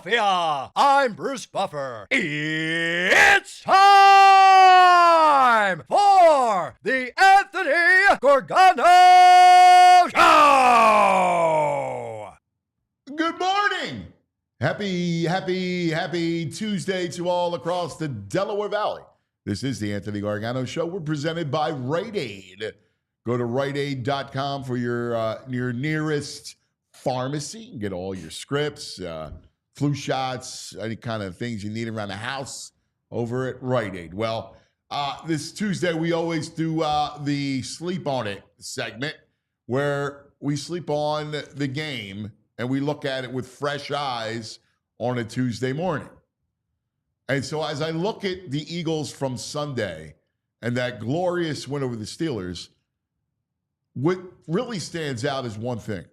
Philadelphia. I'm Bruce Buffer. It's time for the Anthony Gargano Show. Good morning. Happy Tuesday to all across the Delaware Valley. This is the Anthony Gargano Show. We're presented by Rite Aid. Go to riteaid.com for your nearest pharmacy. You can get all your scripts, flu shots, any kind of things you need around the house over at Rite Aid. Well, this Tuesday, we always do the Sleep On It segment where we sleep on the game and we look at it with fresh eyes on a Tuesday morning. And so as I look at the Eagles from Sunday and that glorious win over the Steelers, what really stands out is one thing.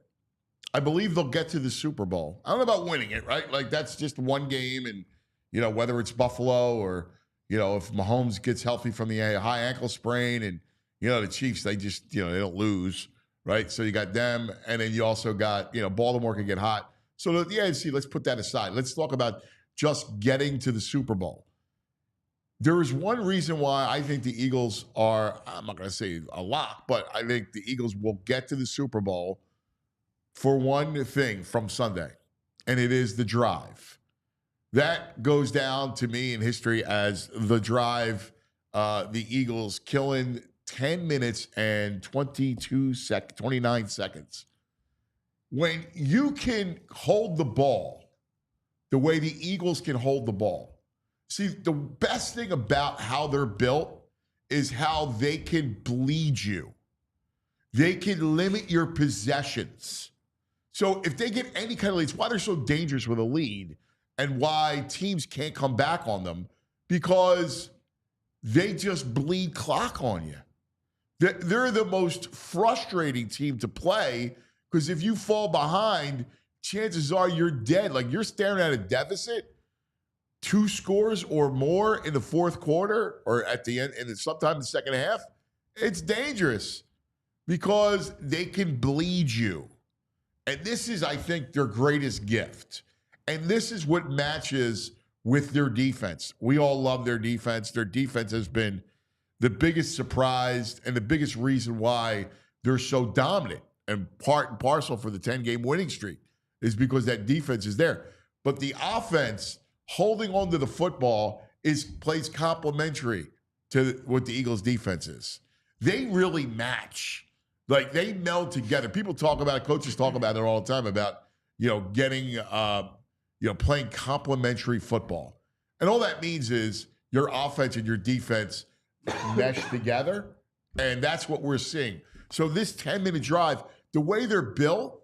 I believe they'll get to the Super Bowl. I don't know about winning it, right? Like, that's just one game, and, you know, whether it's Buffalo or, you know, if Mahomes gets healthy from the high ankle sprain and, you know, the Chiefs, they just, you know, they don't lose, right? So you got them, and then you also got, you know, Baltimore can get hot. So the AFC, let's put that aside. Let's talk about just getting to the Super Bowl. There is one reason why I think the Eagles are, I'm not going to say a lock, but I think the Eagles will get to the Super Bowl for one thing from Sunday, and it is the drive. That goes down to me in history as the drive, the Eagles killing 10 minutes and 29 seconds. When you can hold the ball the way the Eagles can hold the ball, see, the best thing about how they're built is how they can bleed you. They can limit your possessions. So if they get any kind of lead, it's why they're so dangerous with a lead and why teams can't come back on them, because they just bleed clock on you. They're the most frustrating team to play, because if you fall behind, chances are you're dead. Like, you're staring at a deficit, 2 scores or more in the fourth quarter or at the end, and sometime in the second half. It's dangerous because they can bleed you. And this is, I think, their greatest gift. And this is what matches with their defense. We all love their defense. Their defense has been the biggest surprise and the biggest reason why they're so dominant, and part and parcel for the 10-game winning streak is because that defense is there. But the offense, holding on to the football, plays complementary to what the Eagles' defense is. They really match. Like, they meld together. People talk about it, coaches talk about it all the time about, you know, getting, playing complementary football. And all that means is your offense and your defense mesh together, and that's what we're seeing. So this 10-minute drive, the way they're built,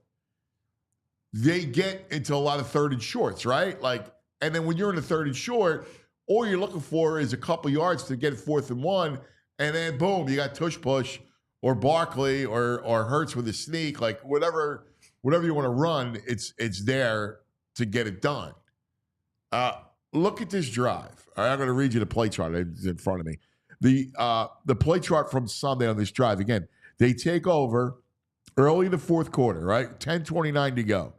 they get into a lot of third and shorts, right? Like, and then when you're in a third and short, all you're looking for is a couple yards to get 4th and 1, and then boom, you got tush push or Barkley or Hurts with a sneak, like whatever you want to run, it's there to get it done. Look at this drive. All right, I'm going to read you the play chart. It's in front of me. The play chart from Sunday on this drive. Again, they take over early in the fourth quarter, right? 10:29 to go.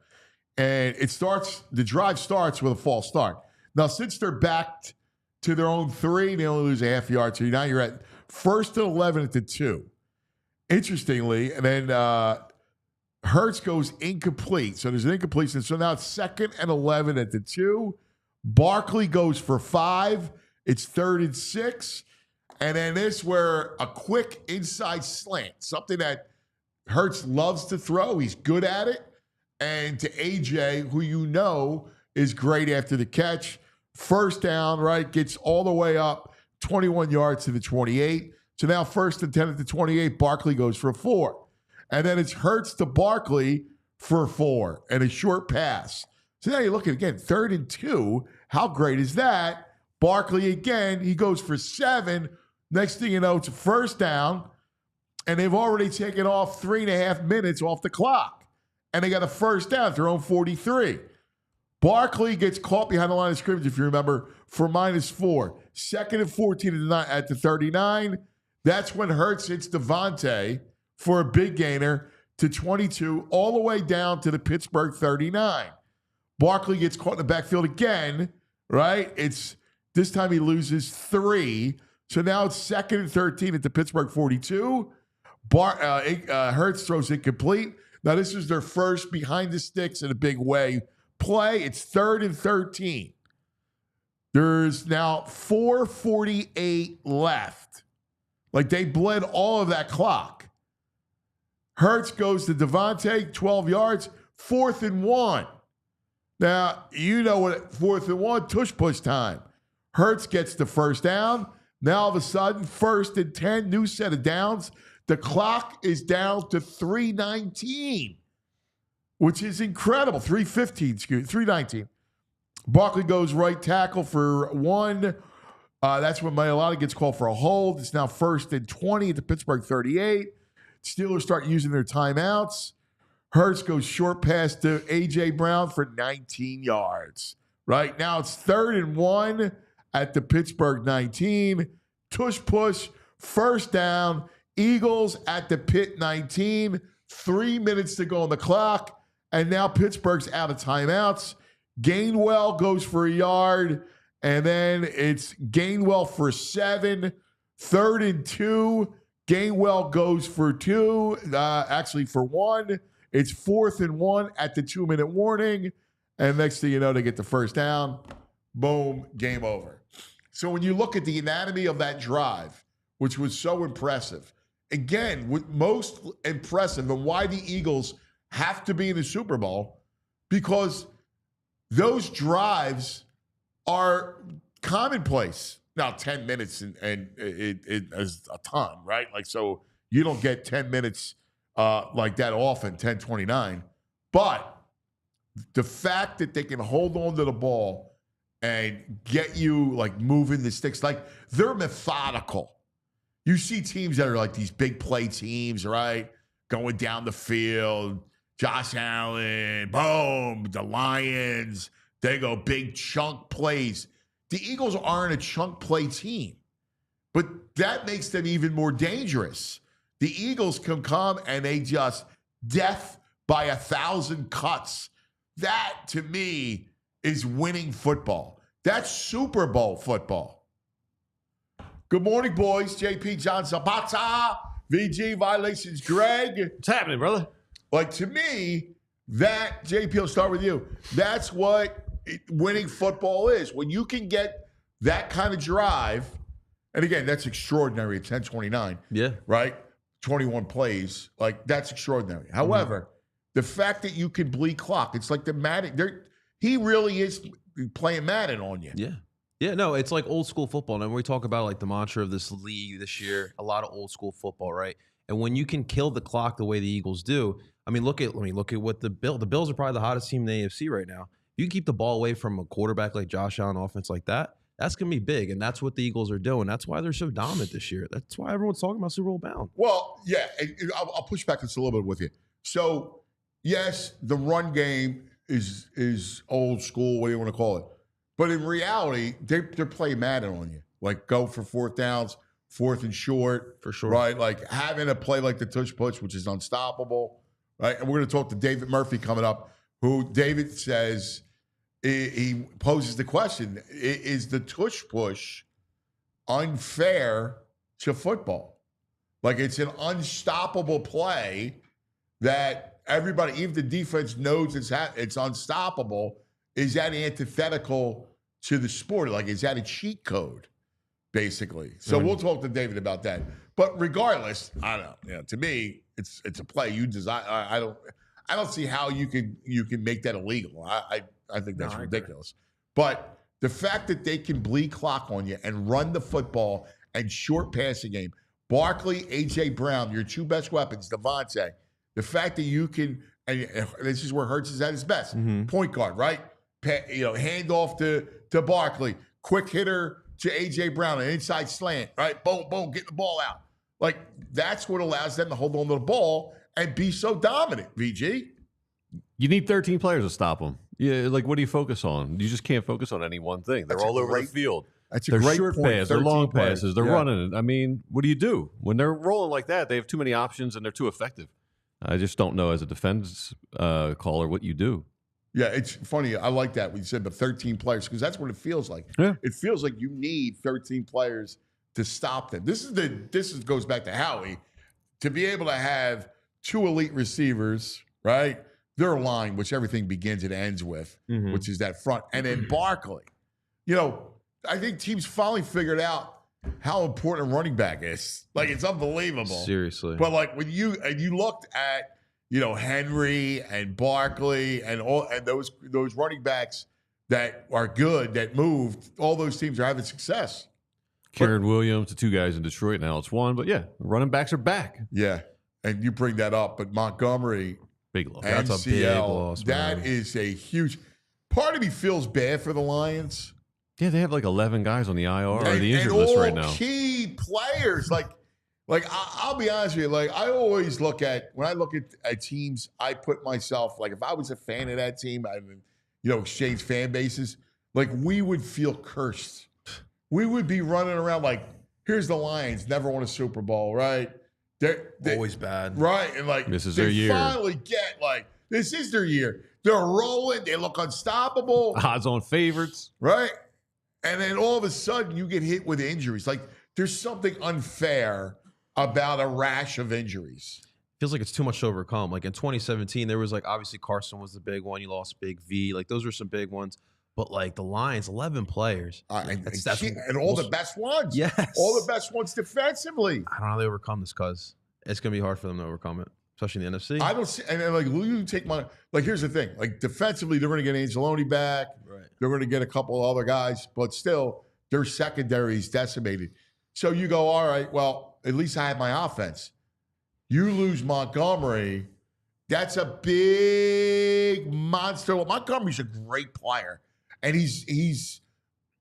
And the drive starts with a false start. Now, since they're backed to their own 3, they only lose a half yard. So now you're at 1st and 11 at the 2. Interestingly, and then Hurts goes incomplete. So there's an incompletion. So now it's 2nd and 11 at the 2. Barkley goes for 5. It's 3rd and 6. And then this where a quick inside slant, something that Hurts loves to throw. He's good at it. And to AJ, who you know is great after the catch. First down, right, gets all the way up 21 yards to the 28. So now 1st and 10 at the 28, Barkley goes for 4. And then it's Hurts to Barkley for 4 and a short pass. So now you look at, again, 3rd and 2. How great is that? Barkley again, he goes for 7. Next thing you know, it's a 1st down, and they've already taken off 3.5 minutes off the clock. And they got a 1st down at their own 43. Barkley gets caught behind the line of scrimmage, if you remember, for -4. 2nd and 14 at the 39. That's when Hurts hits Devontae for a big gainer to 22, all the way down to the Pittsburgh 39. Barkley gets caught in the backfield again, right? This time he loses 3. So now it's 2nd and 13 at the Pittsburgh 42. Hurts throws incomplete. Now this is their first behind the sticks in a big way play. It's 3rd and 13. There's now 4:48 left. Like they bled all of that clock. Hurts goes to Devontae, 12 yards, 4th and 1. Now, you know what, 4th and 1, tush push time. Hurts gets the first down. Now, all of a sudden, 1st and 10, new set of downs. The clock is down to 3:19, which is incredible. 3:19. Barkley goes right tackle for 1. That's when Mailata gets called for a hold. It's now 1st and 20 at the Pittsburgh 38. Steelers start using their timeouts. Hurts goes short pass to A.J. Brown for 19 yards. Right now it's 3rd and 1 at the Pittsburgh 19. Tush push, first down. Eagles at the Pitt 19. 3 minutes to go on the clock. And now Pittsburgh's out of timeouts. Gainwell goes for a yard. And then it's Gainwell for 7. 3rd and 2. Gainwell goes for 2. Actually for 1. It's 4th and 1 at the 2-minute warning. And next thing you know, they get the first down. Boom, game over. So when you look at the anatomy of that drive, which was so impressive, again, what most impressive and why the Eagles have to be in the Super Bowl, because those drives are commonplace. Now, 10 minutes and it is a ton, right? Like, so you don't get 10 minutes like that often, 10:29. But the fact that they can hold on to the ball and get you like moving the sticks, like they're methodical. You see teams that are like these big play teams, right? Going down the field, Josh Allen, boom, the Lions, they go big chunk plays. The Eagles aren't a chunk play team, but that makes them even more dangerous. The Eagles can come and they just death by 1,000 cuts. That, to me, is winning football. That's Super Bowl football. Good morning, boys. JP John Zapata, VG Violations Greg. What's happening, brother? Like, to me, that, JP, I'll start with you. That's what winning football is. When you can get that kind of drive, and again, that's extraordinary at 10:29. Yeah. Right? 21 plays. Like, that's extraordinary. However, the fact that you can bleed clock, it's like the Madden. He really is playing Madden on you. Yeah. Yeah, no, it's like old school football. And when we talk about like the mantra of this league this year, a lot of old school football, right? And when you can kill the clock the way the Eagles do, I mean, look at what the Bills are probably the hottest team in the AFC right now. You can keep the ball away from a quarterback like Josh Allen, offense like that. That's going to be big, and that's what the Eagles are doing. That's why they're so dominant this year. That's why everyone's talking about Super Bowl bound. Well, yeah, I'll push back just a little bit with you. So, yes, the run game is old school, what do you want to call it? But in reality, they're playing Madden on you. Like, go for 4th downs, 4th and short. For sure. Right? Like, having a play like the tush push, which is unstoppable. Right? And we're going to talk to David Murphy coming up, who David says – he poses the question, is the tush push unfair to football? Like, it's an unstoppable play that everybody, even the defense knows it's unstoppable. Is that antithetical to the sport? Like, is that a cheat code, basically? So we'll talk to David about that. But regardless, I don't know. You know, to me, it's a play you design. I don't see how you can make that illegal. I think that's ridiculous. But the fact that they can bleed clock on you and run the football and short passing game, Barkley, A.J. Brown, your two best weapons, Devontae, the fact that you can, and this is where Hurts is at his best, point guard, right? Hand off to Barkley, quick hitter to A.J. Brown, an inside slant, right? Boom, boom, get the ball out. Like, that's what allows them to hold on to the ball and be so dominant, VG. You need 13 players to stop them. Yeah, like, what do you focus on? You just can't focus on any one thing. They're all over the field. That's a they're great short point. passes, they're long passes, they're yeah. running. I mean, what do you do? When they're rolling like that, they have too many options and they're too effective. I just don't know as a defense caller what you do. Yeah, it's funny. I like that when you said the 13 players because that's what it feels like. Yeah. It feels like you need 13 players to stop them. This goes back to Howie. To be able to have 2 elite receivers, right? Their line, which everything begins and ends with, which is that front. And then Barkley. You know, I think teams finally figured out how important a running back is. Like, it's unbelievable. Seriously. But like when you looked at, you know, Henry and Barkley and those running backs that are good, that moved, all those teams are having success. Karen Williams, the 2 guys in Detroit, now it's 1. But yeah, running backs are back. Yeah. And you bring that up, but Montgomery, Big loss. MCL, That's a big loss, man. that is a huge part of me feels bad for the Lions. Yeah, they have like 11 guys on the IR or And- the injured and list all right now. key players. Like I'll be honest with you. Like I always look at when I look at teams, I put myself like if I was a fan of that team, I would, you know, exchange fan bases. Like we would feel cursed. We would be running around like, here's the Lions, never won a Super Bowl, right? They're Always bad. right, and like This is they their year. finally get like this is their year. They're rolling. They look unstoppable, Odds on favorites. right? And then all of a sudden you get hit with injuries. Like there's something unfair about a rash of injuries. Feels like it's too much to overcome. Like in 2017, there was like obviously Carson was the big one. You lost Big V. Like those were some big ones. But like the Lions, 11 players. And all the best ones. Yes. All the best ones defensively. I don't know how they overcome this, cuz it's going to be hard for them to overcome it, especially in the NFC. I don't see, and then like, will you take my, like, here's the thing. Like, defensively, they're going to get Angeloni back. Right. They're going to get a couple other guys, but still, their secondary is decimated. So you go, all right, well, at least I have my offense. You lose Montgomery. That's a big monster. Well, Montgomery's a great player. And he's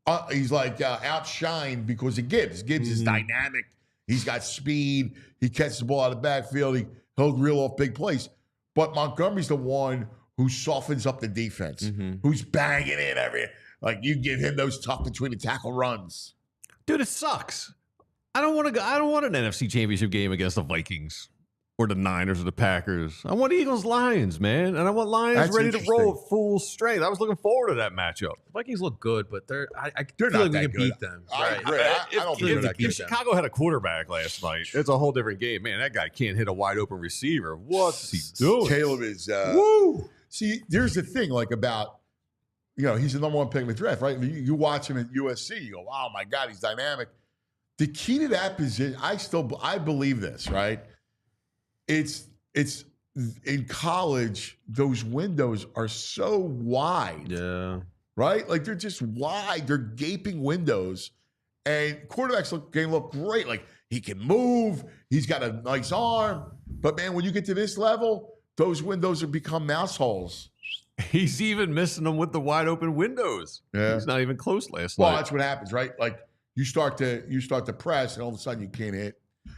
like outshined because of Gibbs. Gibbs is dynamic. He's got speed. He catches the ball out of the backfield. He'll reel off big plays. But Montgomery's the one who softens up the defense, who's banging in like you give him those tough between the tackle runs. Dude, it sucks. I don't want an NFC Championship game against the Vikings or the Niners or the Packers. I want Eagles Lions, man. And I want Lions That's ready to roll interesting. at full strength. I was looking forward to that matchup. The Vikings look good, but they're They're feel not like we that can good. beat them. I agree. I don't think they're that If good. Chicago had a quarterback last night, it's a whole different game. Man, that guy can't hit a wide open receiver. What's he doing? Caleb is Woo! See, there's the thing, like about, you know, he's the number 1 pick in the draft, right? You watch him at USC, you go, oh my God, he's dynamic. The key to that position, I believe this, right? It's in college, those windows are so wide, Yeah. right? Like they're just wide, they're gaping windows, and quarterbacks can look great. Like he can move, he's got a nice arm, but man, when you get to this level, those windows have become mouse holes. He's even missing them with the wide open windows. Yeah. He's not even close last Well, night. that's what happens, right? Like you start to press, and all of a sudden you can't hit.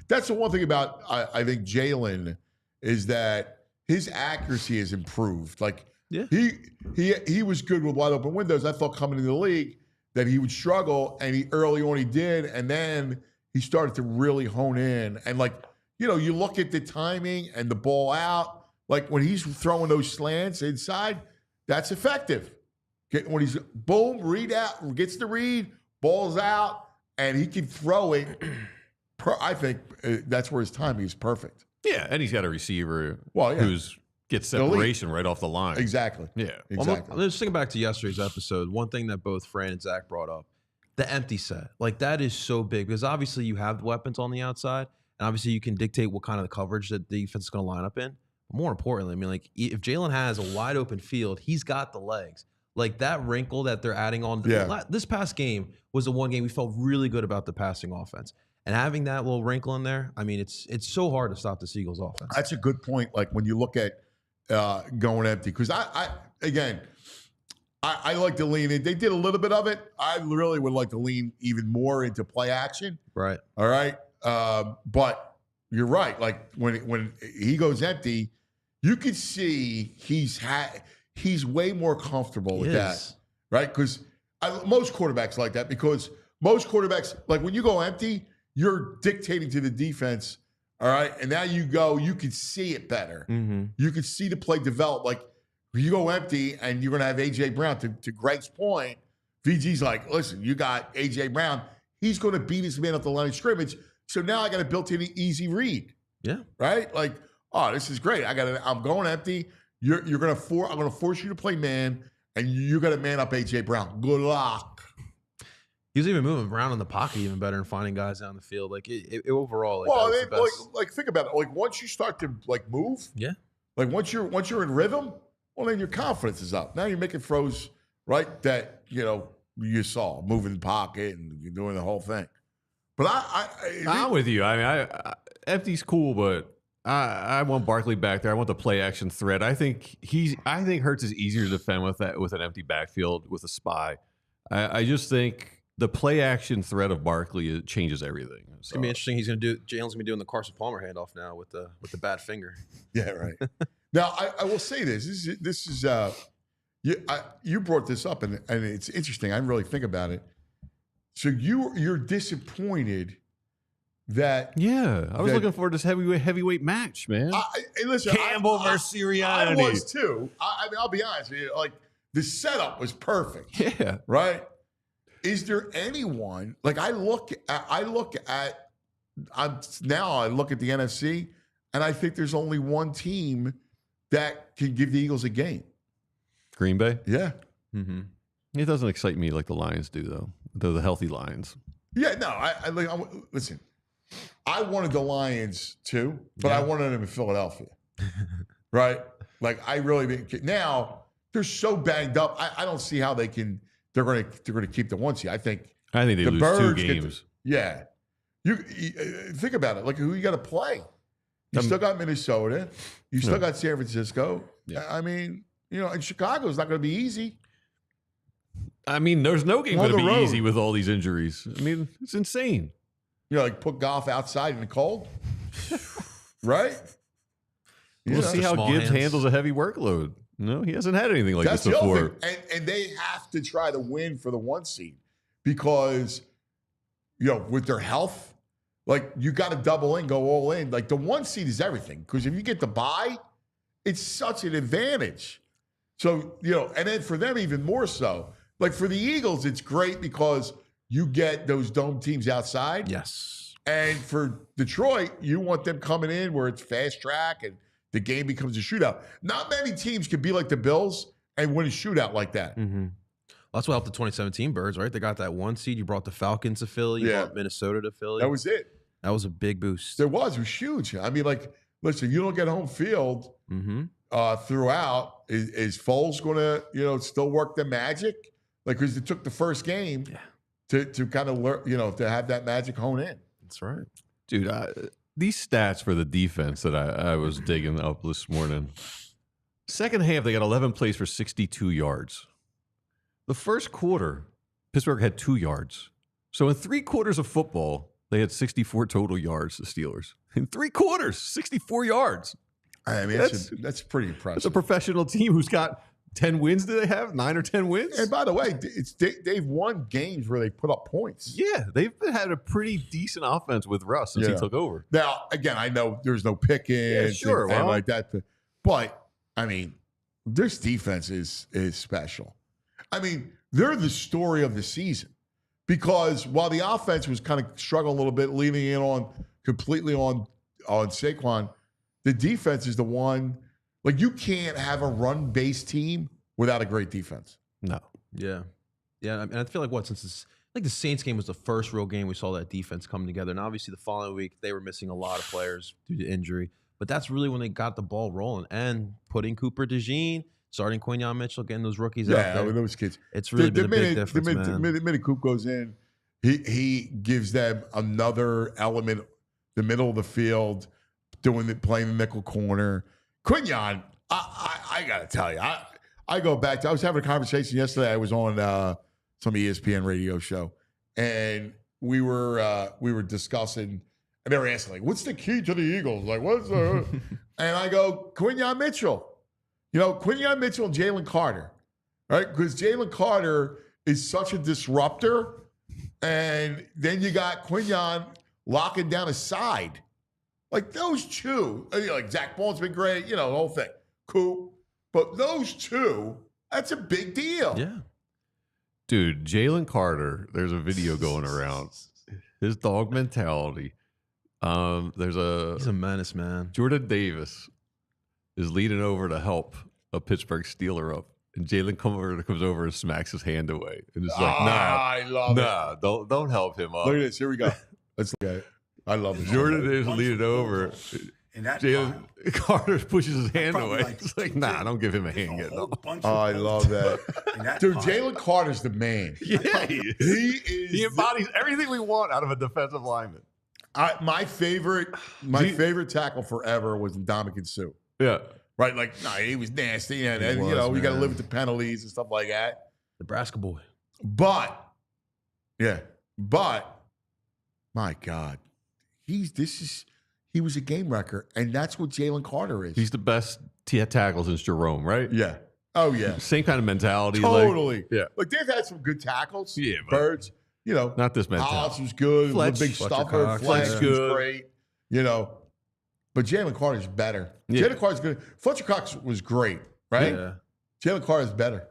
That's the one thing about I think Jalen is that his accuracy has improved. Like Yeah. he was good with wide open windows. I thought coming into the league that he would struggle, and early on he did, and then he started to really hone in. And like, you know, you look at the timing and the ball out. Like when he's throwing those slants inside, that's effective. When he's boom, read out, gets the read, ball's out, and he can throw it. I think that's where his timing is perfect. Yeah, and he's got a receiver Well, yeah. who's gets separation right off the line. Exactly. Yeah. Exactly. Well, just thinking back to yesterday's episode, one thing that both Fran and Zach brought up, the empty set. Like that is so big because obviously you have the weapons on the outside, and obviously you can dictate what kind of the coverage that the defense is going to line up in. But more importantly, I mean, like if Jalen has a wide open field, he's got the legs. Like that wrinkle that they're adding on. Yeah. This past game was the one game we felt really good about the passing offense. And having that little wrinkle in there, I mean, it's so hard to stop the Eagles offense. That's a good point. Like when you look at going empty, because I like to lean in. They did a little bit of it. I really would like to lean even more into play action. Right. All right. But you're right. Like when he goes empty, you could see he's way more comfortable with that. Right. Because most quarterbacks like that, because most quarterbacks, like when you go empty, you're dictating to the defense. All right. And now you can see it better. Mm-hmm. You can see the play develop. Like You go empty, and you're going to have A.J. Brown. To Greg's point, VG's like, listen, you got A.J. Brown. He's going to beat his man up the line of scrimmage. So now I got a built-in easy read. Yeah. Right? Like, oh, this is great. I'm going empty. I'm going to force you to play man, and you're going to man up A.J. Brown. Good luck. He was even moving around in the pocket even better and finding guys down the field. Like it overall, Well, like think about it. Like once you start to like move, yeah. Like once you're in rhythm, well then your confidence is up. Now you're making throws, right? That you saw moving the pocket and you're doing the whole thing. But I'm with you. I mean, empty's cool, but I want Barkley back there. I want the play action threat. I think Hurts is easier to defend with an empty backfield with a spy. I just think the play action threat of Barkley changes everything. So. It's gonna be interesting. Jalen's gonna be doing the Carson Palmer handoff now with the bad finger. Yeah, right. Now I will say this. This is you brought this up and it's interesting. I didn't really think about it. So you're disappointed that I was looking for this heavyweight match, man. Listen, Campbell versus Sirianni. I was too. I mean, I'll be honest with you. Like the setup was perfect. Yeah. Right. Is there anyone like I look at the NFC and I think there's only one team that can give the Eagles a game. Green Bay? Yeah. Mm-hmm. It doesn't excite me like the Lions do, though. They're the healthy Lions. Yeah, no, listen, I wanted the Lions too, but I wanted them in Philadelphia. Right? Like I really didn't. Now they're so banged up. I don't see how they're going to keep the 1 seed. I think they the lose Birds 2 games. Yeah. You think about it. Like who you got to play. You still got Minnesota. You still got San Francisco. Yeah. I mean, and Chicago's not going to be easy. I mean, there's no game On going to the be road. easy with all these injuries. I mean, it's insane. Like put Goff outside in the cold. Right? We'll see how Gibbs handles a heavy workload. No, he hasn't had anything like this before. The other thing. And they have to try to win for the 1 seed because, with their health, like you got to double in, go all in. Like the 1 seed is everything because if you get the bye, it's such an advantage. So, and then for them even more so. Like for the Eagles, it's great because you get those dome teams outside. Yes. And for Detroit, you want them coming in where it's fast track and the game becomes a shootout. Not many teams can be like the Bills and win a shootout like that. Mm-hmm. Well, that's what helped the 2017 Birds, right? They got that 1 seed. You brought the Falcons to Philly. You brought Minnesota to Philly. That was it. That was a big boost. It was huge. I mean, like, listen, you don't get home field throughout. Is Foles going to, still work the magic? Like, because it took the first game to kind of learn, to have that magic hone in. That's right. Dude, these stats for the defense that I was digging up this morning. Second half, they got 11 plays for 62 yards. The first quarter, Pittsburgh had 2 yards. So in 3 quarters of football, they had 64 total yards, the Steelers. In 3 quarters, 64 yards. I mean, that's pretty impressive. It's a professional team who's got 10 wins. Do they have 9 or 10 wins? And by the way, they've won games where they put up points. Yeah, they've had a pretty decent offense with Russ since he took over. Now, again, I know there's no Pickens and like that, but I mean, this defense is special. I mean, they're the story of the season because while the offense was kind of struggling a little bit, leaning in completely on Saquon, the defense is the one. Like, you can't have a run-based team without a great defense. No. Yeah. Yeah, and I feel like since the Saints game was the first real game we saw that defense come together. And obviously the following week, they were missing a lot of players due to injury. But that's really when they got the ball rolling and putting Cooper DeJean, starting Quinyon Mitchell, getting those rookies out there. Yeah, those kids. It's really been a big difference, The minute Coop goes in, he gives them another element, the middle of the field, playing the nickel corner. Quinyon, I got to tell you, I go back to, I was having a conversation yesterday. I was on some ESPN radio show, and we were discussing, and they were asking, like, what's the key to the Eagles? Like, what's the... And I go, Quinyon Mitchell. Quinyon Mitchell and Jalen Carter, right? Because Jalen Carter is such a disruptor, and then you got Quinyon locking down a side. Like those two, like Zach Ball's been great, the whole thing. Cool. But those two, that's a big deal. Yeah. Dude, Jalen Carter, there's a video going around. His dog mentality. He's a menace, man. Jordan Davis is leaning over to help a Pittsburgh Steeler up. And Jalen comes over and smacks his hand away. And it's like, I love it. don't help him up. Look at this. Here we go. Let's look at it. I love it. Jordan Davis leaning over. In that Jalen Carter pushes his hand probably away. like It's like, nah, don't give him a hand. a whole bunch Oh, I of love that. in that Dude, time. Jalen Carter's the man. Yeah, he is. He is. He embodies everything we want out of a defensive lineman. My favorite tackle forever was Ndamukong Suh. Yeah. Right? Like, nah, he was nasty. And, He you was, know, we got to man. live with the penalties and stuff like that. Nebraska boy. But, my God, he was a game wrecker, and that's what Jalen Carter is. He's the best tackle since Jerome, right? Yeah. Oh, yeah. Same kind of mentality. Totally. Like, yeah. Like, they've had some good tackles. Yeah, but Birds, you know. not this Hollis mentality. was good. Fletch- the big Fletcher stuffer. Cox, Fletch yeah. was Good. great. You know. But Jalen Carter's better. Yeah. Jalen Carter's good. Fletcher Cox was great, right? Yeah. Jalen Carter's better.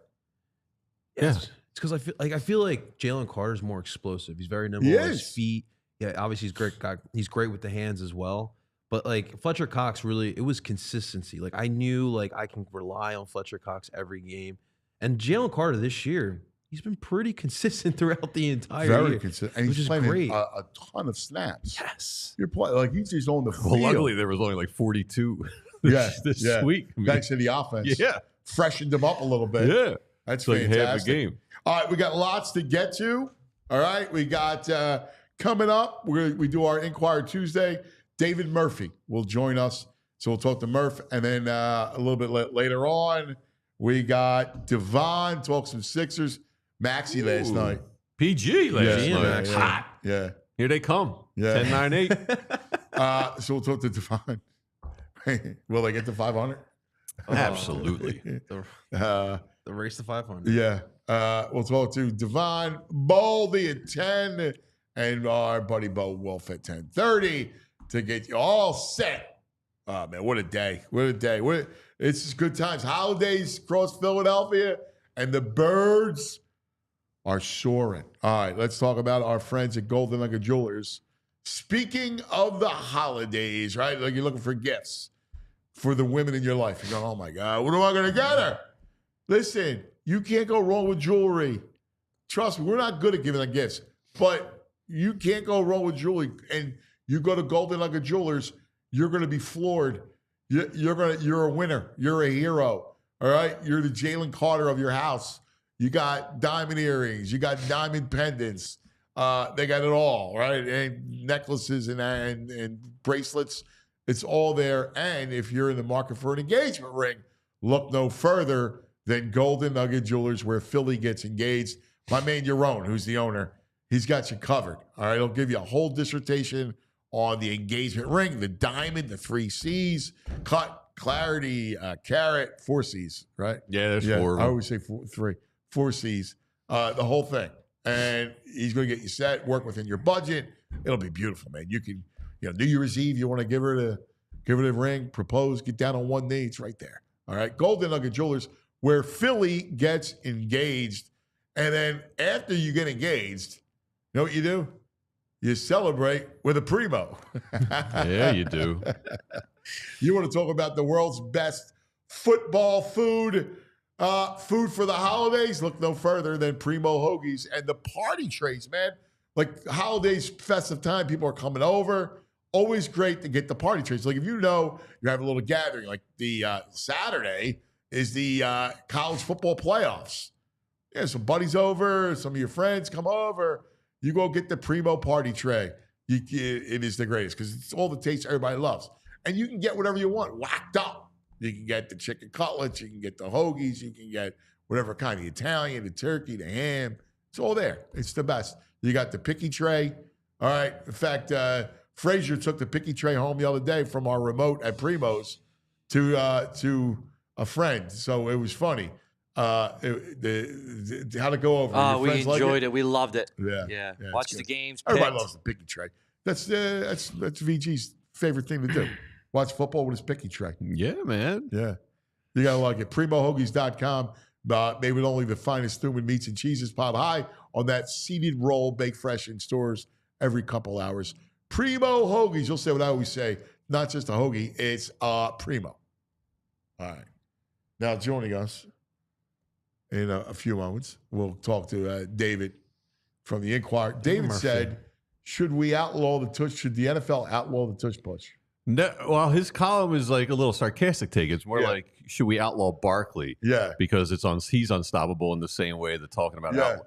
Yeah. It's because I feel like Jalen Carter's more explosive. He's very nimble He on his is. feet. Yeah, obviously he's great. He's great with the hands as well. But like Fletcher Cox, really, it was consistency. Like I knew, like I can rely on Fletcher Cox every game. And Jalen Carter this year, he's been pretty consistent throughout the entire Very year, consistent. And which he's is playing great. a ton of snaps. Yes. You're playing like he's just on the field. Well, luckily, there was only like 42 Yeah, this yeah. week. I mean, Thanks to the offense. yeah. Freshened them up a little bit. Yeah. That's It's like fantastic. half a game. All right, we got lots to get to. All right, we got coming up. We do our Inquiry Tuesday. David Murphy will join us, so we'll talk to Murph, and then a little bit later on, we got Devon talk some Sixers. Maxey last Ooh. night. PG last Yeah, night. Max. Hot. Yeah. Here they come. Yeah. 10-9-8. So we'll talk to Devon. Will they get to 500? Absolutely. The race to 500. Yeah. We'll talk to Devon, Baldy at 10, and our buddy Bo Wulf at 10:30 to get you all set. Oh, man, what a day. What a day. It's just good times. Holidays across Philadelphia, and the birds are soaring. All right, let's talk about our friends at Golden Nugget Jewelers. Speaking of the holidays, right? Like you're looking for gifts for the women in your life. You're going, oh, my God, what am I going to get her? Listen, you can't go wrong with jewelry. Trust me, we're not good at giving out gifts, but you can't go wrong with jewelry. And you go to Golden Nugget Jewelers, you're going to be floored. You're a winner. You're a hero. All right, you're the Jalen Carter of your house. You got diamond earrings. You got diamond pendants. They got it all, right? And necklaces and bracelets. It's all there. And if you're in the market for an engagement ring, look no further than Golden Nugget Jewelers, where Philly gets engaged. My man, Yaron, who's the owner, he's got you covered. All right, he'll give you a whole dissertation on the engagement ring, the diamond, the 3 C's, cut, clarity, carat, 4 C's, right? Yeah, there's 4 of I them. always say 4 C's, the whole thing. And he's going to get you set, work within your budget. It'll be beautiful, man. You can, New Year's Eve, you want to give her the ring, propose, get down on one knee. It's right there. All right, Golden Nugget Jewelers, where Philly gets engaged. And then after you get engaged, you know what you do? You celebrate with a primo. Yeah, you do. You want to talk about the world's best football food, food for the holidays? Look no further than Primo Hoagies and the party trays, man. Like holidays, festive time, people are coming over. Always great to get the party trays. Like if you have a little gathering, like the Saturday is the college football playoffs. Yeah, some buddies over, some of your friends come over. You go get the Primo party tray. It is the greatest because it's all the taste everybody loves. And you can get whatever you want, whacked up. You can get the chicken cutlets. You can get the hoagies. You can get whatever kind of Italian, the turkey, the ham. It's all there. It's the best. You got the picky tray. All right. In fact, Frazier took the picky tray home the other day from our remote at Primo's to a friend. So it was funny. How'd it go over? Your We friends like enjoyed it. We loved it. Yeah. Yeah. it's Watch the good. games. Everybody picked. loves the picky tray. That's VG's favorite thing to do. Watch football with his picky tray. Yeah, man. Yeah. You got to like it. PrimoHoagies.com. Made with only the finest Thuman meats and cheeses piled high on that seeded roll, baked fresh in stores every couple hours. Primo Hoagies. You'll say what I always say. Not just a hoagie, it's Primo. All right. Now joining us in a few moments, we'll talk to David from the Inquirer. David said, should the NFL outlaw the tush push? No, well, his column is like a little sarcastic take. It's more like, should we outlaw Barkley? Yeah. Because he's unstoppable in the same way that talking about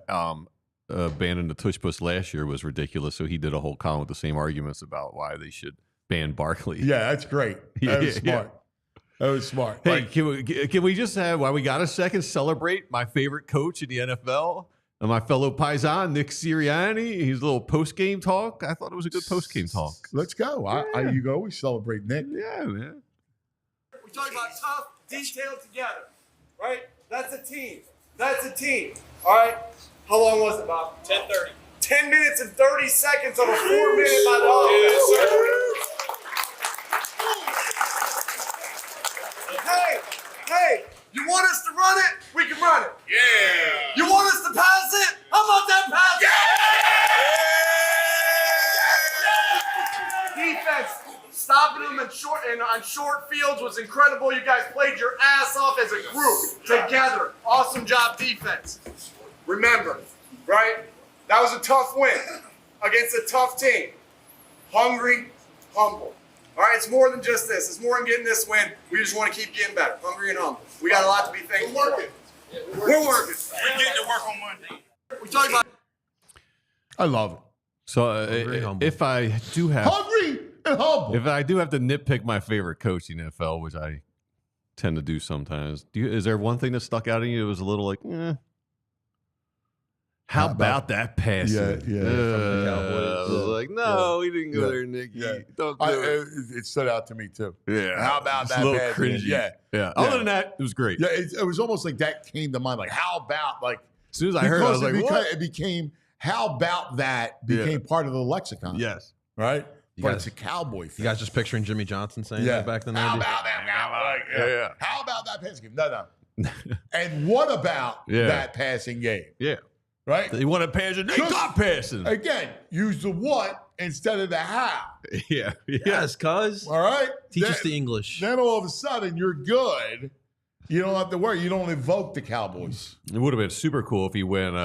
banning the tush push last year was ridiculous. So he did a whole column with the same arguments about why they should ban Barkley. Yeah, that's great. That was smart. That was smart. Hey, can we just have, while we got a second, celebrate my favorite coach in the NFL and my fellow Paisan, Nick Sirianni, his little post-game talk? I thought it was a good post-game talk. Let's go. Yeah. You can always celebrate Nick. Yeah, man. We're talking about tough, detailed together, right? That's a team. That's a team. All right? How long was it, Bob? 10:30. 10 minutes and 30 seconds on a 4-minute by the offense. Hey, you want us to run it? We can run it. Yeah. You want us to pass it? How about that pass? Yeah. Defense, stopping them on short fields was incredible. You guys played your ass off as a group together. Awesome job, defense. Remember, right? That was a tough win against a tough team. Hungry, humble. All right, it's more than just this. It's more than getting this win. We just want to keep getting better. Hungry and humble. We got a lot to be thankful for. We're working. We're getting to work on Monday. We're talking about. I love it. So if I do have Hungry and humble. If I do have to nitpick my favorite coach in the NFL, which I tend to do sometimes, is there one thing that stuck out at you? It was a little like, How about that passing? Yeah. I was like, no, he didn't go there, Nick. Yeah. Don't do it. It stood out to me too. Yeah. How about It's that? a little passing? cringy. Yeah. Other than that, it was great. Yeah, it was almost like that came to mind. Like, how about, like, As soon as I heard it, I was like, what? It became, how about that became part of the lexicon. Yes. Right? You But guys- it's a cowboy thing. You guys just picturing Jimmy Johnson saying that back in the 90s? How about that? Yeah. How about that passing game? No. And what about that passing game? Yeah. Right? They want to pass it. They got passing. Again, use the what instead of the how. Yeah. Yes, cuz. All right? Teach us the English. Then all of a sudden, you're good. You don't have to worry. You don't invoke the Cowboys. It would have been super cool if he went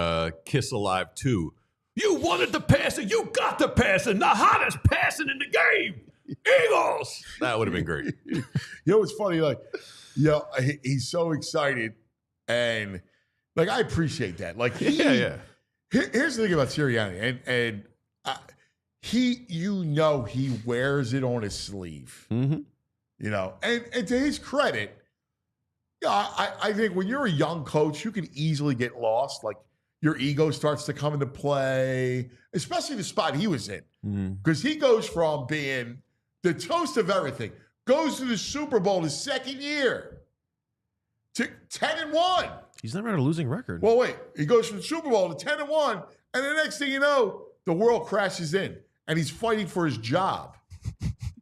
Kiss Alive 2. You wanted the passing. You got the passing. The hottest passing in the game. Eagles. That would have been great. You know what's funny? Like, he's so excited. And, like, I appreciate that. Like, here's the thing about Sirianni. And he wears it on his sleeve. Mm-hmm. You know, and to his credit, I think when you're a young coach, you can easily get lost. Like, your ego starts to come into play, especially the spot he was in. Because he goes from being the toast of everything, goes to the Super Bowl his second year, to 10-1. He's never had a losing record. Well, wait. He goes from the Super Bowl to 10-1, and the next thing you know, the world crashes in, and he's fighting for his job.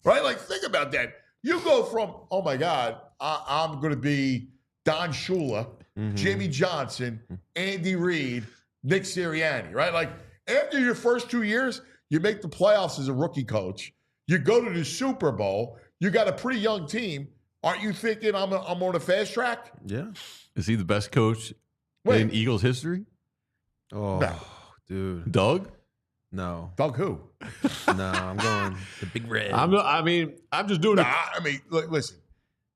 Right? Like, think about that. You go from, oh, my God, I'm going to be Don Shula, Jimmy Johnson, Andy Reid, Nick Sirianni, right? Like, after your first 2 years, you make the playoffs as a rookie coach. You go to the Super Bowl. You got a pretty young team. Aren't you thinking I'm on a fast track? Yeah. Is he the best coach in Eagles history? Oh, No. dude. Doug? No. Doug who? No, I'm going the Big Red. I'm just doing it. I mean, look, listen.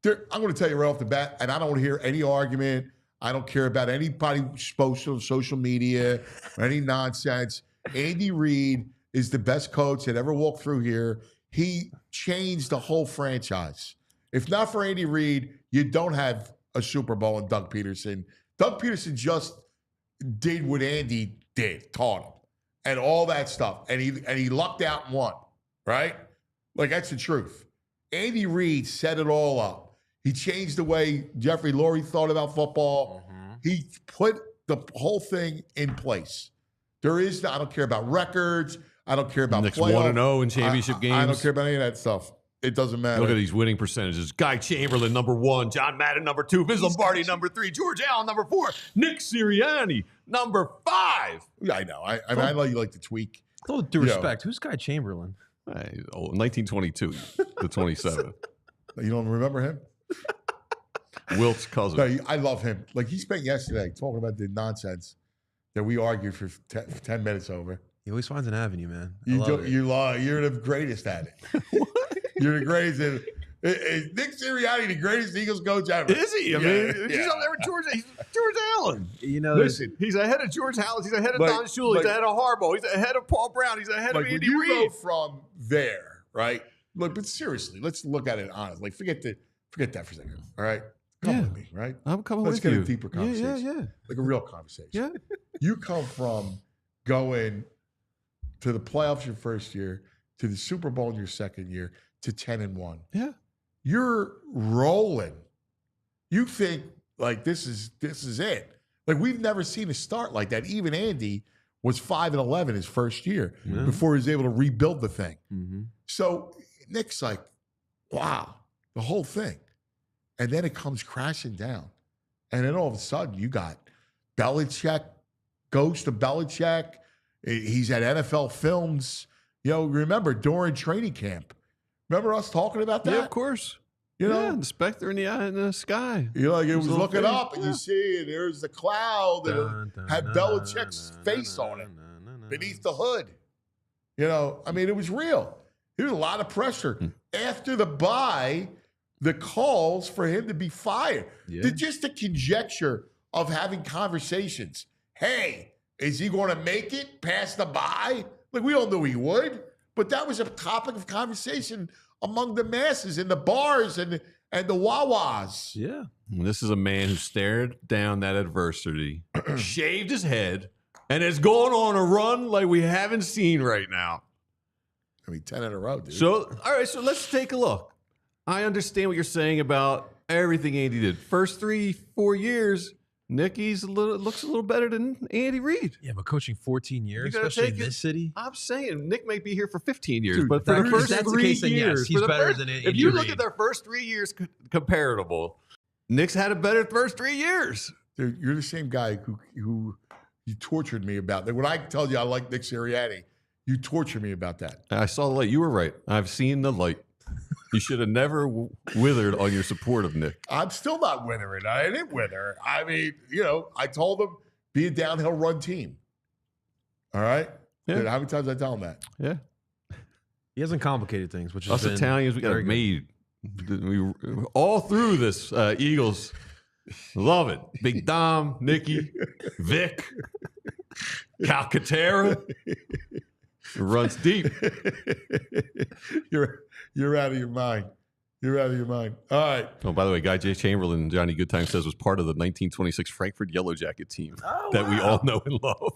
I'm going to tell you right off the bat, and I don't want to hear any argument. I don't care about anybody posted on social media or any nonsense. Andy Reid is the best coach that ever walked through here. He changed the whole franchise. If not for Andy Reid, you don't have a Super Bowl in Doug Peterson. Doug Peterson just did what Andy did, taught him, and all that stuff. And he lucked out and won, right? Like, that's the truth. Andy Reid set it all up. He changed the way Jeffrey Lurie thought about football. He put the whole thing in place. I don't care about records. I don't care about Knicks playoff. 1-0 in championship games. I don't care about any of that stuff. it doesn't matter. Look at these winning percentages. Guy Chamberlain, number 1. John Madden, number 2. Vince Lombardi, number 3. George Allen, number 4. Nick Sirianni, number 5. Yeah, I know. I mean, I know you like to tweak. With all due respect, who's Guy Chamberlain? 1922 to 27. You don't remember him? Wilt's cousin. No, I love him. Like, he spent yesterday talking about the nonsense that we argued for 10 minutes over. He always finds an avenue, man. You're the greatest at it. You're the greatest at it. Is Nick Sirianni the greatest Eagles coach ever? Is he? I mean, he's up there with George Allen. You know, Listen, He's ahead of George Hallis. He's ahead of Don Shula. He's ahead of Harbaugh. He's ahead of Paul Brown. He's ahead of when Andy you Reid. go from there, right? Look, but seriously, let's look at it honestly. Like, forget that for a second. All right, come with me, right? I'm coming Let's with get you. a deeper conversation. Yeah. Like a real conversation. Yeah. You come from going to the playoffs your first year, to the Super Bowl in your second year, to 10-1. Yeah. You're rolling. You think like this is it. Like, we've never seen a start like that. Even Andy was 5-11 his first year before he was able to rebuild the thing. Mm-hmm. So Nick's like, wow, the whole thing. And then it comes crashing down. And then all of a sudden you got Belichick, ghost of Belichick. He's at NFL Films. You know, remember during training camp. Remember us talking about that? Yeah, of course. You know, the specter in the sky. You're like, it was looking thing. up and you see, and there's the cloud that had Belichick's face on it beneath the hood. You know, I mean, it was real. There was a lot of pressure. After the bye, the calls for him to be fired. Yeah. Just the conjecture of having conversations. Hey, is he going to make it past the bye? Like, we all knew he would, but that was a topic of conversation among the masses in the bars and the Wawas. Yeah. And this is a man who stared down that adversity, shaved his head, and has gone on a run like we haven't seen right now. I mean, 10 in a row, dude. So, all right, so let's take a look. I understand what you're saying about everything Andy did. First 3-4 years, Nicky's looks a little better than Andy Reid. Yeah, but coaching 14 years, gotta especially take in this city. I'm saying Nick may be here for 15 years, Dude, but for the if first that's the 3 case, then yes, years, he's for the better first- than If Andy you look Reid. at their first 3 years comparable, Nick's had a better first 3 years. Dude, you're the same guy who you tortured me about. When I tell you I like Nick Sirianni, you torture me about that. I saw the light. You were right. I've seen the light. You should have never withered on your support of Nick. I'm still not withering. I didn't wither. I mean, you know, I told him be a downhill run team. All right? Yeah. Dude, how many times I tell him that? Yeah. He hasn't complicated things, which is Us Italians, we got very it good. made. We all through this. Eagles love it. Big Dom, Nicky, Vic, Calcaterra. Runs deep. You're out of your mind. You're out of your mind. All right. Oh, by the way, Guy J. Chamberlain, Johnny Goodtime says, was part of the 1926 Frankfurt Yellow Jacket team that we all know and love.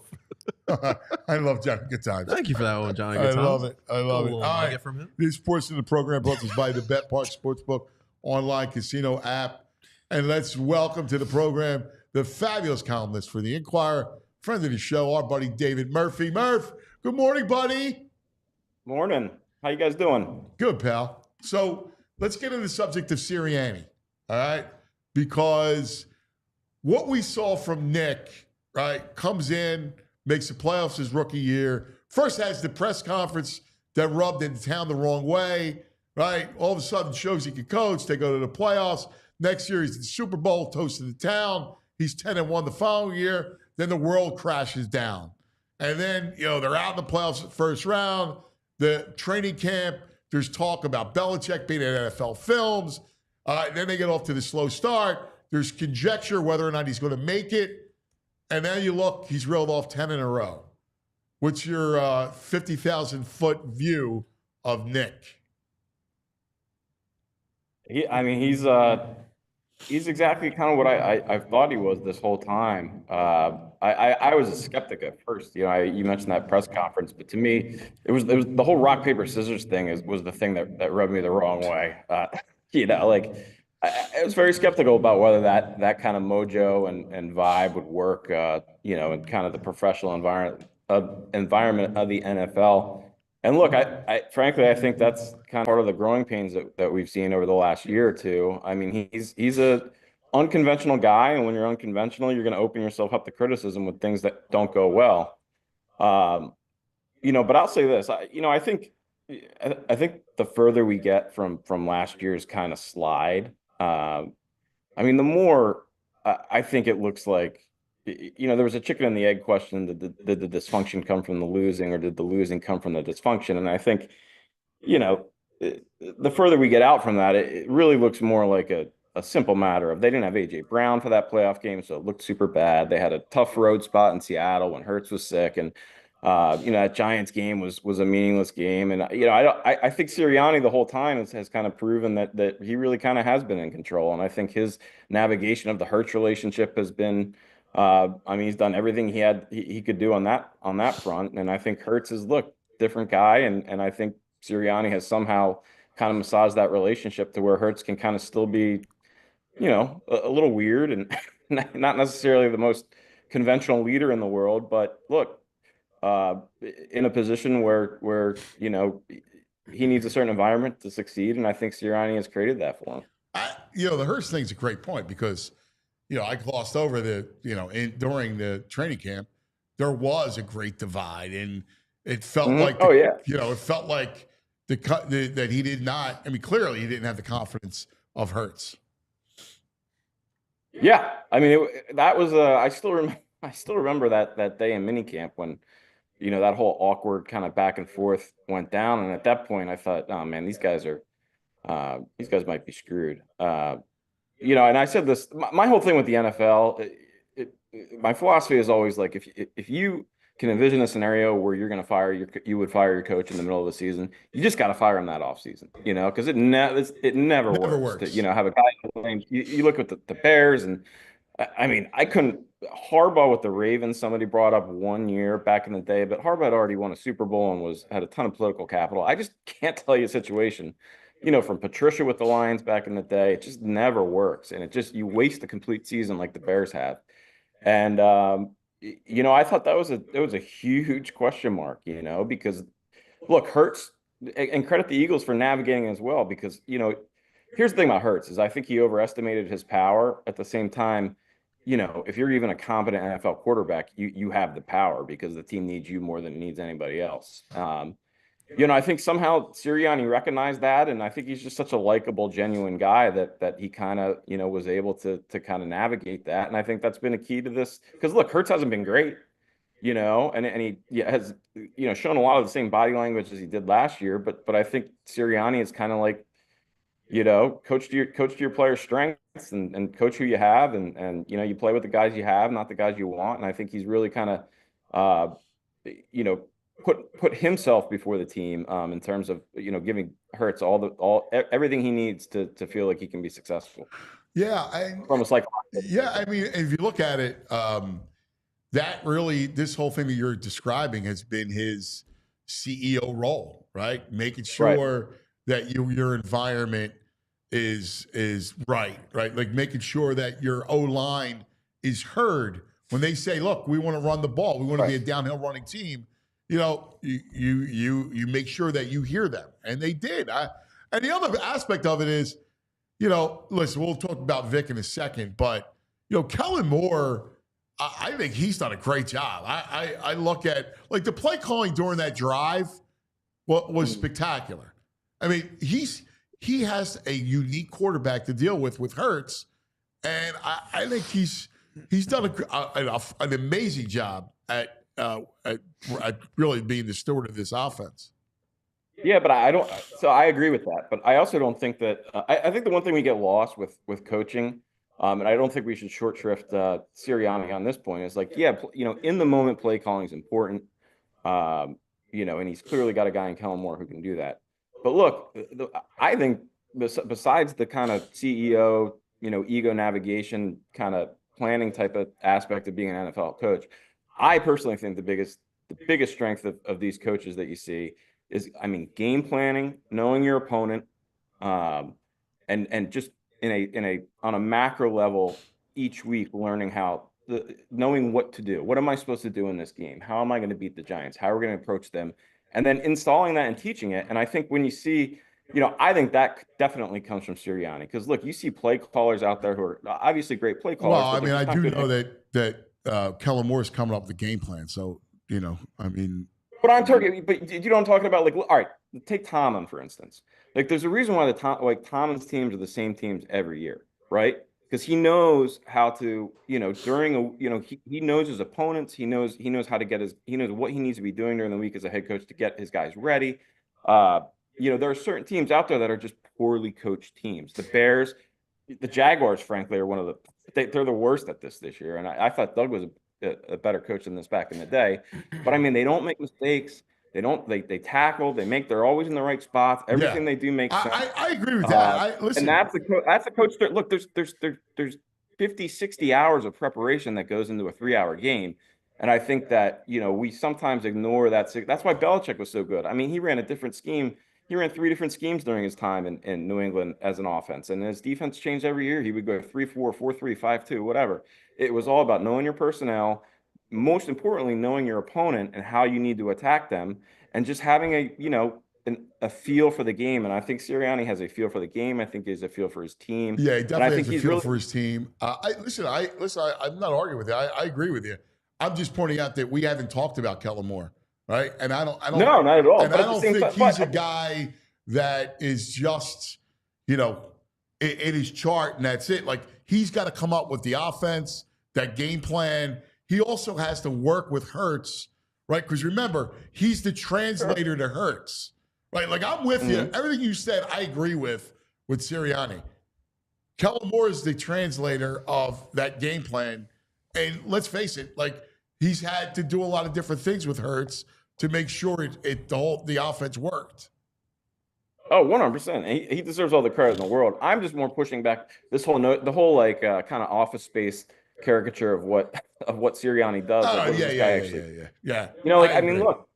I love Johnny Good Times. Thank you for that one, Johnny. I love it. I love it. All All right. right. From him. This portion of the program brought to us by the Bet Park Sportsbook online casino app. And let's welcome to the program the fabulous columnist for the Inquirer, friend of the show, our buddy David Murphy. Murph, good morning, buddy. Morning. How you guys doing? Good, pal. So let's get into the subject of Sirianni, all right? Because what we saw from Nick, right, comes in, makes the playoffs his rookie year, first has the press conference that rubbed into town the wrong way, right? All of a sudden shows he can coach. They go to the playoffs. Next year, he's in the Super Bowl, toasted the town. He's 10-1 the following year. Then the world crashes down. And then, you know, they're out in the playoffs at first round. The training camp, there's talk about Belichick being at NFL Films. Then they get off to the slow start. There's conjecture whether or not he's going to make it. And then you look, he's reeled off 10 in a row. What's your 50,000-foot view of Nick? He's exactly kind of what I thought he was this whole time. I was a skeptic at first. You know, you mentioned that press conference, but to me, it was the whole rock paper scissors thing was the thing that rubbed me the wrong way. You know, like I was very skeptical about whether that kind of mojo and vibe would work. You know, in kind of the professional environment of the NFL. And look, I frankly, I think that's kind of part of the growing pains that we've seen over the last year or two. I mean, he's a unconventional guy, and when you're unconventional, you're going to open yourself up to criticism with things that don't go well. But I'll say this, I think the further we get from last year's kind of slide, the more I think it looks like, there was a chicken and the egg question. Did the dysfunction come from the losing, or did the losing come from the dysfunction? And I think, the further we get out from that, it really looks more like a simple matter of they didn't have A.J. Brown for that playoff game, so it looked super bad. They had a tough road spot in Seattle when Hurts was sick, and that Giants game was a meaningless game. And I think Sirianni the whole time has kind of proven that he really kind of has been in control. And I think his navigation of the Hurts relationship has been, he's done everything he could do on that front. And I think Hurts is different guy, and I think Sirianni has somehow kind of massaged that relationship to where Hurts can kind of still be, a little weird and not necessarily the most conventional leader in the world, but look, in a position where he needs a certain environment to succeed, and I think Sirianni has created that for him. The Hurts thing's a great point because, I glossed over during the training camp, there was a great divide, and it felt like, it felt like that he did not. I mean, clearly he didn't have the confidence of Hurts. Yeah, that was I still remember that day in minicamp when, that whole awkward kind of back and forth went down, and at that point I thought, oh man, these guys might be screwed. And I said this, my whole thing with the NFL, my philosophy is always like, if you can envision a scenario where you're going to you would fire your coach in the middle of the season, you just got to fire him that offseason, because it never works. To, have a guy claim, you look at the Bears, and I couldn't. Harbaugh with the Ravens, somebody brought up 1 year back in the day, but Harbaugh had already won a Super Bowl and had a ton of political capital. I just can't tell you a situation, from Patricia with the Lions back in the day. It just never works, and you waste a complete season like the Bears have. And I thought that was a huge question mark, because look, Hurts, and credit the Eagles for navigating as well, because here's the thing about Hurts is I think he overestimated his power. At the same time, if you're even a competent NFL quarterback, you have the power because the team needs you more than it needs anybody else. I think somehow Sirianni recognized that, and I think he's just such a likable, genuine guy that he kind of, was able to kind of navigate that. And I think that's been a key to this, because look, Hurts hasn't been great, and he has, shown a lot of the same body language as he did last year. But I think Sirianni is kind of like, coach to your players' strengths and coach who you have, and you play with the guys you have, not the guys you want. And I think he's really kind of put himself before the team in terms of giving Hurts everything he needs to feel like he can be successful. Yeah, almost like if you look at it, that really, this whole thing that you're describing has been his CEO role, right? Making sure that your environment is right? Like making sure that your O-line is heard when they say, "Look, we want to run the ball. We want to be a downhill running team." You make sure that you hear them, and they did. And the other aspect of it is, listen, we'll talk about Vic in a second, but Kellen Moore, I think he's done a great job. I look at the play calling during that drive, was spectacular. He has a unique quarterback to deal with Hurts, and I think he's done an amazing job at really being the steward of this offense. Yeah, but I agree with that. But I also don't think that, I think the one thing we get lost with coaching, and I don't think we should short shrift Sirianni on this point, is in the moment play calling is important, and he's clearly got a guy in Kellen Moore who can do that. But look, I think besides the kind of CEO, ego navigation kind of planning type of aspect of being an NFL coach, I personally think the biggest strength of these coaches that you see is, game planning, knowing your opponent, and just on a macro level each week, learning knowing what to do. What am I supposed to do in this game? How am I going to beat the Giants? How are we going to approach them? and then installing that and teaching it. And I think when you see, I think that definitely comes from Sirianni, because look, you see play callers out there who are obviously great play callers. Well, I mean, I do know that Kellen Moore is coming up with the game plan. So, I mean. But I'm talking, but you know what I'm talking about? Like, all right, take Tomlin, for instance. Like, there's a reason why Tomlin's teams are the same teams every year, right? Because he knows how to, he knows his opponents. He knows how to he knows what he needs to be doing during the week as a head coach to get his guys ready. There are certain teams out there that are just poorly coached teams. The Bears, the Jaguars, frankly, are one of they're the worst at this year. And I thought Doug was a better coach than this back in the day. But I mean, they don't make mistakes. They tackle, they're always in the right spots. Everything they do makes sense. I agree with that. And that's the coach. Look, there's 50, 60 hours of preparation that goes into a 3-hour game. And I think that, we sometimes ignore that. That's why Belichick was so good. I mean, he ran a different scheme. He ran 3 different schemes during his time in New England as an offense. And his defense changed every year. He would go 3-4, 4-3, 5-2, whatever. It was all about knowing your personnel, most importantly, knowing your opponent and how you need to attack them, and just having a feel for the game. And I think Sirianni has a feel for the game. I think he has a feel for his team. Yeah, he definitely has a feel for his team. I'm not arguing with you. I agree with you. I'm just pointing out that we haven't talked about Kellen Moore, right? And I don't. No, not at all. And I don't think he's a guy that is just, in his chart and that's it. Like, he's got to come up with the offense, that game plan. He also has to work with Hurts, right? Because remember, he's the translator to Hurts, right? Like, I'm with you. Everything you said, I agree with Sirianni. Kellen Moore is the translator of that game plan. And let's face it, like, he's had to do a lot of different things with Hurts to make sure the offense worked. Oh, 100%. He deserves all the credit in the world. I'm just more pushing back the whole kind of Office Space caricature of what Sirianni does. Yeah. I mean, look,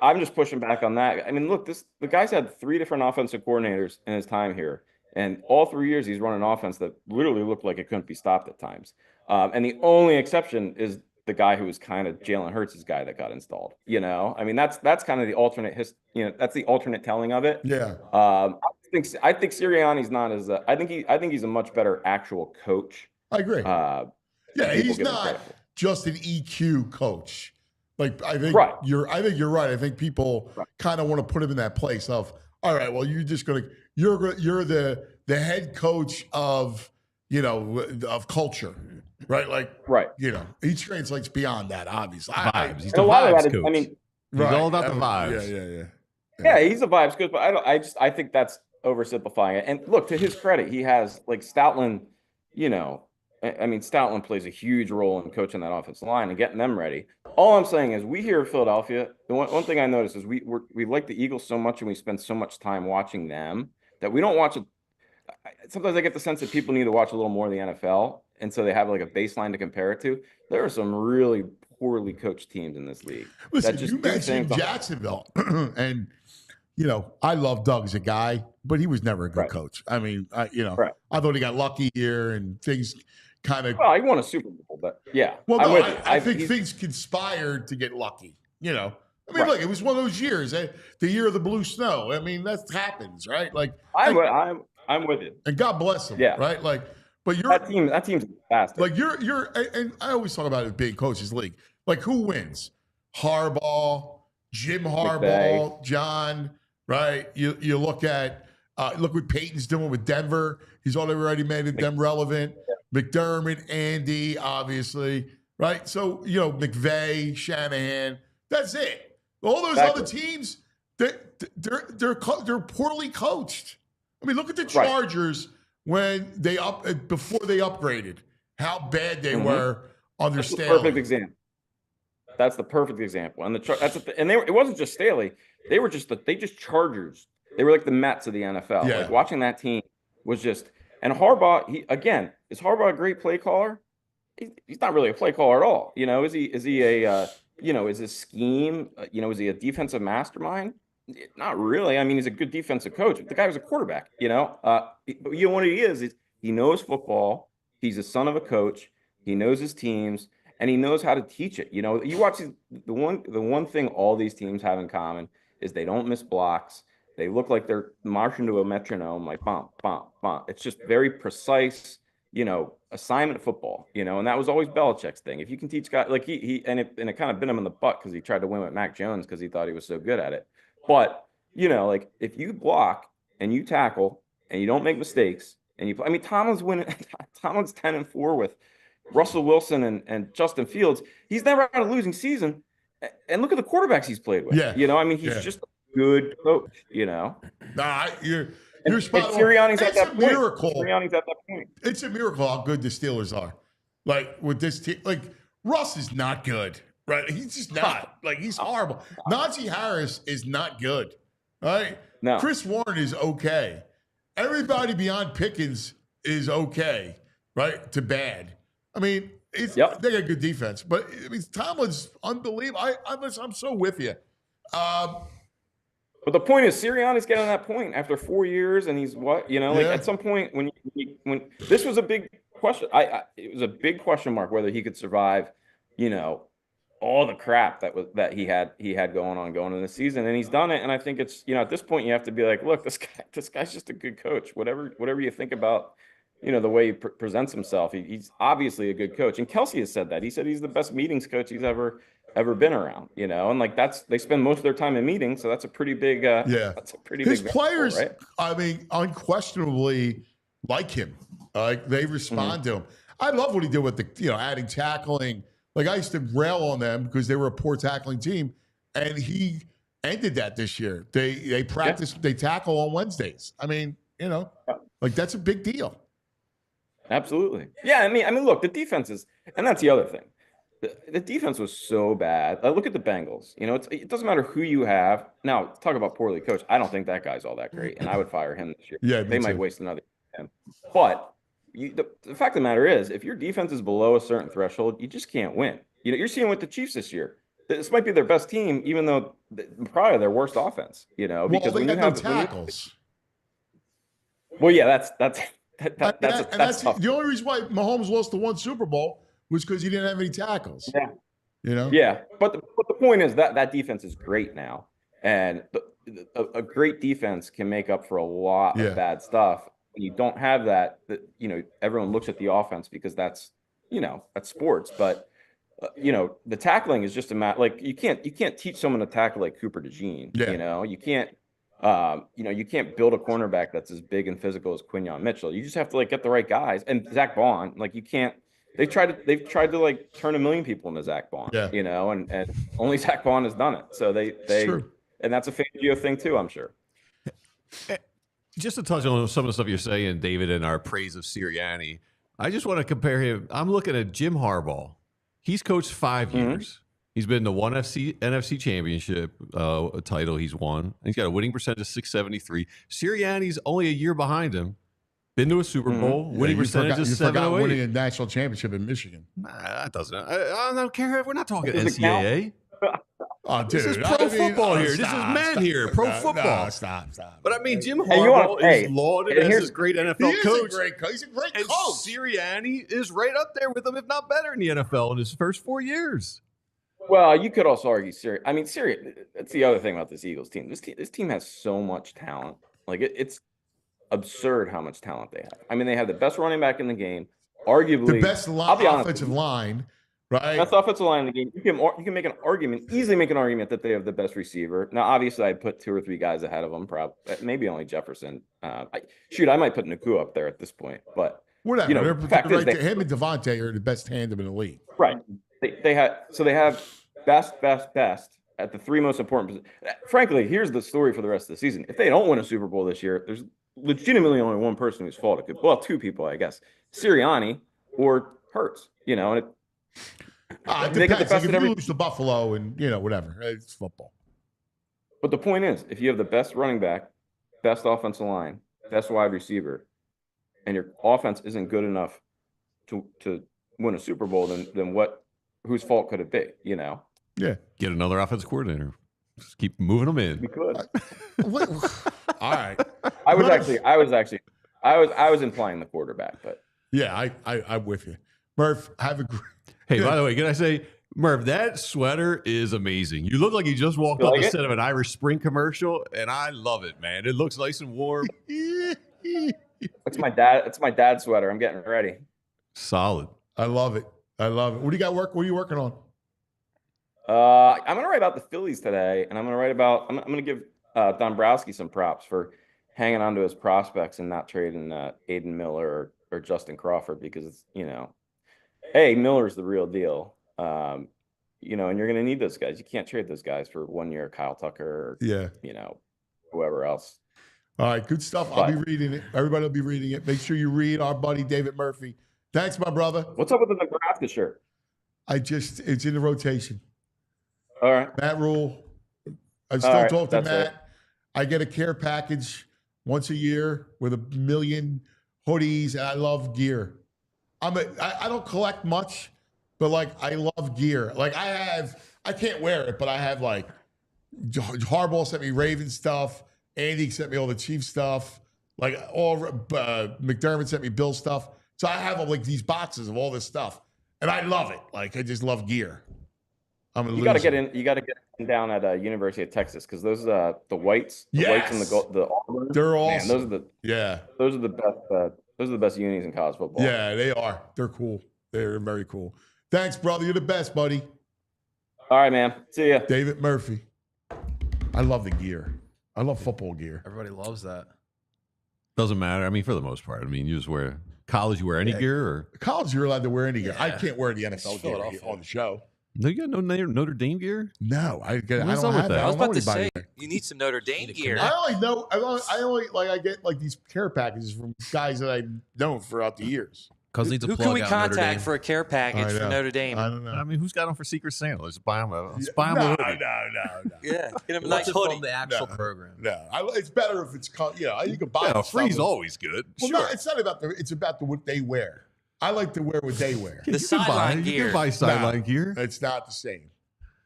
I'm just pushing back on that. I mean, look, the guy's had 3 different offensive coordinators in his time here, and all 3 years he's run an offense that literally looked like it couldn't be stopped at times. And the only exception is the guy who was kind of Jalen Hurts' guy that got installed. I mean, that's kind of the alternate that's the alternate telling of it. Yeah. I think Sirianni's not as I think he's a much better actual coach. I agree. He's not just an EQ coach. Like, I think you're right. I think people kind of want to put him in that place of, all right, well, you're the head coach of culture, right? Like, he translates beyond that, obviously. Vibes. He's the vibes coach. He's all about the vibes. Yeah, he's a vibes coach, but I think that's oversimplifying it. And look, to his credit, he has, like, Stoutland, Stoutland plays a huge role in coaching that offensive line and getting them ready. All I'm saying is, we here in Philadelphia, the one thing I noticed is we like the Eagles so much and we spend so much time watching them that we don't watch it. Sometimes I get the sense that people need to watch a little more of the NFL, and so they have like a baseline to compare it to. There are some really poorly coached teams in this league. Listen, you mentioned Jacksonville, and I love Doug as a guy, but he was never a good coach. I mean, I thought he got lucky here, and things kind of. Well, he won a Super Bowl, but yeah. Well, no, I think things conspired to get lucky. Look, it was one of those years, the year of the blue snow. I mean, that happens, right? Like, I'm with you. And God bless him. Yeah. Right. Like, but that team's fantastic. Like, and I always talk about it being coaches league. Like, who wins? Harbaugh, Jim Harbaugh, John. Right. You look what Peyton's doing with Denver. He's already made them relevant. Yeah. McDermott, Andy, obviously. Right. So McVay, Shanahan. That's it. All those other teams, they're poorly coached. I mean, look at the Chargers when before they upgraded, how bad they were under Staley. Perfect example. That's the perfect example. And it wasn't just Staley. They were just Chargers. They were like the Mets of the NFL. Yeah. Like, watching that team was just. And Harbaugh, is Harbaugh a great play caller? He's not really a play caller at all. Is he a is his scheme? Is he a defensive mastermind? Not really. I mean, he's a good defensive coach. The guy was a quarterback, But what he is he knows football. He's a son of a coach. He knows his teams. and he knows how to teach it. You know, you watch the one thing all these teams have in common is they don't miss blocks. They look like they're marching to a metronome, like bump, bump, bump. It's just very precise, you know, assignment football, you know, and that was always Belichick's thing. If you can teach guys like it kind of bit him in the butt because he tried to win with Mac Jones because he thought he was so good at it. But, you know, like if you block and you tackle and you don't make mistakes and you, I mean, Tomlin's 10-4 with Russell Wilson and Justin Fields. He's never had a losing season. And look at the quarterbacks he's played with. Yeah. You know, I mean, he's just a good coach, you know. Nah, you're spot on. Sirianni's at that point. Miracle. Sirianni's at that point. It's a miracle how good the Steelers are. Like with this team, like Russ is not good, right? He's just not. Like he's horrible. Najee Harris is not good, right? No. Chris Warren is okay. Everybody beyond Pickens is okay, right? To bad. I mean, they got good defense, but I mean, Tomlin's unbelievable. I'm so with you. But the point is, Sirianni's getting to that point after 4 years, and he's like at some point when this was a big question, it was a big question mark whether he could survive, you know, all the crap that he had going in the season, and he's done it. And I think it's, you know, at this point you have to be like, look, this guy's just a good coach. Whatever you think about, you know, the way he presents himself, he's obviously a good coach. And Kelsey has said that. He said he's the best meetings coach he's ever been around, you know, and like they spend most of their time in meetings, so that's a pretty big that's a pretty his big players, right? I mean, unquestionably like him. Like they respond to him. I love what he did with the, you know, adding tackling. Like I used to rail on them because they were a poor tackling team, and he ended that this year. They practice, they tackle on Wednesdays. I mean, you know, like that's a big deal. Absolutely. Yeah, I mean, look, the defense is, and that's the other thing. The defense was so bad. Look at the Bengals. You know, it doesn't matter who you have. Now, talk about poorly coached. I don't think that guy's all that great, and I would fire him this year. Yeah, they might waste another year. But the fact of the matter is, if your defense is below a certain threshold, you just can't win. You know, you're seeing with the Chiefs this year. This might be their best team, even though probably their worst offense. You know, because they when had you no have tackles. Well, yeah, that's tough. The only reason why Mahomes lost the one Super Bowl was because he didn't have any tackles. Yeah. You know? Yeah. But the point is that defense is great now. And a great defense can make up for a lot of bad stuff. When you don't have that, you know, everyone looks at the offense because that's, you know, that's sports. But, you know, the tackling is just a matter. Like you can't teach someone to tackle like Cooper DeJean. Yeah. You know, you can't. You know, you can't build a cornerback that's as big and physical as Quinyon Mitchell. You just have to like get the right guys. And Zach Bond, like you can't. They've tried to like turn 1 million people into Zach Bond. Yeah. You know, and only Zach Bond has done it. So they and that's a Fangio thing too, I'm sure. Just to touch on some of the stuff you're saying, David, and our praise of Sirianni, I just want to compare him. I'm looking at Jim Harbaugh. He's coached 5 years. He's been to one NFC championship title he's won. He's got a winning percentage of 673. Sirianni's only a year behind him. Been to a Super Bowl. Winning percentage is 708. Winning a national championship in Michigan. Nah, that doesn't. I don't care. We're not talking NCAA. Oh, dude, this is pro football here. This is men here. Pro football. No, stop. But I mean, Jim Harbaugh is lauded as a great NFL coach. He's a great coach. Sirianni is right up there with him, if not better, in the NFL in his first 4 years. Well, you could also argue Sirianni. I mean, Sirianni. That's the other thing about this Eagles team. This team has so much talent. Like it's absurd how much talent they have. I mean, they have the best running back in the game, arguably the best offensive line, right? Best offensive line in the game. You can make an argument, easily make an argument that they have the best receiver. Now, obviously, I'd put 2 or 3 guys ahead of them, probably maybe only Jefferson. I might put Nakua up there at this point, but whatever. You know, the fact is, him and Devontae are the best tandem in the league. Right. They have best at the 3 most important positions. Frankly, here's the story for the rest of the season. If they don't win a Super Bowl this year, there's legitimately only one person whose fault it could. Well, 2 people, I guess. Sirianni or Hurts. You know, and it depends. Like if you lose to Buffalo and, you know, whatever. It's football. But the point is, if you have the best running back, best offensive line, best wide receiver, and your offense isn't good enough to win a Super Bowl, then whose fault could it be? You know? Yeah. Get another offensive coordinator. Just keep moving them in. We could. All right. I was implying the quarterback, but yeah, I'm with you. Murph, have a Hey, by the way, can I say, Murph, that sweater is amazing. You look like you just walked You off like the it? set of an Irish Spring commercial, and I love it, man. It looks nice and warm. It's my dad. It's my dad's sweater. I'm getting ready. I Solid. love it. I love it. What do you got What are you working on? I'm gonna write about the Phillies today, and I'm gonna write about. I'm gonna give Dombrowski some props for hanging on to his prospects and not trading Aiden Miller or Justin Crawford, because hey, Miller's the real deal. And you're gonna need those guys. You can't trade those guys for 1 year Kyle Tucker or whoever else. All right, good stuff. I'll be reading it. Everybody will be reading it. Make sure you read our buddy David Murphy. Thanks, my brother. What's up with the Nebraska shirt? It's in the rotation. All right. Matt Rule. I still talk to that's Matt. it. I get a care package once a year with 1 million hoodies, and I love gear. I don't collect much, but I love gear. I can't wear it, but I have Harbaugh sent me Raven stuff. Andy sent me all the Chief stuff. McDermott sent me Bill stuff. So I have these boxes of all this stuff, and I love it. I just love gear. You got to get in. You got to get in down at University of Texas, because those the whites, whites and the Auburn. They're awesome. Man, those are the best. Those are the best unis in college football. Yeah, they are. They're cool. They're very cool. Thanks, brother. You're the best, buddy. All right, man. See ya. David Murphy. I love the gear. I love football gear. Everybody loves that. Doesn't matter. I mean, for the most part. I mean, you just wear college. You wear any gear, or college? You're allowed to wear any gear. Yeah. I can't wear the NFL gear on the show. no? You got no Notre Dame gear? No, I don't What's up with have that? that. I was don't know about to anybody say, you need some Notre Dame gear. I only know. I only I get these care packages from guys that I've known throughout the years. Cuz needs a Who plug can we out Notre contact Dame. for a care package for Notre Dame? I don't know. I mean, who's got them for Secret Santa? Let's buy them a hoodie. No. Yeah, get him a What's nice it from hoodie. the actual program? No, it's better if it's you can buy. Yeah, stuff free's with- always good. Well, Sure. no, it's not about it's about what they wear. I like to wear what they wear. The You can buy- sideline You gear. can buy sideline gear. It's not the same.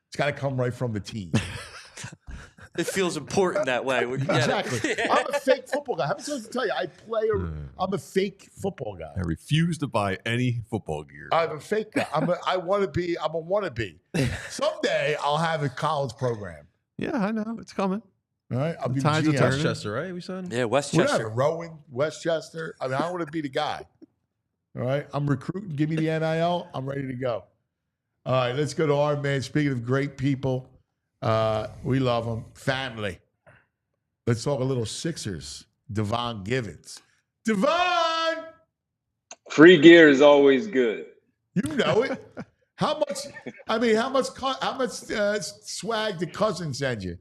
It's got to come right from the team. It feels important that way. When you get Exactly. it. I'm a fake football guy. I haven't supposed to tell you. I'm a fake football guy. I refuse to buy any football gear. I'm a fake guy. I'm a wannabe. Someday I'll have a college program. Yeah, I know. It's coming. All right. I'll be tides the are GM. turning. Westchester, right? We said? Yeah, Whatever. Westchester. Rowan, Westchester. I mean, I want to be the guy. All right. I'm recruiting. Give me the NIL. I'm ready to go. All right. Let's go to our man. Speaking of great people, we love them. Family. Let's talk a little Sixers. Devon Givens. Devon! Free gear is always good. You know it. How much? How much swag did Cousin send you?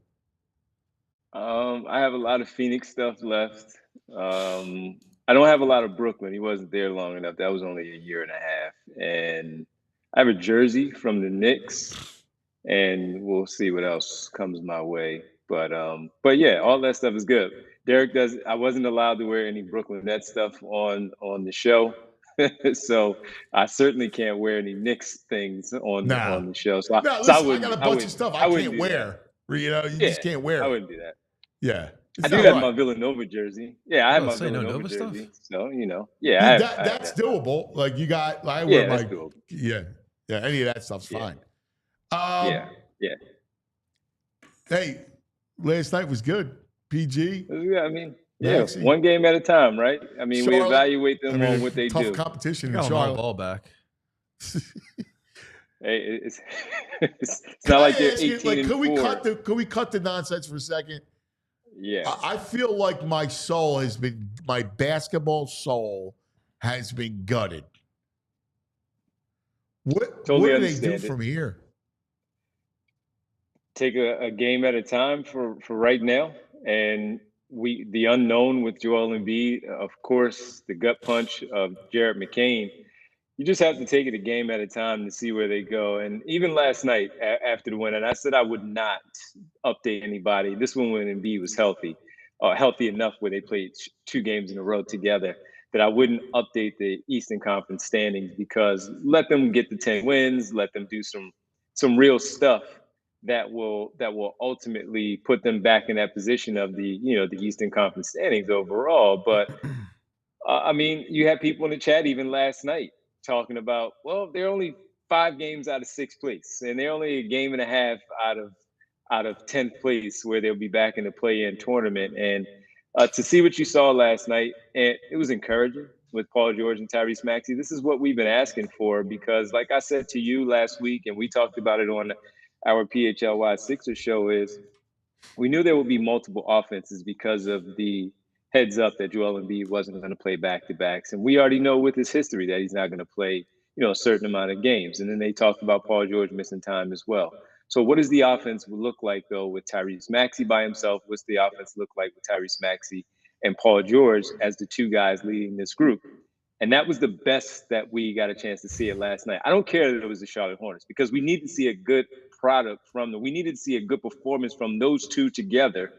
I have a lot of Phoenix stuff left. I don't have a lot of Brooklyn. He wasn't there long enough. That was only a year and a half. And I have a jersey from the Knicks, and we'll see what else comes my way. But yeah, all that stuff is good. Derek does. I wasn't allowed to wear any Brooklyn Nets stuff on the show, so I certainly can't wear any Knicks things on the show. So, Listen, I I got a bunch of stuff I can't wear. You just can't wear. I wouldn't do that. Yeah, I do have my Villanova jersey. Yeah, I have my say no Villanova Nova jersey. stuff? So yeah, that's doable. Like you got, I wear that's my doable. yeah. Any of that stuff's fine. Yeah. Hey, last night was good. PG. I mean, yeah, Maxey. one game at a time, right? I mean, we Charlotte. evaluate them on what they tough do. competition in Got them all Charlotte. ball back. Hey, it's not like they're 18 and Could we 4. cut the nonsense for a second? Yeah. I feel like my basketball soul has been gutted. What Totally do they do understand it. from here? Take a game at a time for right now, and the unknown with Joel Embiid, of course, the gut punch of Jarrett McCain. You just have to take it a game at a time to see where they go. And even last night after the win, and I said I would not update anybody. This one when Embiid was healthy enough where they played 2 games in a row together, that I wouldn't update the Eastern Conference standings, because let them get the 10 wins, let them do some real stuff that will ultimately put them back in that position of the Eastern Conference standings overall. But I mean, you had people in the chat even last night talking about, well, they're only 5 games out of 6th place, and they're only a game and a half out of 10th place where they'll be back in the play-in tournament. And to see what you saw last night, and it was encouraging with Paul George and Tyrese Maxey. This is what we've been asking for because, like I said to you last week, and we talked about it on our PHLY Sixers show, is we knew there would be multiple offenses because of the heads up that Joel Embiid wasn't going to play back-to-backs. And we already know with his history that he's not going to play, a certain amount of games. And then they talked about Paul George missing time as well. So what does the offense look like, though, with Tyrese Maxey by himself? What's the offense look like with Tyrese Maxey and Paul George as the 2 guys leading this group? And that was the best that we got a chance to see it last night. I don't care that it was the Charlotte Hornets because we need to see a good product from them. We needed to see a good performance from those 2 together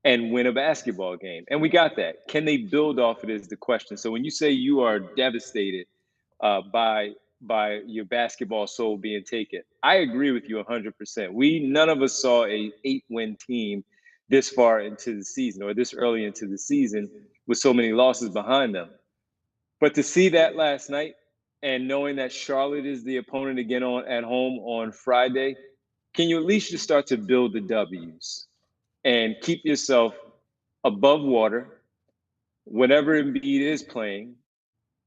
and win a basketball game. And we got that. Can they build off it is the question. So when you say you are devastated by your basketball soul being taken, I agree with you 100%. None of us saw a 8-win team this far into the season or this early into the season with so many losses behind them. But to see that last night and knowing that Charlotte is the opponent again at home on Friday, can you at least just start to build the W's and keep yourself above water whenever Embiid is playing,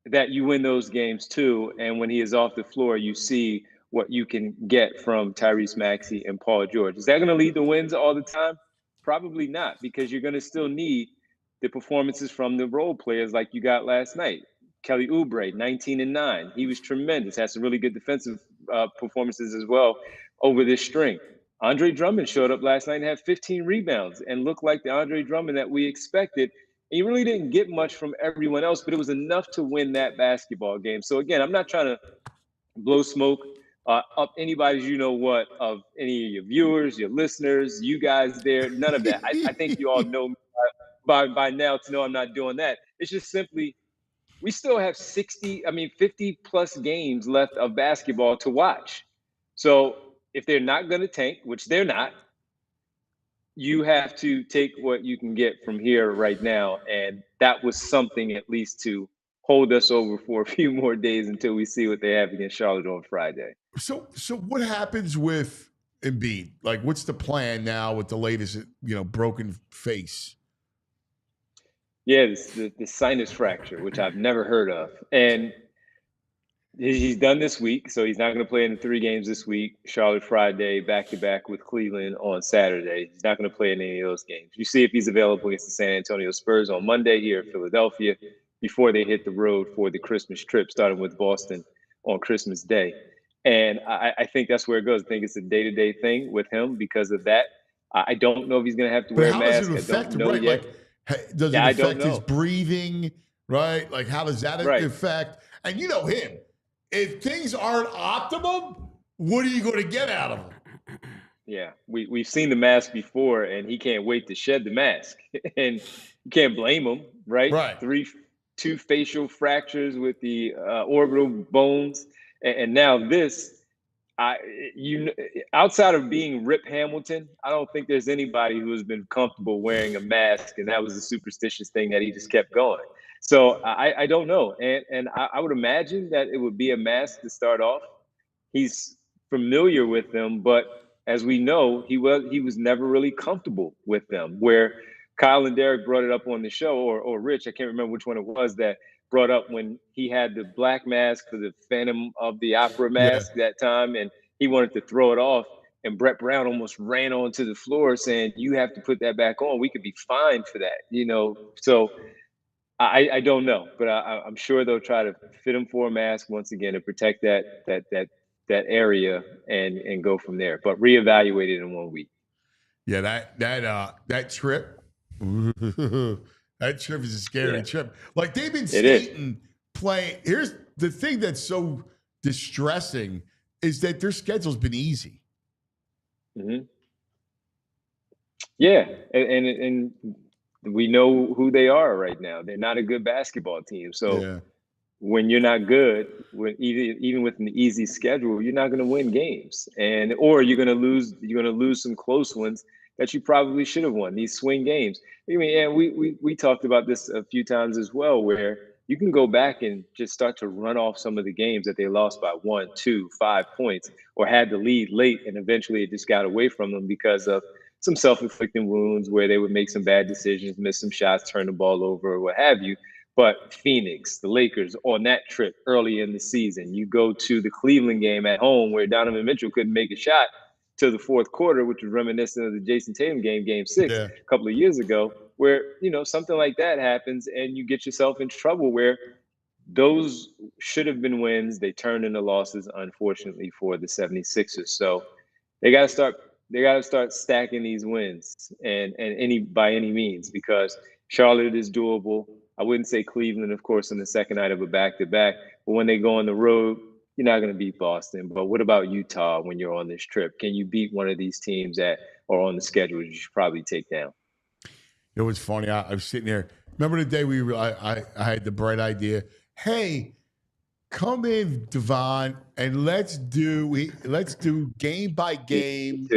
that you win those games too. And when he is off the floor, you see what you can get from Tyrese Maxey and Paul George. Is that going to lead to wins all the time? Probably not, because you're going to still need the performances from the role players like you got last night. Kelly Oubre, 19-9. He was tremendous. Had some really good defensive performances as well over this string. Andre Drummond showed up last night and had 15 rebounds and looked like the Andre Drummond that we expected. And he really didn't get much from everyone else, but it was enough to win that basketball game. So, again, I'm not trying to blow smoke up anybody's you-know-what of any of your viewers, your listeners, you guys there, none of that. I think you all know by now to know I'm not doing that. It's just simply we still have 50-plus games left of basketball to watch. So if they're not going to tank, which they're not, you have to take what you can get from here right now. And that was something at least to hold us over for a few more days until we see what they have against Charlotte on Friday. So what happens with Embiid? Like, what's the plan now with the latest, broken face? Yeah, the sinus fracture, which I've never heard of. And he's done this week, so he's not going to play in the 3 games this week. Charlotte Friday, back-to-back with Cleveland on Saturday. He's not going to play in any of those games. You see if he's available against the San Antonio Spurs on Monday here in Philadelphia before they hit the road for the Christmas trip, starting with Boston on Christmas Day. And I think that's where it goes. I think it's a day-to-day thing with him because of that. I don't know if he's going to have to wear a mask. Does it affect, I don't know yet. Does it affect his breathing, right? Like, how does that affect? And you know him. If things aren't optimum, what are you going to get out of him? Yeah, we've seen the mask before, and he can't wait to shed the mask. And you can't blame him, right? Right. 2 facial fractures with the orbital bones. And now this, outside of being Rip Hamilton, I don't think there's anybody who has been comfortable wearing a mask, and that was a superstitious thing that he just kept going. So I don't know, and I would imagine that it would be a mask to start off. He's familiar with them, but as we know, he was never really comfortable with them. Where Kyle and Derek brought it up on the show, or Rich, I can't remember which one it was that brought up when he had the black mask for the Phantom of the Opera mask that time, and he wanted to throw it off, and Brett Brown almost ran onto the floor saying, "You have to put that back on. We could be fined for that." So I don't know, but I'm sure they'll try to fit him for a mask once again to protect that area and go from there. But reevaluate it in 1 week. Yeah, that trip. That trip is a scary trip. Like, they've been skating, playing. Here's the thing that's so distressing is that their schedule's been easy. Mm-hmm. Yeah, and we know who they are right now. They're not a good basketball team. So when you're not good, even with an easy schedule, you're not going to win games, or you're going to lose. You're going to lose some close ones that you probably should have won. These swing games. I mean, and we talked about this a few times as well, where you can go back and just start to run off some of the games that they lost by 1, 2, 5 points, or had the lead late, and eventually it just got away from them because of some self-inflicted wounds where they would make some bad decisions, miss some shots, turn the ball over, or what have you. But Phoenix, the Lakers, on that trip early in the season, you go to the Cleveland game at home where Donovan Mitchell couldn't make a shot till the fourth quarter, which was reminiscent of the Jason Tatum game 6 a couple of years ago, where, something like that happens and you get yourself in trouble where those should have been wins. They turned into losses, unfortunately, for the 76ers. So they got to start stacking these wins and by any means, because Charlotte is doable. I wouldn't say Cleveland, of course, in the second night of a back-to-back, but when they go on the road, you're not going to beat Boston. But what about Utah when you're on this trip? Can you beat one of these teams that are on the schedule you should probably take down? It was funny. I was sitting there. Remember the day I had the bright idea. Hey, come in, Devon, and let's do game by game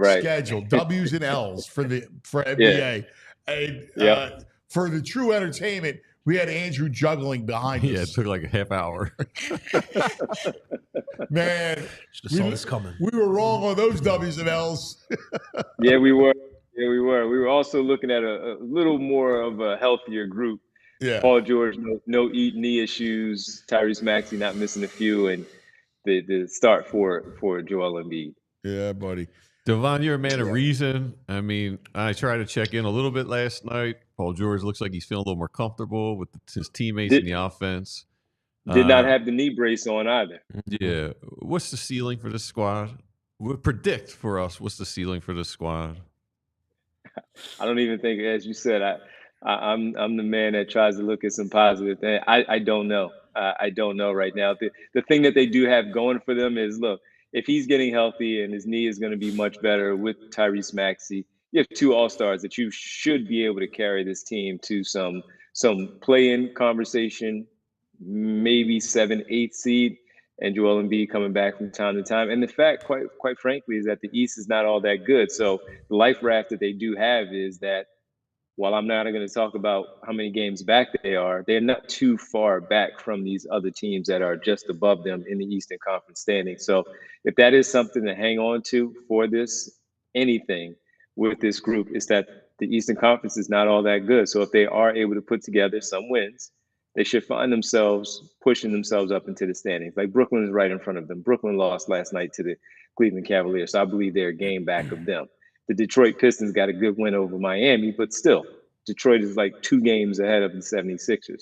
schedule, W's and L's for NBA, and for the true entertainment. We had Andrew juggling behind us. Yeah, it took like a half hour. Man, saw this coming. We were wrong on those W's and L's. Yeah, we were. We were also looking at a little more of a healthier group. Yeah. Paul George, no knee issues. Tyrese Maxey not missing a few, and the start for Joel Embiid. Yeah, buddy. Devon, you're a man of reason. I mean, I tried to check in a little bit last night. Paul George looks like he's feeling a little more comfortable with his teammates in the offense. Did not have the knee brace on either. Yeah. What's the ceiling for this squad? Predict for us. What's the ceiling for this squad? I don't even think, as you said, I'm the man that tries to look at some positive things. I don't know. I don't know right now. The thing that they do have going for them is, look, if he's getting healthy and his knee is going to be much better with Tyrese Maxey, you have 2 all-stars that you should be able to carry this team to some play-in conversation, maybe 7, 8 seed, and Joel Embiid coming back from time to time. And the fact, quite frankly, is that the East is not all that good. So the life raft that they do have is that while I'm not going to talk about how many games back they are, they're not too far back from these other teams that are just above them in the Eastern Conference standing. So if that is something to hang on to for anything with this group, is that the Eastern Conference is not all that good. So if they are able to put together some wins, they should find themselves pushing themselves up into the standings. Like Brooklyn is right in front of them. Brooklyn lost last night to the Cleveland Cavaliers, so I believe they're a game back of them. The Detroit Pistons got a good win over Miami, but still, Detroit is like 2 games ahead of the 76ers.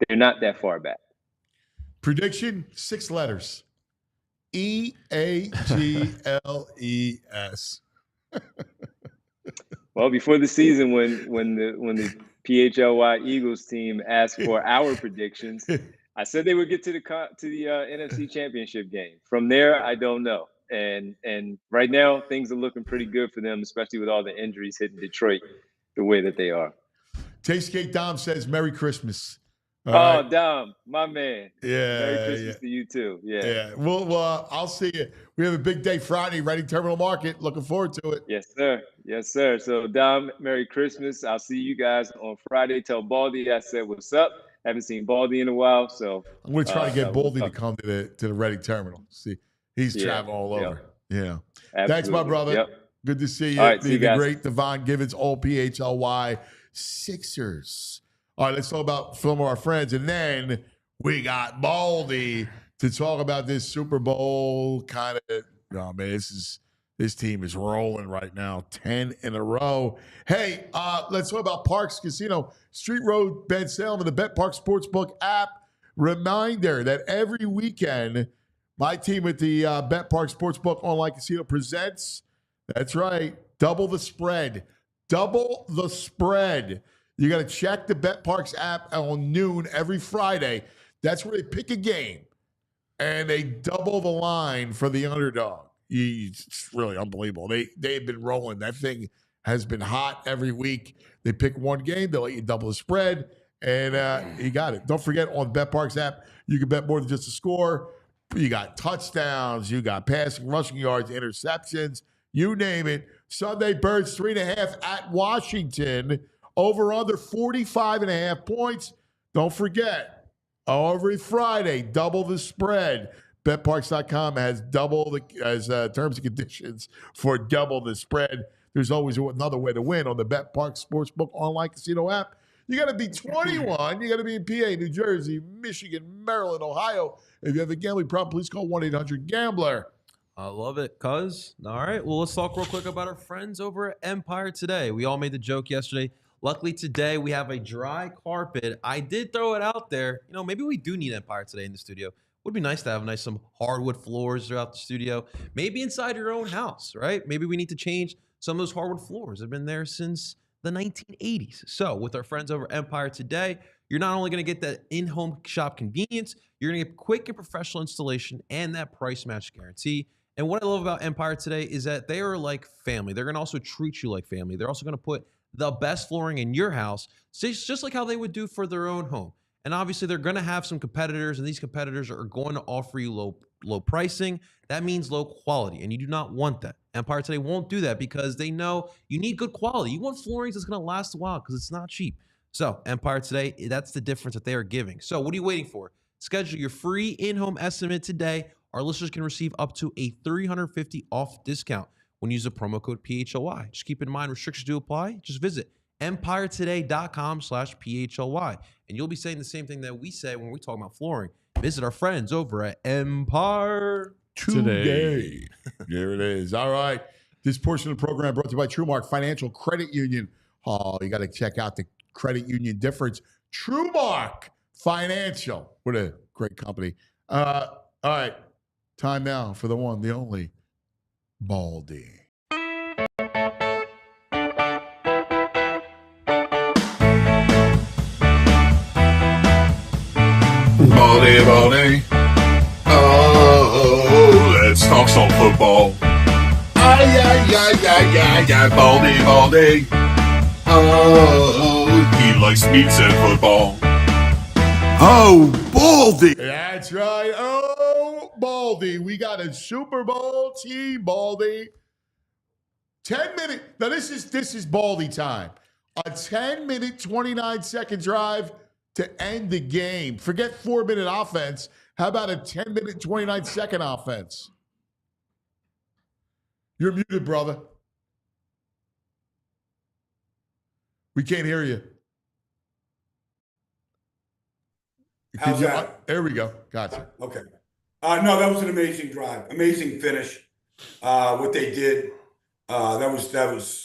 They're not that far back. Prediction, 6 letters. EAGLES. Well, before the season, when the PHLY Eagles team asked for our predictions, I said they would get to the NFC Championship game. From there, I don't know. And right now, things are looking pretty good for them, especially with all the injuries hitting Detroit the way that they are. Tailskate Dom says, Merry Christmas. All right. Dom, my man. Yeah. Merry Christmas to you, too. Yeah. Well, I'll see you. We have a big day Friday, Reading Terminal Market. Looking forward to it. Yes, sir. Yes, sir. So, Dom, Merry Christmas. I'll see you guys on Friday. Tell Baldy I said what's up. Haven't seen Baldy in a while, so I'm going to try to get Baldy to come to the Reading Terminal. See, he's traveling all over. Yeah. Absolutely. Thanks, my brother. Yep. Good to see you. All right, see you guys. Great Devon Givens, all PHLY Sixers. All right, let's talk about some of our friends. And then we got Baldy to talk about this Super Bowl kind of. Oh, man, this team is rolling right now, 10 in a row. Hey, let's talk about Parks Casino, Street Road, Ben Salem, and the Bet Park Sportsbook app. Reminder that every weekend, my team at the Bet Park Sportsbook Online Casino presents, that's right, double the spread. Double the spread. You got to check the Bet Parks app on noon every Friday. That's where they pick a game, and they double the line for the underdog. It's really unbelievable. They've been rolling. That thing has been hot every week. They pick one game, they'll let you double the spread, and you got it. Don't forget, on Bet Parks app, you can bet more than just a score. You got touchdowns, you got passing, rushing yards, interceptions, you name it. Sunday Birds 3.5 at Washington. Over under 45.5 points. Don't forget, every Friday, double the spread. BetParks.com has terms and conditions for double the spread. There's always another way to win on the BetParks Sportsbook online casino app. You got to be 21. You got to be in PA, New Jersey, Michigan, Maryland, Ohio. If you have a gambling problem, please call 1-800-GAMBLER. I love it, cuz. All right, well, let's talk real quick about our friends over at Empire Today. We all made the joke yesterday. Luckily, today we have a dry carpet. I did throw it out there. Maybe we do need Empire Today in the studio. Would be nice to have some hardwood floors throughout the studio. Maybe inside your own house, right? Maybe we need to change some of those hardwood floors. They've been there since the 1980s. So with our friends over Empire Today, you're not only going to get that in-home shop convenience, you're going to get quick and professional installation and that price match guarantee. And what I love about Empire Today is that they are like family. They're going to also treat you like family. They're also going to put the best flooring in your house, just like how they would do for their own home. And obviously, they're going to have some competitors, and these competitors are going to offer you low pricing. That means low quality, and you do not want that. Empire Today won't do that because they know you need good quality. You want flooring that's going to last a while because it's not cheap. So Empire Today, that's the difference that they are giving. So what are you waiting for? Schedule your free in-home estimate today. Our listeners can receive up to a $350 off discount when you use the promo code PHLY. Just keep in mind, restrictions do apply. Just visit empiretoday.com/PHLY. And you'll be saying the same thing that we say when we talk about flooring. Visit our friends over at Empire Today. There it is. All right. This portion of the program brought to you by TrueMark Financial Credit Union. Oh, you got to check out the credit union difference. TrueMark Financial. What a great company. All right. Time now for the one, the only, Baldy. Baldy, Baldy. Oh, let's talk some football. Ay, Baldy, Baldy. Oh, he likes meats and football. Oh, Baldy. That's right. Oh, Baldy. We got a Super Bowl team, Baldy. 10 minutes. Now, this is Baldy time. A 10-minute, 29-second drive to end the game. Forget 4-minute offense. How about a 10-minute, 29-second offense? You're muted, brother. We can't hear you. How's that? There we go. Gotcha. Okay. No, that was an amazing drive. Amazing finish. What they did. That was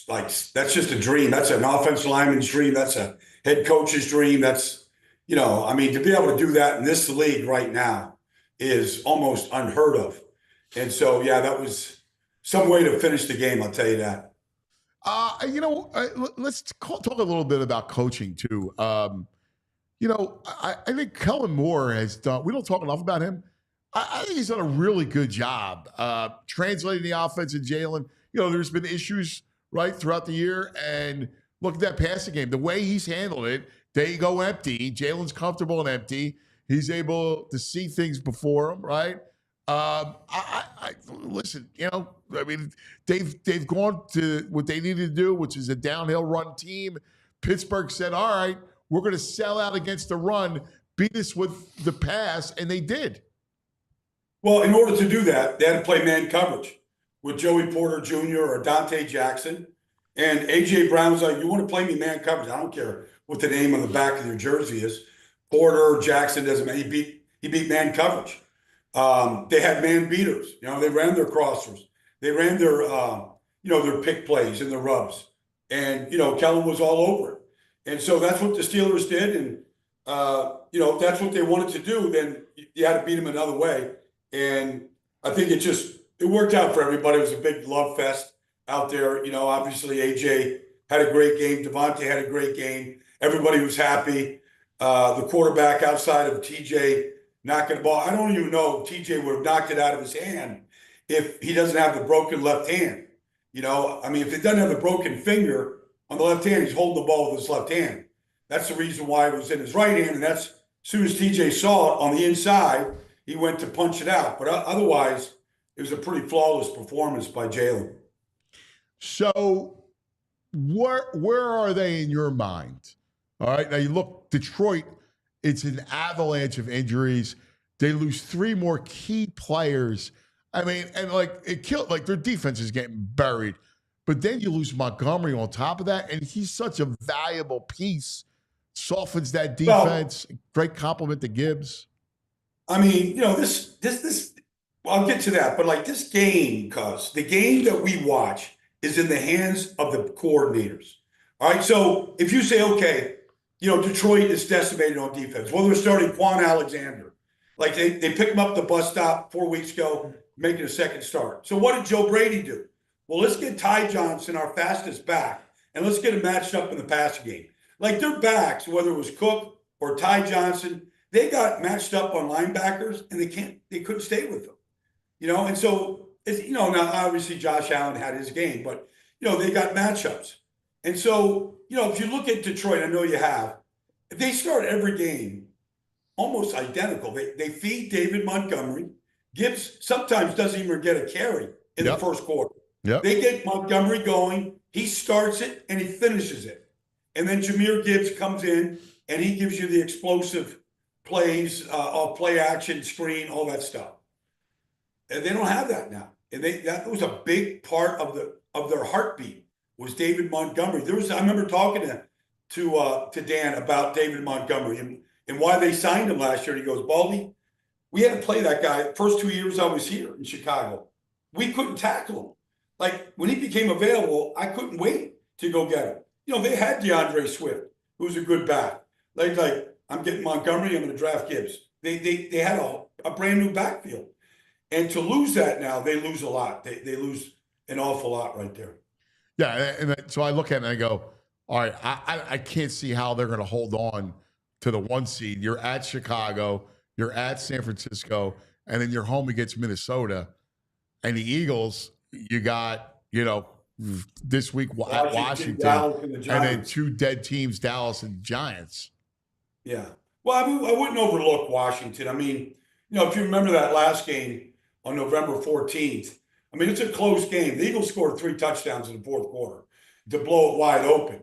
like, that's just a dream. That's an offensive lineman's dream. That's a head coach's dream. That's, to be able to do that in this league right now is almost unheard of. And so, yeah, that was some way to finish the game. I'll tell you that. Let's talk a little bit about coaching too. I think Kellen Moore has done, we don't talk enough about him. I think he's done a really good job translating the offense in Jalen. There's been issues, right, throughout the year. And look at that passing game. The way he's handled it, they go empty. Jalen's comfortable and empty. He's able to see things before him, right? Listen, they've gone to what they needed to do, which is a downhill run team. Pittsburgh said, all right, we're going to sell out against the run, beat us with the pass, and they did. Well, in order to do that, they had to play man coverage with Joey Porter Jr. or Dante Jackson. And A.J. Brown's like, you want to play me man coverage? I don't care what the name on the back of your jersey is. Porter, Jackson, doesn't matter. He beat man coverage. They had man beaters. They ran their crossers. They ran their, their pick plays and their rubs. And, Kellen was all over it. And so that's what the Steelers did. And, if that's what they wanted to do, then you had to beat them another way. And I think it worked out for everybody. It was a big love fest out there. Obviously AJ had a great game. Devontae had a great game. Everybody was happy. The quarterback outside of TJ knocking the ball. I don't even know if TJ would have knocked it out of his hand if he doesn't have the broken left hand. If he doesn't have the broken finger on the left hand, he's holding the ball with his left hand. That's the reason why it was in his right hand. And that's as soon as TJ saw it on the inside, he went to punch it out. But otherwise, it was a pretty flawless performance by Jalen. So where are they in your mind? All right. Now you look, Detroit it's an avalanche of injuries. They lose 3 more key players. I mean, and like it killed, like their defense is getting buried. But then you lose Montgomery on top of that, and he's such a valuable piece. Softens that defense. Great compliment to Gibbs. I mean, this. I'll get to that, but like this game, cuz the game that we watch is in the hands of the coordinators. All right, so if you say, okay, Detroit is decimated on defense. Well, they're starting Quan Alexander. Like they picked him up the bus stop 4 weeks ago, making a second start. So what did Joe Brady do? Well, let's get Ty Johnson, our fastest back, and let's get him matched up in the passing game. Like their backs, whether it was Cook or Ty Johnson, they got matched up on linebackers, and they couldn't stay with them. And so now obviously Josh Allen had his game, but they got matchups. And so, if you look at Detroit, I know you have, they start every game almost identical. They feed David Montgomery. Gibbs sometimes doesn't even get a carry in the first quarter. Yep. They get Montgomery going. He starts it and he finishes it. And then Jahmyr Gibbs comes in and he gives you the explosive plays, play action, screen, all that stuff. And they don't have that now. And that was a big part of their heartbeat was David Montgomery. I remember talking to Dan about David Montgomery and why they signed him last year. And he goes, Baldy, we had to play that guy. First 2 years I was here in Chicago, we couldn't tackle him. Like when he became available, I couldn't wait to go get him. They had DeAndre Swift, who's a good back. Like I'm getting Montgomery, I'm going to draft Gibbs. They had a brand new backfield. And to lose that now, they lose a lot. They lose an awful lot right there. Yeah, and so I look at it and I go, all right, I can't see how they're going to hold on to the 1 seed. You're at Chicago, you're at San Francisco, and then you're home against Minnesota. And the Eagles, you got, this week at Washington, and then 2 dead teams, Dallas and Giants. Yeah. Well, I wouldn't overlook Washington. I mean, if you remember that last game on November 14th, I mean, it's a close game. The Eagles scored 3 touchdowns in the fourth quarter to blow it wide open.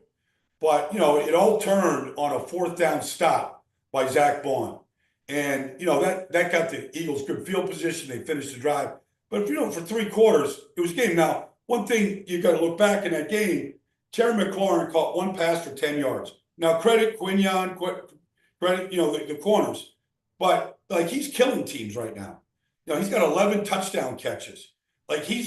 But, it all turned on a 4th down stop by Zach Bond. And, that got the Eagles good field position. They finished the drive. But, for 3 quarters, it was a game. Now, one thing you got to look back in that game, Terry McLaurin caught 1 pass for 10 yards. Now, credit Quinion, credit, the corners. But, he's killing teams right now. He's got 11 touchdown catches. He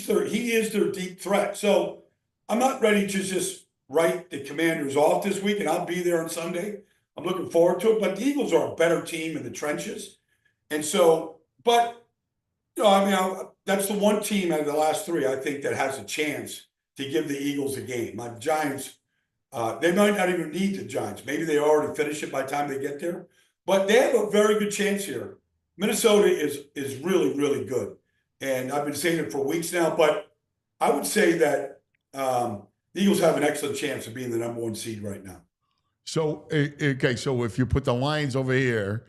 is their deep threat. So I'm not ready to just write the Commanders off this week, and I'll be there on Sunday. I'm looking forward to it. But the Eagles are a better team in the trenches. And so, but, that's the one team out of the last 3, I think, that has a chance to give the Eagles a game. My Giants, they might not even need the Giants. Maybe they already finish it by the time they get there. But they have a very good chance here. Minnesota is really, really good. And I've been saying it for weeks now, but I would say that the Eagles have an excellent chance of being the number 1 seed right now. So, okay, so if you put the Lions over here,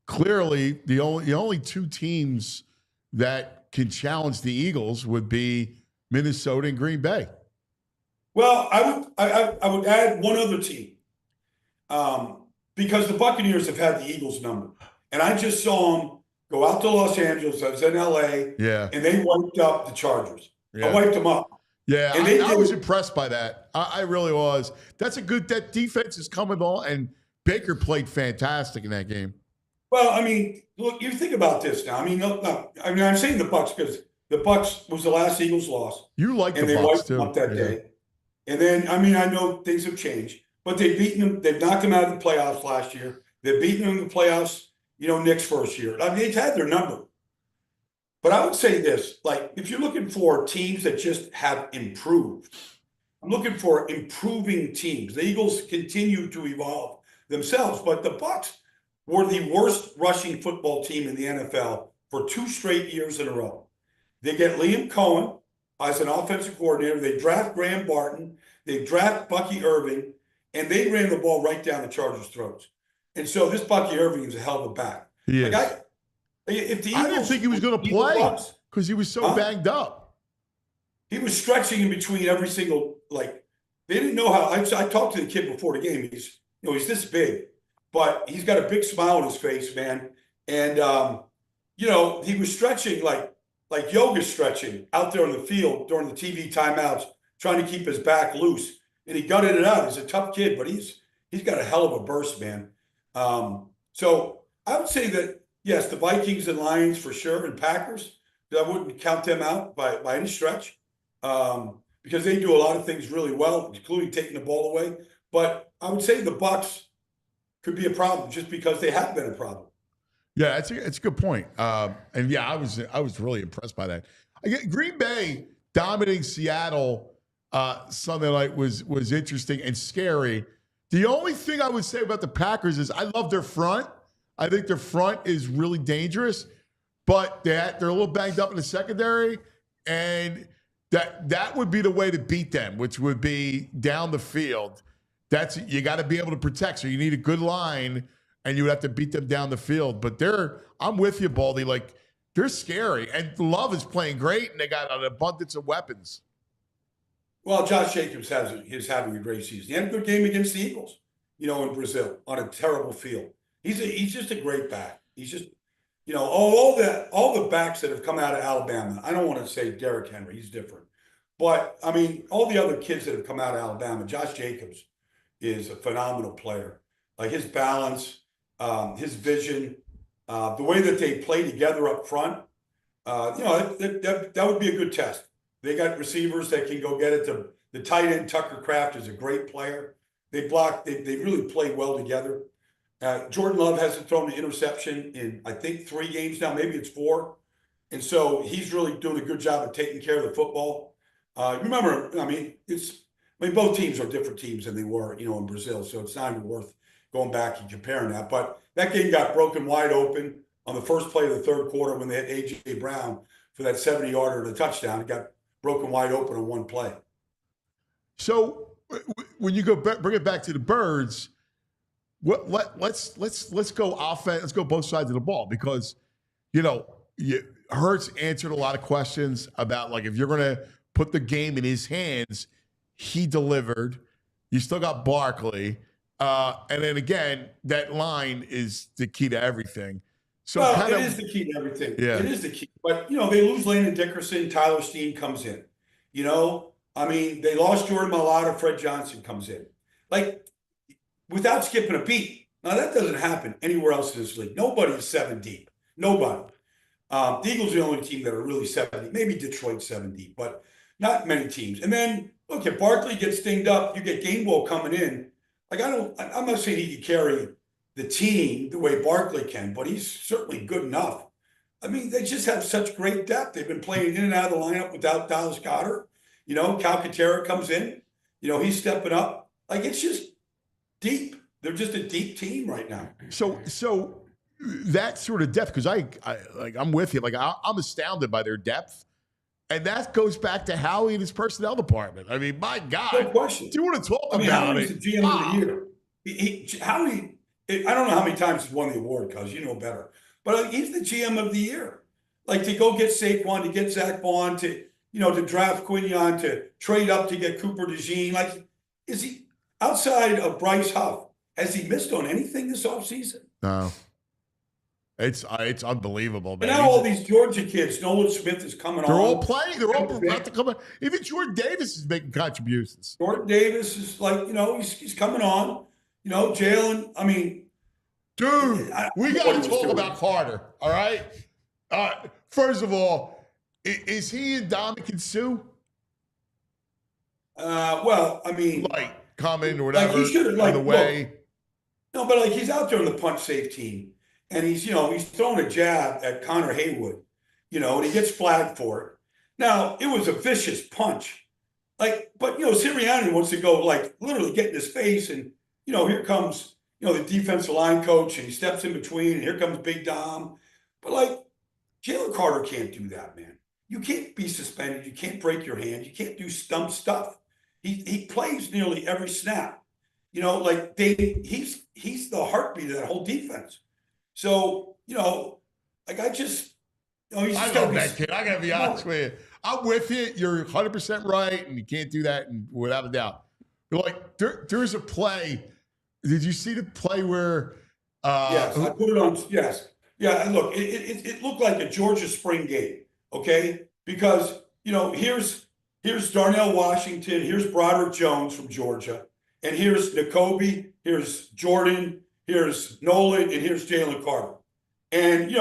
clearly the only 2 teams that can challenge the Eagles would be Minnesota and Green Bay. Well, I would add one other team because the Buccaneers have had the Eagles number. And I just saw them go out to Los Angeles. I was in L.A. Yeah. And they wiped up the Chargers. Yeah. I wiped them up. Yeah, and I was impressed by that. I really was. That defense is coming on, and Baker played fantastic in that game. Well, I mean, look, you think about this now. I mean, I'm saying the Bucs because the Bucs was the last Eagles loss. You like the Bucs, too. And they wiped them up that day. And then, I know things have changed, but they've beaten them. They've knocked them out of the playoffs last year. They've beaten them in the playoffs, Nick's first year. They've had their number. But I would say this, if you're looking for teams that just have improved, I'm looking for improving teams. The Eagles continue to evolve themselves, but the Bucs were the worst rushing football team in the NFL for 2 straight years in a row. They get Liam Cohen as an offensive coordinator. They draft Graham Barton. They draft Bucky Irving, and they ran the ball right down the Chargers' throats. And so this Bucky Irving is a hell of a back. He is. I didn't think he was going to play because he was so banged up. He was stretching in between every single, they didn't know how. I talked to the kid before the game. He's this big. but he's got a big smile on his face, man. And, he was stretching like yoga stretching out there on the field during the TV timeouts, trying to keep his back loose. And he gutted it out. He's a tough kid, but he's got a hell of a burst, man. So I would say that, yes, the Vikings and Lions for sure, and Packers, I wouldn't count them out by any stretch, because they do a lot of things really well, including taking the ball away. But I would say the Bucs could be a problem just because they have been a problem. Yeah, it's a good point. And yeah, I was really impressed by that. Green Bay dominating Seattle Sunday night was interesting and scary. The only thing I would say about the Packers is I love their front. I think their front is really dangerous, but they're a little banged up in the secondary, and that would be the way to beat them, which would be down the field. You got to be able to protect. So you need a good line, and you would have to beat them down the field. But I'm with you, Baldy. Like, they're scary, and Love is playing great, and they got an abundance of weapons. Well, Josh Jacobs is having a great season. He had a good game against the Eagles, in Brazil on a terrible field. He's just a great back. He's just, all the backs that have come out of Alabama. I don't want to say Derrick Henry. He's different. But, I mean, all the other kids that have come out of Alabama, Josh Jacobs is a phenomenal player. Like, his balance, his vision, the way that they play together up front, that would be a good test. They got receivers that can go get it. The tight end, Tucker Kraft, is a great player. They really play well together. Jordan Love hasn't thrown an interception in, I think, 3 games now. Maybe it's 4. And so he's really doing a good job of taking care of the football. Remember, both teams are different teams than they were, in Brazil. So it's not even worth going back and comparing that. But that game got broken wide open on the first play of the third quarter when they had A.J. Brown for that 70-yarder to the touchdown. It got broken wide open on one play. So when you bring it back to the Birds, let's go offense. Let's go both sides of the ball, because Hurts answered a lot of questions about, like, if you're going to put the game in his hands, he delivered. You still got Barkley, and then again, that line is the key to everything. So it is the key to everything. Yeah. It is the key. But, they lose Landon Dickerson. Tyler Steen comes in. They lost Jordan Mailata. Fred Johnson comes in. Like, without skipping a beat. Now, that doesn't happen anywhere else in this league. Nobody's 7 deep. Nobody. The Eagles are the only team that are really 7 deep. Maybe Detroit's 7 deep, but not many teams. And then, look, if Barkley gets dinged up, you get Gainwell coming in. Like, I'm not saying he can carry the team the way Barkley can, but he's certainly good enough. They just have such great depth. They've been playing in and out of the lineup without Dallas Goedert. Calcaterra comes in. He's stepping up. Like, it's just deep. They're just a deep team right now. So that sort of depth, because I'm with you. Like, I'm astounded by their depth, and that goes back to Howie and his personnel department. My God, no question. Do you want to talk about Howie's it? the GM of the year. Howie. I don't know how many times he's won the award, because you know better. But he's the GM of the year. Like, to go get Saquon, to get Zach Bond, to draft Quinion, to trade up to get Cooper DeJean. Like, is he, outside of Bryce Huff, has he missed on anything this offseason? No. It's unbelievable, man. And now all these Georgia kids, Nolan Smith is coming on. They're all playing. They're all about to come on. Even Jordan Davis is making contributions. Jordan Davis is like, he's coming on. Jalen, dude, we got to talk about Carter, all right? First of all, is he in Dominican Sue? Like, coming or whatever, like he should have, on the way. Look, no, but like, he's out there on the punch safe team, and he's throwing a jab at Connor Haywood, and he gets flagged for it. Now, it was a vicious punch. Like, but, Sirianni wants to go, like, literally get in his face, and, here comes, the defensive line coach, and he steps in between, and here comes Big Dom. But, like, Jalen Carter can't do that, man. You can't be suspended. You can't break your hand. You can't do dumb stuff. He plays nearly every snap. He's the heartbeat of that whole defense. So, like, I just, he's I love that kid. I got to be honest with you. I'm with you. You're 100% right, and you can't do that, without a doubt. Like, there's a play. Did you see the play where Yes, I put it on. Yes, yeah. Look, it looked like a Georgia spring game. Okay, because here's Darnell Washington, here's Broderick Jones from Georgia, and here's Nakobe, here's Jordan, here's Nolan, and here's Jalen Carter, and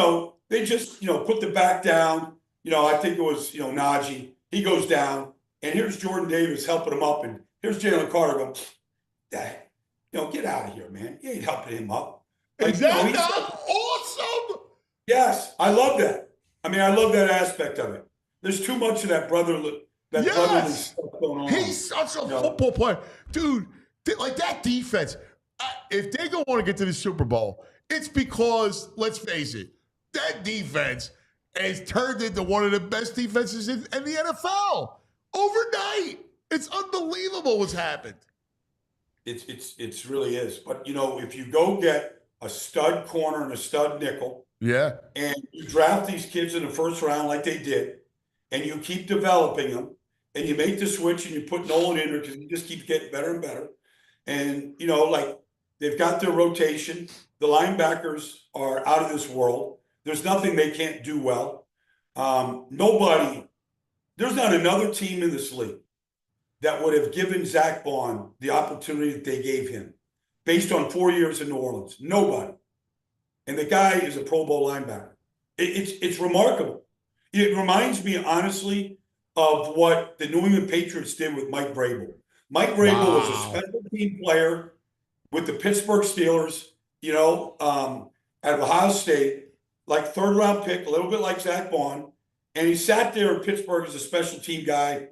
they just put the back down. I think it was Najee. He goes down, and here's Jordan Davis helping him up, and here's Jalen Carter going, Dad, get out of here, man. You ain't helping him up. Like, Is that not awesome? Yes, I love that. I mean, I love that aspect of it. There's too much of that brotherly stuff going on. He's such a football player. Dude, like that defense, if they go on to get to the Super Bowl, it's because, let's face it, that defense has turned into one of the best defenses in the NFL overnight. It's unbelievable what's happened. It's really is. But, if you go get a stud corner and a stud nickel, and you draft these kids in the first round like they did, and you keep developing them, and you make the switch and you put Nolan in there because he just keeps getting better and better. And, like they've got their rotation. The linebackers are out of this world. There's nothing they can't do well. There's not another team in this league that would have given Zach Bond the opportunity that they gave him based on 4 years in New Orleans. Nobody. And the guy is a Pro Bowl linebacker. It's remarkable. It reminds me, honestly, of what the New England Patriots did with Mike Vrabel. Mike Vrabel was a special team player with the Pittsburgh Steelers, at Ohio State, like third-round pick, a little bit like Zach Bond. And he sat there in Pittsburgh as a special team guy.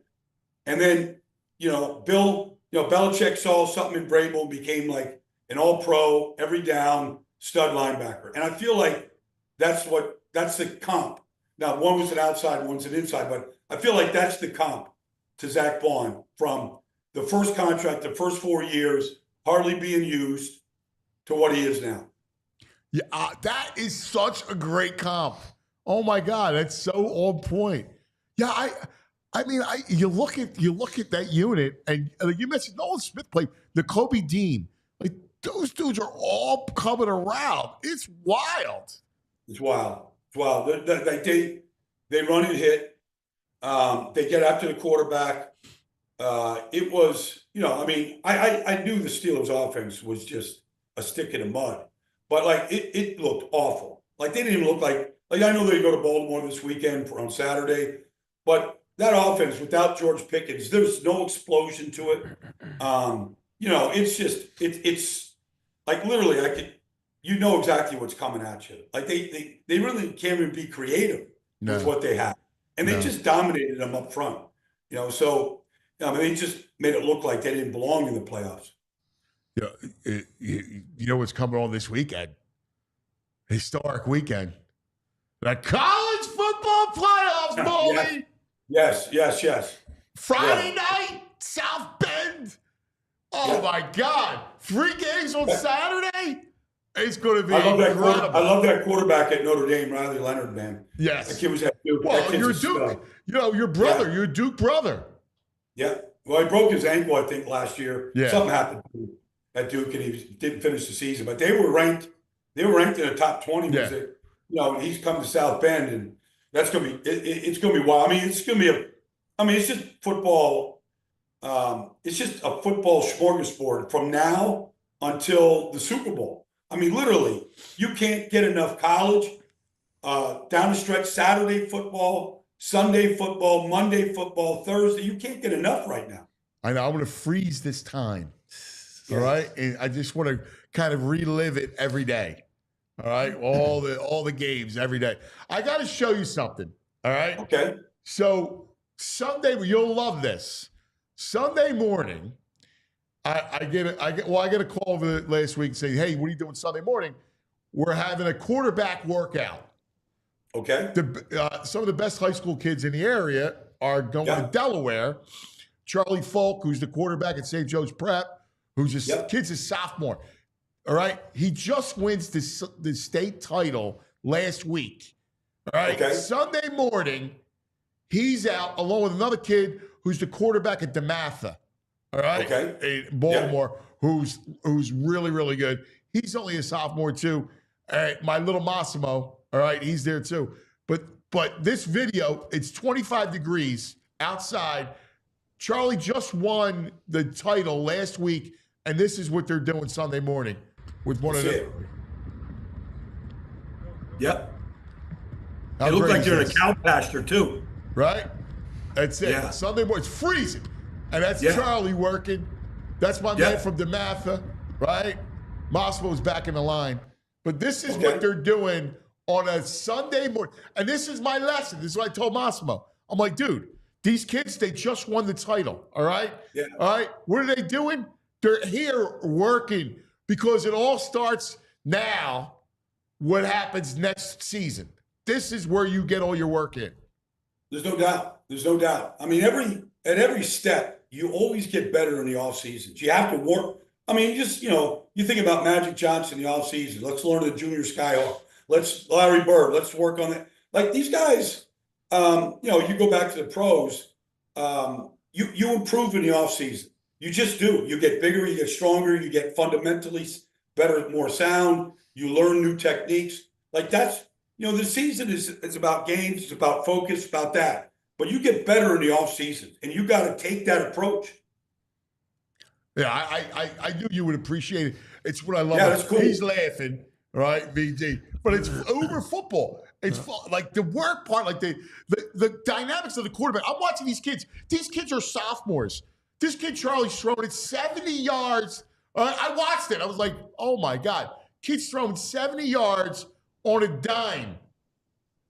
And then, Belichick saw something in Vrabel and became like an all-pro, every down, stud linebacker. And I feel like that's the comp. Now, one was an outside, one's an inside, but I feel like that's the comp to Zach Bond from the first contract, the first 4 years, hardly being used, to what he is now. Yeah, that is such a great comp. Oh my God, that's so on point. Yeah, you look at that unit, and you mentioned Nolan Smith played the Kobe Dean. Like those dudes are all coming around. It's wild. It's wild. It's wild. They run and hit. They get after the quarterback. It was, I knew the Steelers' offense was just a stick in the mud, but like it looked awful. Like they didn't even look like I know they go to Baltimore this weekend on Saturday, but that offense without George Pickens, there's no explosion to it. It's just it's like literally exactly what's coming at you. Like they really can't even be creative with what they have, and they just dominated them up front. So they just made it look like they didn't belong in the playoffs. Yeah, you know what's coming on this weekend? Historic weekend. The college football playoffs, Baldy. Yes. Friday night, South Bend. Oh my God! 3 games on Saturday. It's going to be incredible. I love that quarterback at Notre Dame, Riley Leonard, man. Yes, that kid was at Duke. Well, you're Duke. Your brother. Your Duke brother. Yeah. Well, he broke his ankle, I think, last year. Yeah. Something happened at Duke, and he didn't finish the season. But they were ranked. They were ranked in the top 20. Yeah. He's come to South Bend, and that's going to be. It's going to be wild. It's going to be it's just football. It's just a football smorgasbord from now until the Super Bowl. Literally, you can't get enough college. Down the stretch, Saturday football, Sunday football, Monday football, Thursday. You can't get enough right now. I know. I'm going to freeze this time. All right. And I just want to kind of relive it every day. All right. All the games every day. I got to show you something. All right. Okay. So Sunday, you'll love this. Sunday morning, I get a call last week saying, "Hey, what are you doing Sunday morning?" We're having a quarterback workout. Okay. Some of the best high school kids in the area are going to Delaware. Charlie Falk, who's the quarterback at St. Joe's Prep, kid's a sophomore. All right. He just wins the state title last week. All right. Okay. Sunday morning, he's out along with another kid who's the quarterback at DeMatha. All right. Okay. In Baltimore, who's really, really good. He's only a sophomore too. My little Massimo, all right, he's there too. But this video, it's 25 degrees outside. Charlie just won the title last week, and this is what they're doing Sunday morning with one of them. Yep. How They look great like is they're in a this? cow pasture too. Right? That's it. Yeah. Sunday morning, it's freezing. And that's Yeah. Charlie working. That's my Yeah. man from DeMatha, right? Massimo's back in the line. But this is Okay. what they're doing on a Sunday morning. And this is my lesson. This is what I told Massimo. I'm like, dude, these kids, they just won the title, all right? Yeah. All right? What are they doing? They're here working because it all starts now. What happens next season? This is where you get all your work in. There's no doubt. There's no doubt. I mean, at every step, you always get better in the off seasons. You have to work. I mean, just, you think about Magic Johnson in the off season. Let's learn the junior Skyhawk. Larry Bird, let's work on that. Like these guys, you go back to the pros, you improve in the off season. You just do. You get bigger, you get stronger, you get fundamentally better, more sound. You learn new techniques. Like that's, the season is about games, it's about focus, about that. But you get better in the off season, and you got to take that approach. Yeah, I knew you would appreciate it. It's what I love. Yeah, that's cool. He's laughing, right, VG? But it's over football. It's like the work part, like the dynamics of the quarterback. I'm watching these kids. These kids are sophomores. This kid, Charlie's throwing it 70 yards. I watched it. I was like, oh, my God. Kid's throwing 70 yards on a dime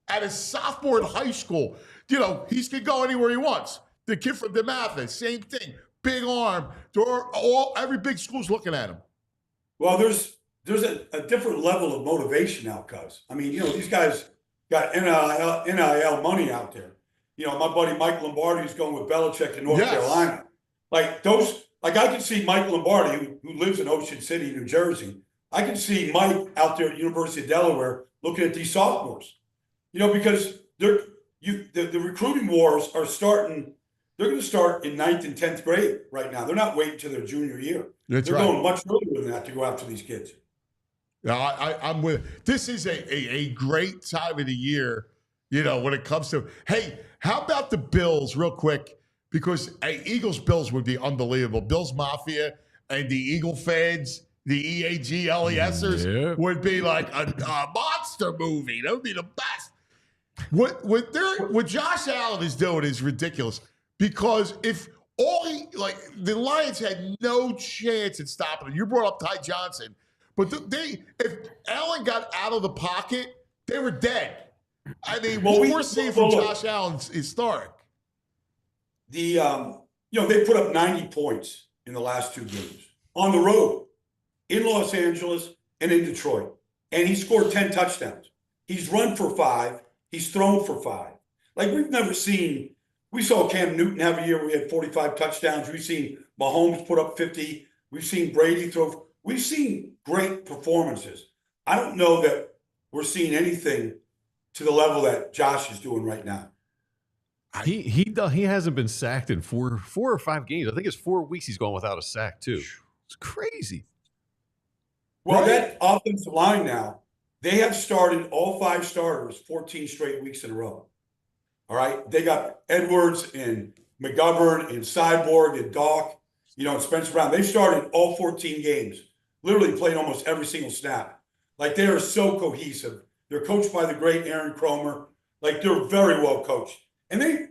at a sophomore in high school. He can go anywhere he wants. The kid from DeMatha, same thing. Big arm. Every big school's looking at him. Well, there's a different level of motivation now, cuz. I mean, these guys got NIL money out there. My buddy Mike Lombardi is going with Belichick to North Carolina. Like I can see Mike Lombardi, who lives in Ocean City, New Jersey. I can see Mike out there at the University of Delaware looking at these sophomores. Because the recruiting wars are starting. They're going to start in 9th and 10th grade right now. They're not waiting till their junior year. They're going much earlier than that to go after these kids. Yeah, I'm with it. This is a great time of the year, when it comes to, hey, how about the Bills real quick? Because Eagles-Bills would be unbelievable. Bills Mafia and the Eagle fans, the EAGLESers would be like a monster movie. That would be the best. What Josh Allen is doing is ridiculous. Because if the Lions had no chance at stopping him. You brought up Ty Johnson, but if Allen got out of the pocket, they were dead. I mean, what we're seeing from Josh Allen is historic. They put up 90 points in the last 2 games on the road in Los Angeles and in Detroit, and he scored 10 touchdowns. He's run for 5. He's thrown for 5. Like we've never seen. We saw Cam Newton have a year where he had 45 touchdowns. We've seen Mahomes put up 50. We've seen Brady throw. We've seen great performances. I don't know that we're seeing anything to the level that Josh is doing right now. He hasn't been sacked in four or 5 games. I think it's 4 weeks he's gone without a sack too. It's crazy. Well, that offensive line now, they have started all 5 starters 14 straight weeks in a row. All right, they got Edwards and McGovern and Cyborg and Doc, and Spencer Brown. They've started all 14 games, literally played almost every single snap. Like they are so cohesive. They're coached by the great Aaron Cromer. Like they're very well coached. And they're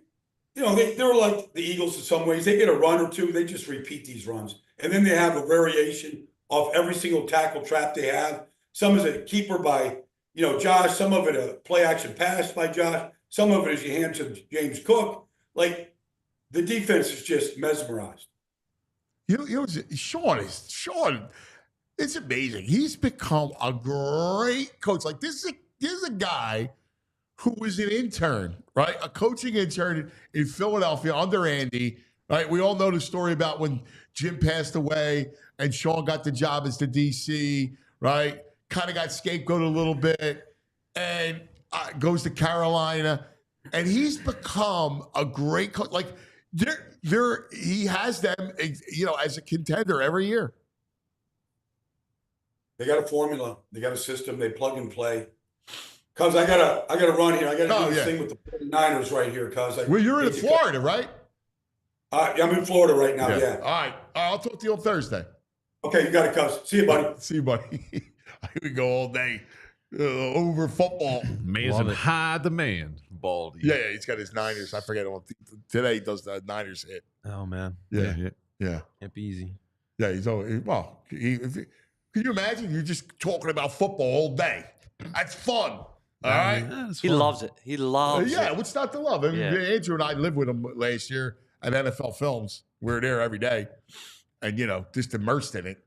like the Eagles in some ways. They get a run or two, they just repeat these runs. And then they have a variation of every single tackle trap they have. Some is a keeper by, Josh, some of it a play action pass by Josh. Some of it is you hand to James Cook. Like, the defense is just mesmerized. Sean, it's amazing. He's become a great coach. Like, this is a guy who was an intern, right? A coaching intern in Philadelphia under Andy, right? We all know the story about when Jim passed away and Sean got the job as the DC, right? Kind of got scapegoated a little bit and goes to Carolina. And he's become a great coach. Like, he has them, as a contender every year. They got a formula. They got a system. They plug and play. Cuz I gotta run here. I gotta do this thing with the 49ers right here, cuz. Well, you're in Florida, right? I'm in Florida right now, yeah. All right. I'll talk to you on Thursday. Okay, you got it, cuz. See you, buddy. See you, buddy. We go all day over football. Man's in high demand, Baldy. Yeah, he's got his Niners. I forget today he does the Niners hit. Oh man. Yeah. Can't be easy. Yeah, he's always, well. Can you imagine? You're just talking about football all day. That's fun. All right. Yeah, He loves it. He loves Yeah, it. what's not to love? I mean, Yeah. Andrew and I lived with him last year at NFL Films. We were there every day, and just immersed in it.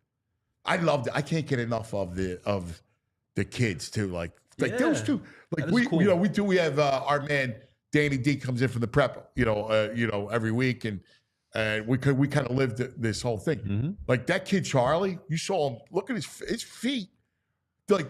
I loved it. I can't get enough of the kids too. Like those two. Like That is cool. we have our man Danny D comes in from the prep. Every week, and we kind of lived this whole thing. Mm-hmm. Like that kid Charlie, you saw him. Look at his feet. Like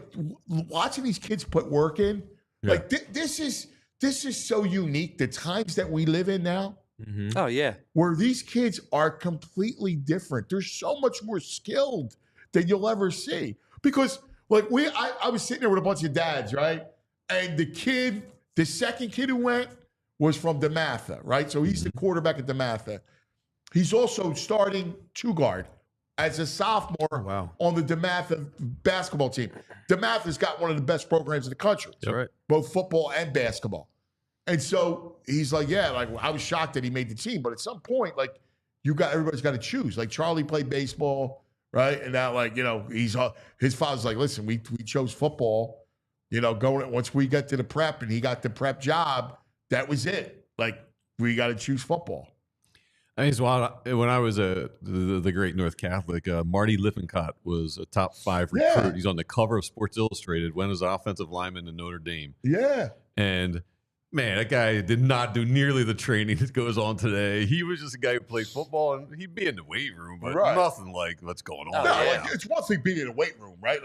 watching these kids put work in. Yeah. Like this is so unique. The times that we live in now. Mm-hmm. Oh yeah. Where these kids are completely different. They're so much more skilled than you'll ever see. Because like I was sitting there with a bunch of dads, right? And the second kid who went was from DeMatha, right? So he's the quarterback at DeMatha. He's also starting 2-guard as a sophomore on the DeMatha basketball team. DeMatha's got one of the best programs in the country. That's right. Both football and basketball. And so he's like, I was shocked that he made the team, but at some point, like, everybody's got to choose. Like Charlie played baseball, right? And now, his father's like, listen, we chose football, going once we got to the prep and he got the prep job, that was it. Like, we got to choose football. I mean, it's wild. When I was the Great North Catholic, Marty Lippincott was a top 5 recruit. Yeah. He's on the cover of Sports Illustrated, went as offensive lineman to Notre Dame. Yeah. And man, that guy did not do nearly the training that goes on today. He was just a guy who played football, and he'd be in the weight room, but nothing like what's going on. Like, it's one thing being in a weight room, right?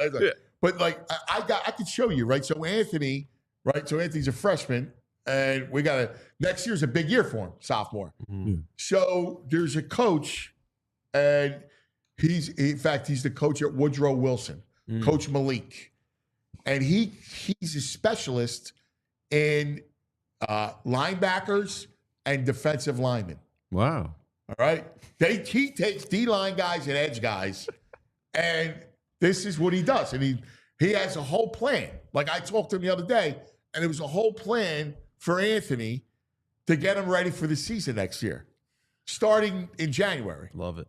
But I could show you, right? So Anthony, right? So Anthony's a freshman, and next year's a big year for him, sophomore. Mm-hmm. So there's a coach, and he's the coach at Woodrow Wilson, Coach Malik, and he's a specialist in linebackers and defensive linemen. Wow. All right. He takes D-line guys and edge guys, and this is what he does. And he has a whole plan. Like I talked to him the other day, and it was a whole plan for Anthony to get him ready for the season next year, starting in January. Love it.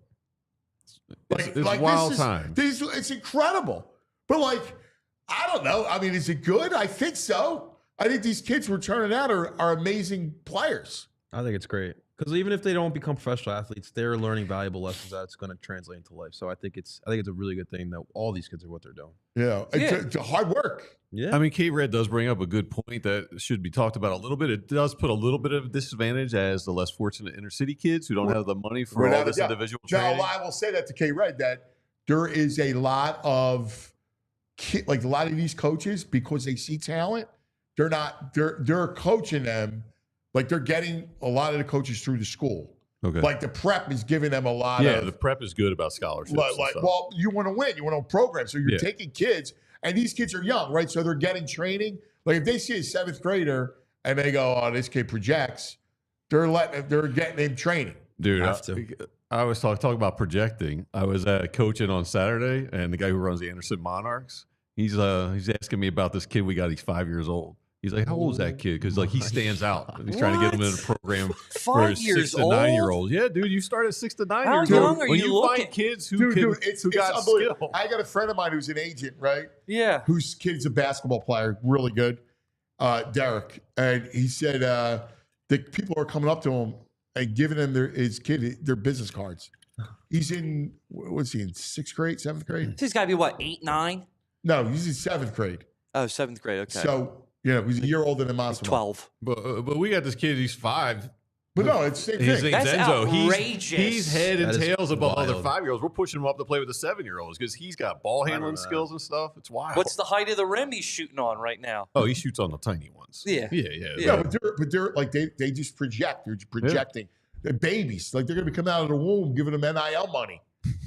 It's wild time. It's incredible. But I don't know. I mean, is it good? I think so. I think these kids we're turning out are amazing players. I think it's great because even if they don't become professional athletes, they're learning valuable lessons that's going to translate into life. So I think it's a really good thing that all these kids are what they're doing. Yeah, it's hard work. Yeah, I mean, K-Red does bring up a good point that should be talked about a little bit. It does put a little bit of disadvantage as the less fortunate inner city kids who don't have the money for all this individual training. Now, I will say that to K-Red that there is a lot of a lot of these coaches, because they see talent, they're coaching them. Like they're getting a lot of the coaches through the school. Okay. Like the prep is giving them a lot of. Yeah, the prep is good about scholarships. Well, you want to win. You want to program. So you're taking kids, and these kids are young, right? So they're getting training. Like if they see a 7th grader and they go, "Oh, this kid projects," they're getting him training. Dude, I was talking about projecting. I was coaching on Saturday, and the guy who runs the Anderson Monarchs, he's asking me about this kid we got. He's 5 years old. He's like, how old is that kid? Because he stands out. He's trying to get him in a program for 6 to 9-year-olds. Yeah, dude, you start at 6 to 9 years old. How young are you looking? Find kids who got skill. I got a friend of mine who's an agent, right? Yeah. Whose kid's a basketball player, really good, Derek. And he said the people are coming up to him and giving him his kid their business cards. He's in, what's he in, 6th grade, 7th grade? He's got to be what, 8, 9? No, he's in 7th grade. Oh, 7th grade. Okay. So, he's a year older than Massimo. 12. But we got this kid, he's 5. But no, it's the same His thing. name's That's Enzo. outrageous. He's head and tails above other wild. 5-year-olds. We're pushing him up to play with the 7-year-olds because he's got ball handling skills and stuff. It's wild. What's the height of the rim he's shooting on right now? Oh, he shoots on the tiny ones. Yeah. Yeah, but they're like they just project. They're projecting. They're babies. Like they're gonna be coming out of the womb giving them NIL money.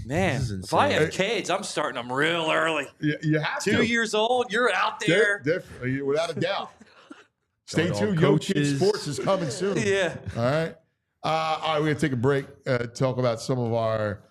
Man, This is if I have insane. kids, I'm starting them real early. You have 2 to. years old, you're out there. Definitely, without a doubt. Stay Going to all tuned. Yo Kid coaches. Sports is coming soon. Yeah. All right. All right, we're going to take a break, talk about some of our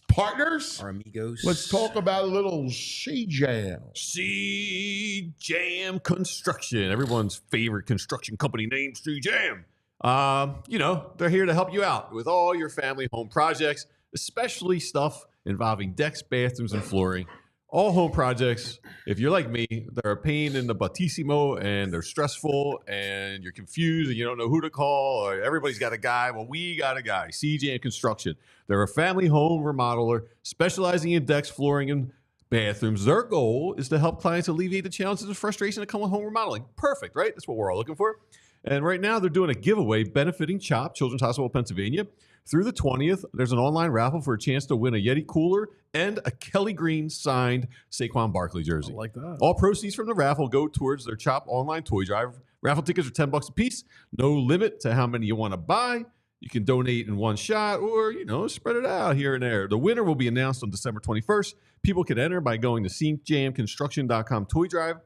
partners. Our amigos. Let's talk about a little C-Jam. C-Jam Construction, everyone's favorite construction company name, C-Jam. They're here to help you out with all your family home projects, especially stuff involving decks, bathrooms, and flooring. All home projects, if you're like me, they're a pain in the buttissimo and they're stressful and you're confused and you don't know who to call or everybody's got a guy. Well, we got a guy, CJ Construction. They're a family home remodeler specializing in decks, flooring, and bathrooms. Their goal is to help clients alleviate the challenges and frustration that come with home remodeling. Perfect, right? That's what we're all looking for. And right now they're doing a giveaway benefiting CHOP, Children's Hospital of Pennsylvania. Through the 20th, there's an online raffle for a chance to win a Yeti cooler and a Kelly Green signed Saquon Barkley jersey. I like that. Oh. All proceeds from the raffle go towards their CHOP online toy drive. Raffle tickets are $10 a piece. No limit to how many you want to buy. You can donate in one shot or, spread it out here and there. The winner will be announced on December 21st. People can enter by going to cjamconstruction.com toy drive.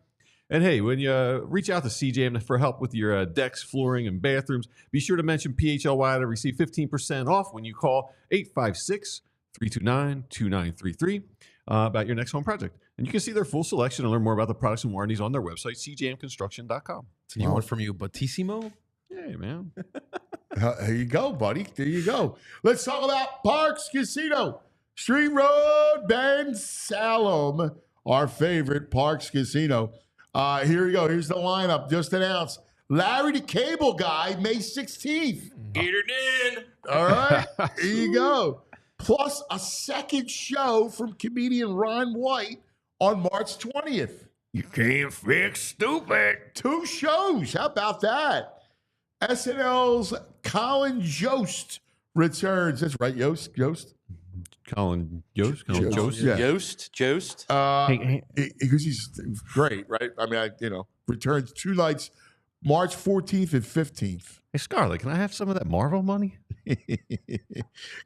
And hey, when you reach out to CJAM for help with your decks, flooring, and bathrooms, be sure to mention PHLY to receive 15% off when you call 856-329-2933 about your next home project. And you can see their full selection and learn more about the products and warranties on their website, cjamconstruction.com. You want from you, Battissimo? Hey, man. There you go, buddy. There you go. Let's talk about Parks Casino. Street Road, Ben Salem, our favorite Parks Casino. Here we go. Here's the lineup just announced. Larry the Cable Guy, May 16th. Get it in. All right. Here you go. Plus a second show from comedian Ron White on March 20th. You can't fix stupid. 2 shows. How about that? SNL's Colin Jost returns. That's right, Jost. Colin Jost? Yeah. Jost. Because he's great, right? I mean, returns 2 nights, March 14th and 15th. Hey, Scarlett, can I have some of that Marvel money?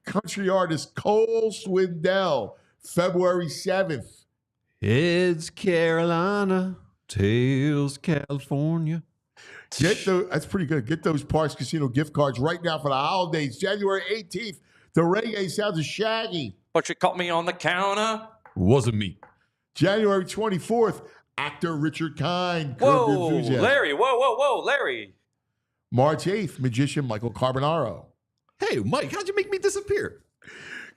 Country artist Cole Swindell, February 7th. Heads Carolina, tails California. That's pretty good. Get those Parks Casino gift cards right now for the holidays. January 18th, the reggae sounds of Shaggy. But you caught me on the counter. Wasn't me. January 24th, actor Richard Kind. Curb Your Whoa, Enthusiasm. Larry. Whoa, Larry. March 8th, magician Michael Carbonaro. Hey, Mike, how'd you make me disappear?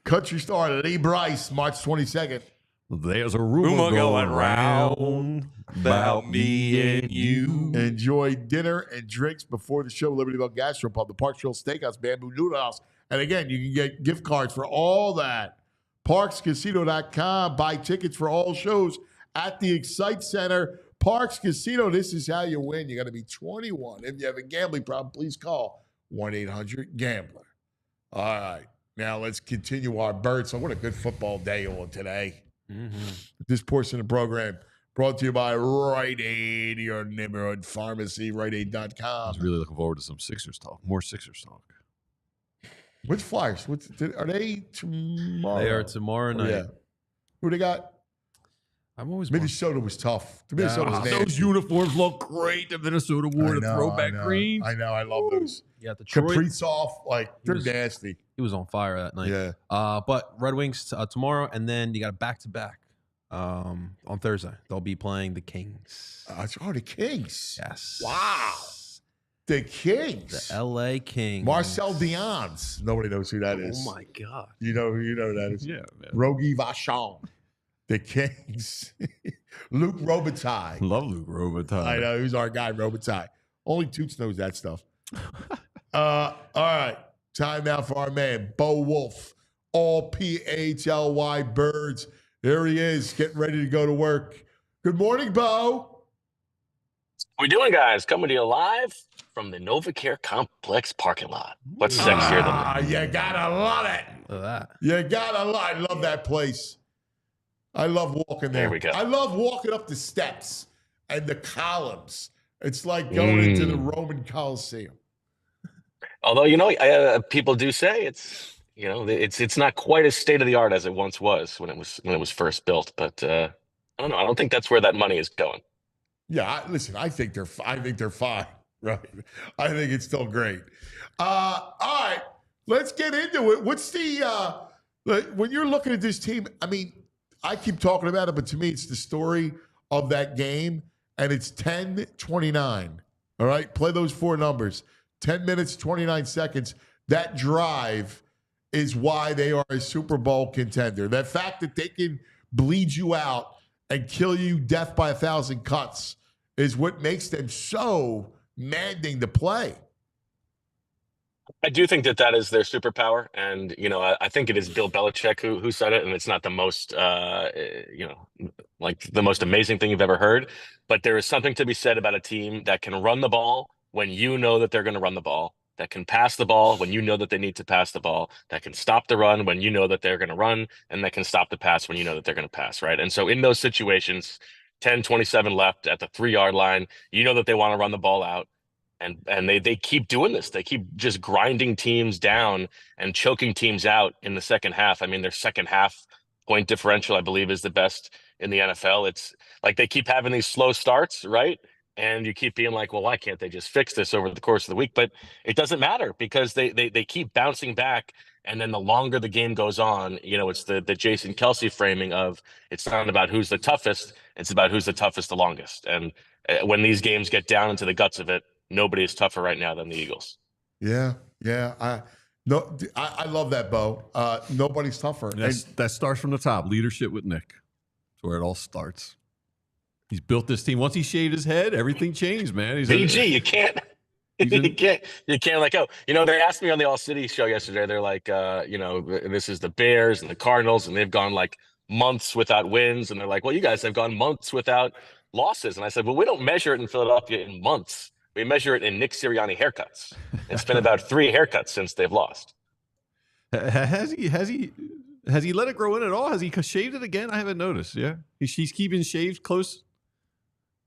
Country star Lee Brice, March 22nd. There's a rumor going round about me and you. Enjoy dinner and drinks before the show, Liberty Bell Gastropub, the Park Trail Steakhouse, Bamboo Noodle House. And again, you can get gift cards for all that. ParksCasino.com. Buy tickets for all shows at the Excite Center. Parks Casino, this is how you win. You got to be 21. If you have a gambling problem, please call 1-800-GAMBLER. All right. Now let's continue our bird. So what a good football day on today. Mm-hmm. This portion of the program brought to you by Rite Aid, your neighborhood pharmacy, I riteaid.com. was really looking forward to some Sixers talk. More Sixers talk. Which Flyers? Are they tomorrow? They are tomorrow night. Yeah. Who they got? I'm always Minnesota was tough. The Minnesota was nasty. Those uniforms look great. The Minnesota wore the throwback green. I know. I love those. Yeah, Detroit. Kaprizov, they're was- nasty. He was on fire that night. Yeah. But Red Wings tomorrow, and then you got a back-to-back on Thursday. They'll be playing the Kings. The Kings. Yes. Wow. The Kings. The L.A. Kings. Marcel Dion's. Nobody knows who that is. Oh, my God. You know who that is? Yeah, man. Rogi Vachon. The Kings. Luke Robitaille. Love Luke Robitaille. I know. Who's our guy, Robitaille. Only Toots knows that stuff. All right. Time now for our man, Bo Wulf. All PHLY birds. There he is, getting ready to go to work. Good morning, Bo. What we doing, guys? Coming to you live from the NovaCare Complex parking lot. What's sexier than that? You gotta love it. Look at that. You gotta love. I love that place. I love walking there. There we go. I love walking up the steps and the columns. It's like going into the Roman Coliseum. Although, people do say it's it's not quite as state of the art as it once was when it was first built. But I don't know. I don't think that's where that money is going. Yeah, listen, I think they're fine, right? I think it's still great. All right, let's get into it. What's the when you're looking at this team? I mean, I keep talking about it, but to me, it's the story of that game, and it's 10-29. All right, play those four numbers: 10 minutes, 29 seconds. That drive is why they are a Super Bowl contender. That fact that they can bleed you out and kill you death by 1,000 cuts is what makes them so demanding to play. I do think that is their superpower, and I think it is Bill Belichick who said it, and it's not the most like the most amazing thing you've ever heard, but there is something to be said about a team that can run the ball when you know that they're going to run the ball, that can pass the ball when you know that they need to pass the ball, that can stop the run when you know that they're going to run, and that can stop the pass when you know that they're going to pass, right? And so in those situations, 10-27 left at the 3-yard line, you know that they want to run the ball out. And they keep doing this. They keep just grinding teams down and choking teams out in the second half. I mean, their second half point differential, I believe, is the best in the NFL. It's like they keep having these slow starts, right? And you keep being like, well, why can't they just fix this over the course of the week? But it doesn't matter because they keep bouncing back. And then the longer the game goes on, it's the Jason Kelce framing of it's not about who's the toughest. It's about who's the toughest the longest. And when these games get down into the guts of it, nobody is tougher right now than the Eagles. Yeah. I love that, Bo. Nobody's tougher. That starts from the top. Leadership with Nick. That's where it all starts. He's built this team. Once he shaved his head, everything changed, man. BG, you can't. You can't let go. They asked me on the ALLCITY show yesterday. They're like, this is the Bears and the Cardinals, and they've gone like months without wins. And they're like, well, you guys have gone months without losses. And I said, well, we don't measure it in Philadelphia in months. We measure it in Nick Sirianni haircuts. It's been about 3 haircuts since they've lost. Has he let it grow in at all? Has he shaved it again? I haven't noticed. Yeah, he's keeping shaved close.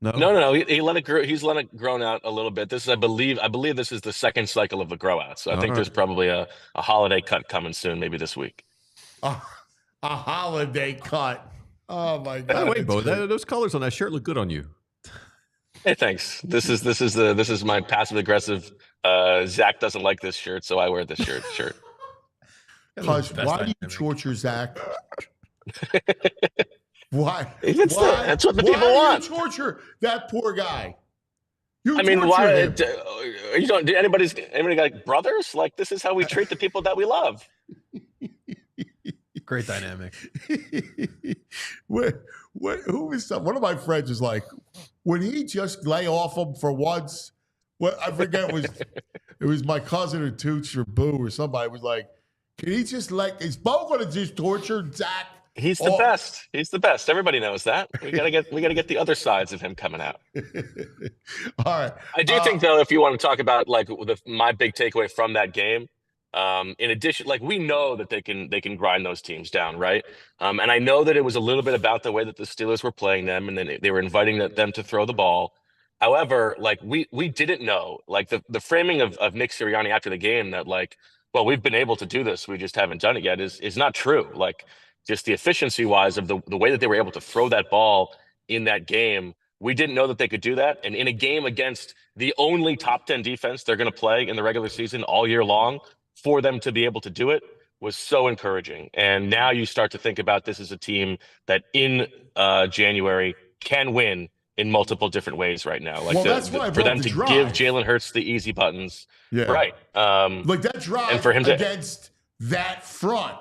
No. He let it grow. He's let it grown out a little bit. This is, I believe this is the second cycle of the grow out. So I think there's probably a holiday cut coming soon, maybe this week. A holiday cut. Oh my God! By the way, Bo, those colors on that shirt look good on you. Hey, thanks. This is my passive aggressive. Zach doesn't like this shirt, so I wear this shirt. Cuz why do you torture Zach? Why? That's what the people want. Why do you torture that poor guy? Why? Do anybody got brothers? Like, this is how we treat the people that we love. Great dynamic. Who is one of my friends is like, would he just lay off him for once? Well, I forget it was my cousin or Toots or Boo or somebody was like, can he just is Bo gonna just torture Zach? He's the best. He's the best. Everybody knows that. We gotta get the other sides of him coming out. All right. I do think though, if you want to talk about like my big takeaway from that game, in addition, like we know that they can grind those teams down, right? And I know that it was a little bit about the way that the Steelers were playing them, and then they were inviting them to throw the ball. However, like we didn't know, like the framing of Nick Sirianni after the game that like, well, we've been able to do this, we just haven't done it yet is not true. Like just the efficiency wise of the way that they were able to throw that ball in that game, we didn't know that they could do that. And in a game against the only top 10 defense they're going to play in the regular season all year long, for them to be able to do it was so encouraging. And now you start to think about this as a team that in January can win in multiple different ways right now. Like that's why for them to give Jalen Hurts the easy buttons. Yeah. Right. Like that drive and for him against that front,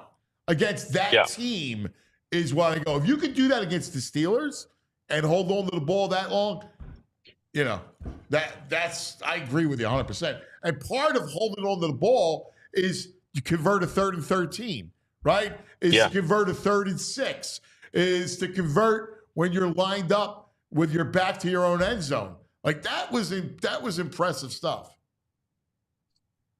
against that team is what I go. If you can do that against the Steelers and hold on to the ball that long, that's I agree with you 100%. And part of holding on to the ball is you convert a 3rd and 13, right? To convert a 3rd and 6, is to convert when you're lined up with your back to your own end zone. Like that was impressive stuff.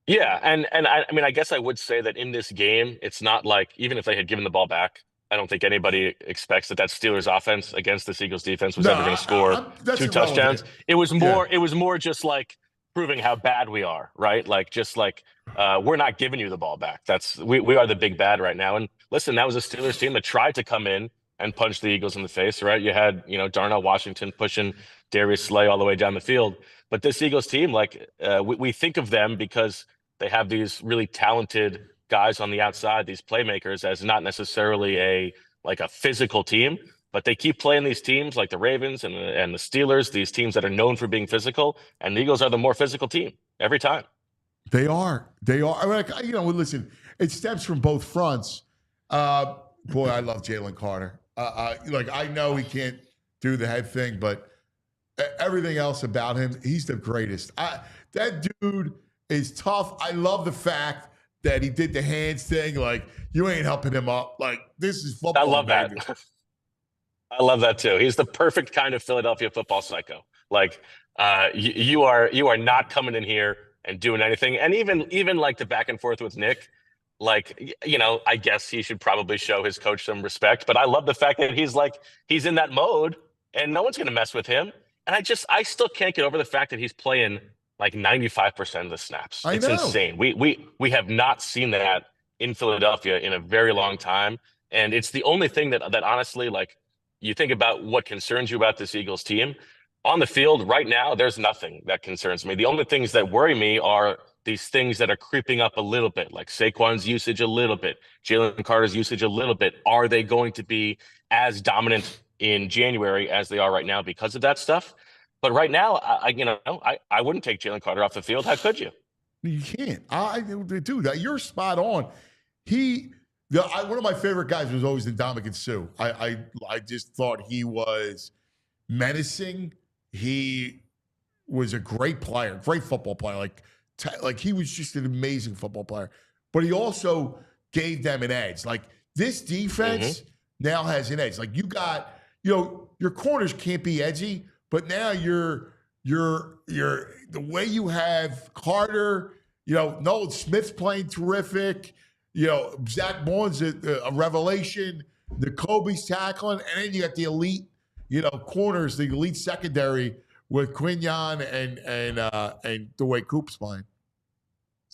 Yeah, and I guess I would say that in this game, it's not like even if they had given the ball back, I don't think anybody expects that Steelers offense against this Eagles defense was ever going to score 2 touchdowns. It was more just like proving how bad we are, right? Like, just like we're not giving you the ball back. We are the big bad right now. And listen, that was a Steelers team that tried to come in and punch the Eagles in the face, right? You had, Darnell Washington pushing Darius Slay all the way down the field. But this Eagles team, like, we think of them because they have these really talented guys on the outside, these playmakers, as not necessarily a physical team. But they keep playing these teams like the Ravens and the Steelers, these teams that are known for being physical, and the Eagles are the more physical team every time. They are. I mean, listen, it stems from both fronts. Boy, I love Jalen Carter. I know he can't do the head thing, but everything else about him, he's the greatest. That dude is tough. I love the fact that he did the hands thing. Like, you ain't helping him up. Like, this is football. I love that. I love that too. He's the perfect kind of Philadelphia football psycho. Like, you are not coming in here and doing anything. And even like the back and forth with Nick, like, I guess he should probably show his coach some respect. But I love the fact that he's in that mode and no one's going to mess with him. And I still can't get over the fact that he's playing like 95% of the snaps. It's insane. We have not seen that in Philadelphia in a very long time. And it's the only thing that honestly, like, you think about what concerns you about this Eagles team. On the field right now, there's nothing that concerns me. The only things that worry me are these things that are creeping up a little bit, like Saquon's usage a little bit, Jalen Carter's usage a little bit. Are they going to be as dominant in January as they are right now because of that stuff? But right now, I wouldn't take Jalen Carter off the field. How could you? You can't. Dude, you're spot on. One of my favorite guys was always Ndamukong Suh. I just thought he was menacing. He was a great player, great football player. Like he was just an amazing football player. But he also gave them an edge. Like, this defense now has an edge. Like, you got, your corners can't be edgy, but now you're the way you have Carter, Nolan Smith's playing terrific. Zach Bourne's a revelation. The Kobe's tackling, and then you got the elite, corners, the elite secondary with Quinyon and the way Coop's playing.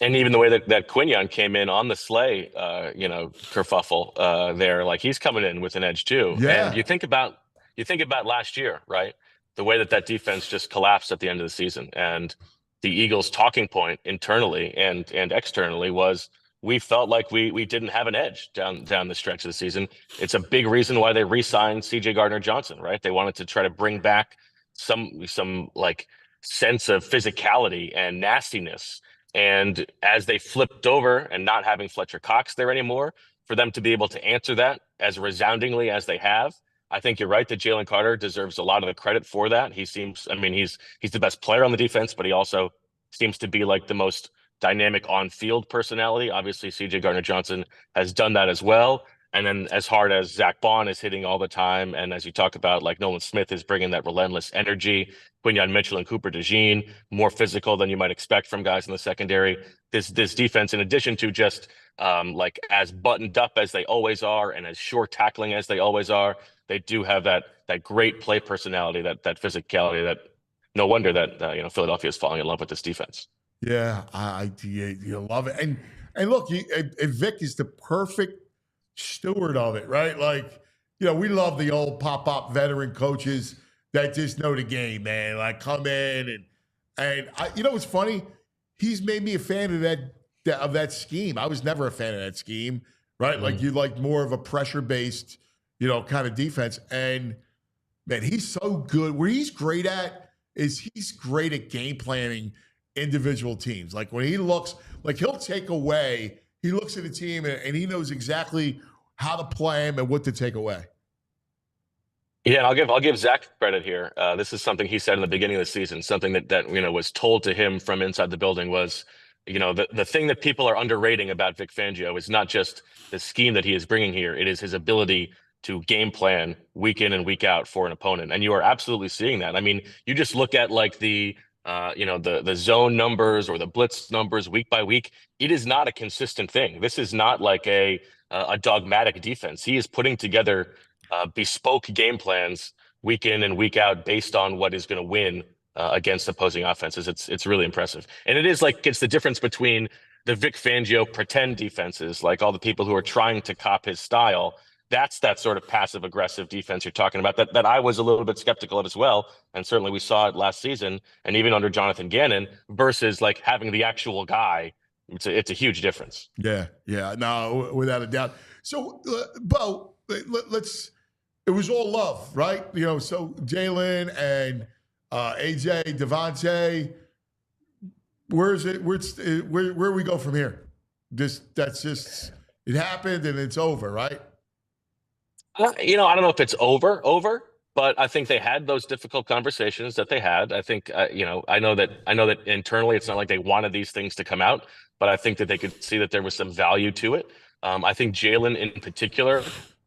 And even the way that Quinyon came in on the Slay, kerfuffle there, like, he's coming in with an edge too. Yeah. And you think about last year, right? The way that defense just collapsed at the end of the season, and the Eagles' talking point internally and externally was, we felt like we didn't have an edge down the stretch of the season. It's a big reason why they re-signed CJ Gardner-Johnson, right? They wanted to try to bring back some like sense of physicality and nastiness. And as they flipped over and not having Fletcher Cox there anymore, for them to be able to answer that as resoundingly as they have, I think you're right that Jalen Carter deserves a lot of the credit for that. He's the best player on the defense, but he also seems to be like the most dynamic on-field personality. Obviously, CJ Gardner-Johnson has done that as well. And then as hard as Zach Bond is hitting all the time, and as you talk about, like, Nolan Smith is bringing that relentless energy, Quinyon Mitchell and Cooper DeJean, more physical than you might expect from guys in the secondary. This defense, in addition to just like as buttoned up as they always are and as short tackling as they always are, they do have that great play personality, that physicality, that no wonder that Philadelphia is falling in love with this defense. Yeah, you love it. And look, Vic is the perfect steward of it, right? Like, we love the old pop-up veteran coaches that just know the game, man. Like, come in and what's funny? He's made me a fan of that scheme. I was never a fan of that scheme, right? Like, you like more of a pressure-based, kind of defense. And man, he's so good. Where he's great at is he's great at game planning individual teams. Like, when he looks, like, he'll take away, he looks at the team and he knows exactly how to play him and what to take away. Yeah, and I'll give Zach credit here. This is something he said in the beginning of the season, something that was told to him from inside the building was, the thing that people are underrating about Vic Fangio is not just the scheme that he is bringing here. It is his ability to game plan week in and week out for an opponent. And you are absolutely seeing that. I mean, you just look at like the zone numbers or the blitz numbers week by week. It is not a consistent thing. This is not like a dogmatic defense. He is putting together bespoke game plans week in and week out based on what is going to win against opposing offenses. It's really impressive, and it is like it's the difference between the Vic Fangio pretend defenses, like all the people who are trying to cop his style. That's that sort of passive aggressive defense you're talking about that I was a little bit skeptical of as well. And certainly we saw it last season and even under Jonathan Gannon versus like having the actual guy. It's a huge difference. Yeah. No, without a doubt. So, Bo, let's. It was all love, right? So Jalen and AJ, Devontae. Where we go from here? That's just it happened and it's over, right? I don't know if it's over, but I think they had those difficult conversations that they had. I think, I know that internally it's not like they wanted these things to come out, but I think that they could see that there was some value to it. I think Jalen in particular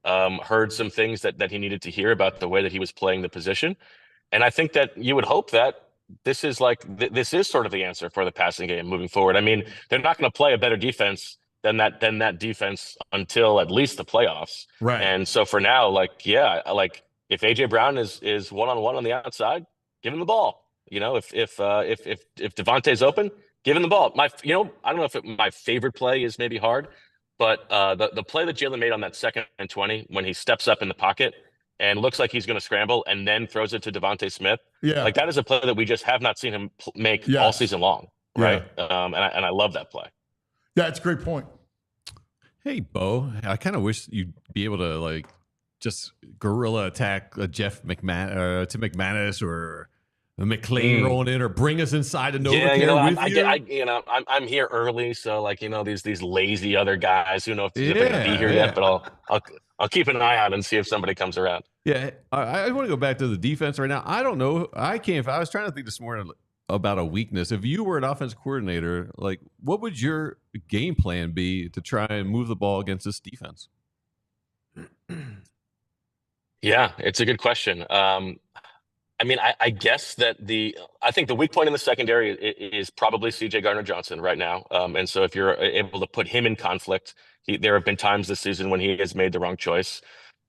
heard some things that he needed to hear about the way that he was playing the position. And I think that you would hope that this is sort of the answer for the passing game moving forward. I mean, they're not going to play a better defense than that defense until at least the playoffs. Right. And so for now, if AJ Brown is one-on-one on the outside, give him the ball. If Devontae's open, give him the ball. I don't know if my favorite play is maybe hard, but the play that Jalen made on that 2nd and 20 when he steps up in the pocket and looks like he's going to scramble and then throws it to Devontae Smith. Yeah. Like that is a play that we just have not seen him make all season long. Right. Yeah. And I love that play. Yeah, it's a great point. Hey, Bo, I kind of wish you'd be able to just guerrilla attack Tim McManus or McLean rolling in, or bring us inside of Novacare with you. I'm here early, so these lazy other guys who know if they're going to be here yet, but I'll keep an eye out and see if somebody comes around. Yeah, I want to go back to the defense right now. I don't know. I was trying to think this morning about a weakness. If you were an offense coordinator, what would your game plan be to try and move the ball against this defense? Yeah, it's a good question. I guess that I think the weak point in the secondary is probably CJ Gardner-Johnson right now. And so if you're able to put him in conflict, there have been times this season when he has made the wrong choice.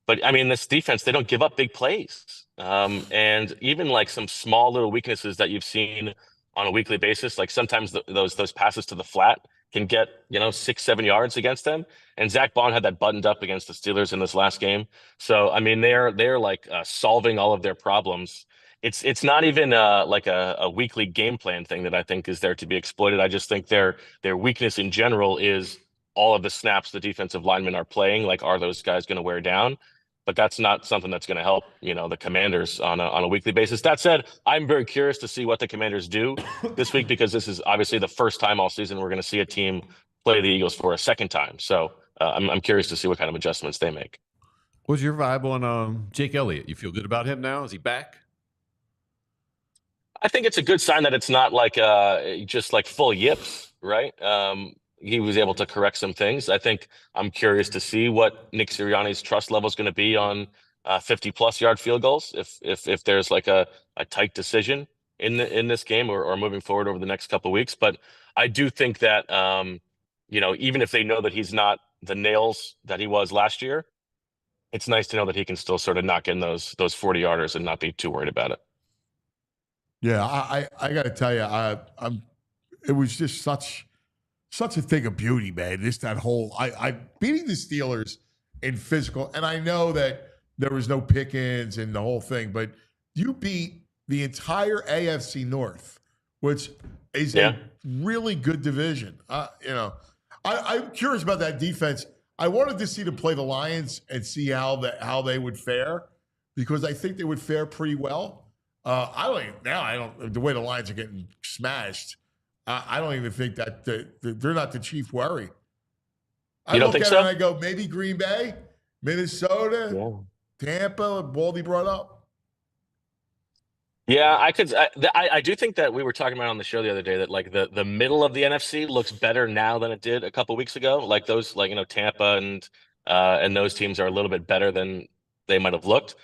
But this defense, they don't give up big plays. And even some small little weaknesses that you've seen on a weekly basis, sometimes those passes to the flat can get 6-7 yards against them. And Zach Bond had that buttoned up against the Steelers in this last game. So they're solving all of their problems. It's not even a weekly game plan thing that I think is there to be exploited. I just think their weakness in general is all of the snaps the defensive linemen are playing. Are those guys going to wear down? But that's not something that's going to help, the Commanders on a weekly basis. That said, I'm very curious to see what the Commanders do this week, because this is obviously the first time all season we're going to see a team play the Eagles for a second time. So I'm curious to see what kind of adjustments they make. What's your vibe on Jake Elliott? You feel good about him now? Is he back? I think it's a good sign that it's not just full yips, right? He was able to correct some things. I think I'm curious to see what Nick Sirianni's trust level is going to be on 50-plus yard field goals. If there's a tight decision in this game or moving forward over the next couple of weeks. But I do think that even if they know that he's not the nails that he was last year, it's nice to know that he can still sort of knock in those 40 yarders and not be too worried about it. Yeah, I got to tell you, it was just such a thing of beauty, man. I beating the Steelers in physical, and I know that there was no Pickens and the whole thing, but you beat the entire AFC North, which is a really good division. I'm curious about that defense. I wanted to see them play the Lions and see how they would fare, because I think they would fare pretty well. The way the Lions are getting smashed, I don't even think that they're not the chief worry. I don't think so? And I go, maybe Green Bay, Minnesota, Tampa, Baldy brought up. Yeah, I do think that we were talking about on the show the other day that the middle of the NFC looks better now than it did a couple weeks ago. Tampa and those teams are a little bit better than they might have looked.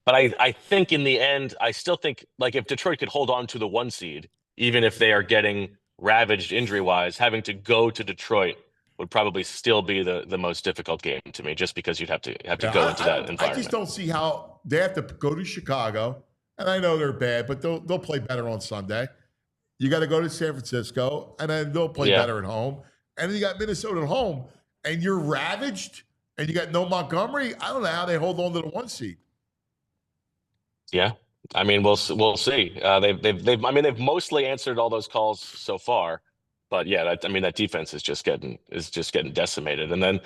But I think in the end, I still think if Detroit could hold on to the 1 seed, even if they are getting ravaged injury-wise, having to go to Detroit would probably still be the most difficult game to me, just because you'd have to go into that environment. I just don't see how they have to go to Chicago, and I know they're bad, but they'll play better on Sunday. You got to go to San Francisco, and then they'll play better at home. And then you got Minnesota at home, and you're ravaged, and you got no Montgomery. I don't know how they hold on to the 1 seed. Yeah, I mean, we'll see. They've mostly answered all those calls so far, but yeah, that defense is just getting decimated. And then,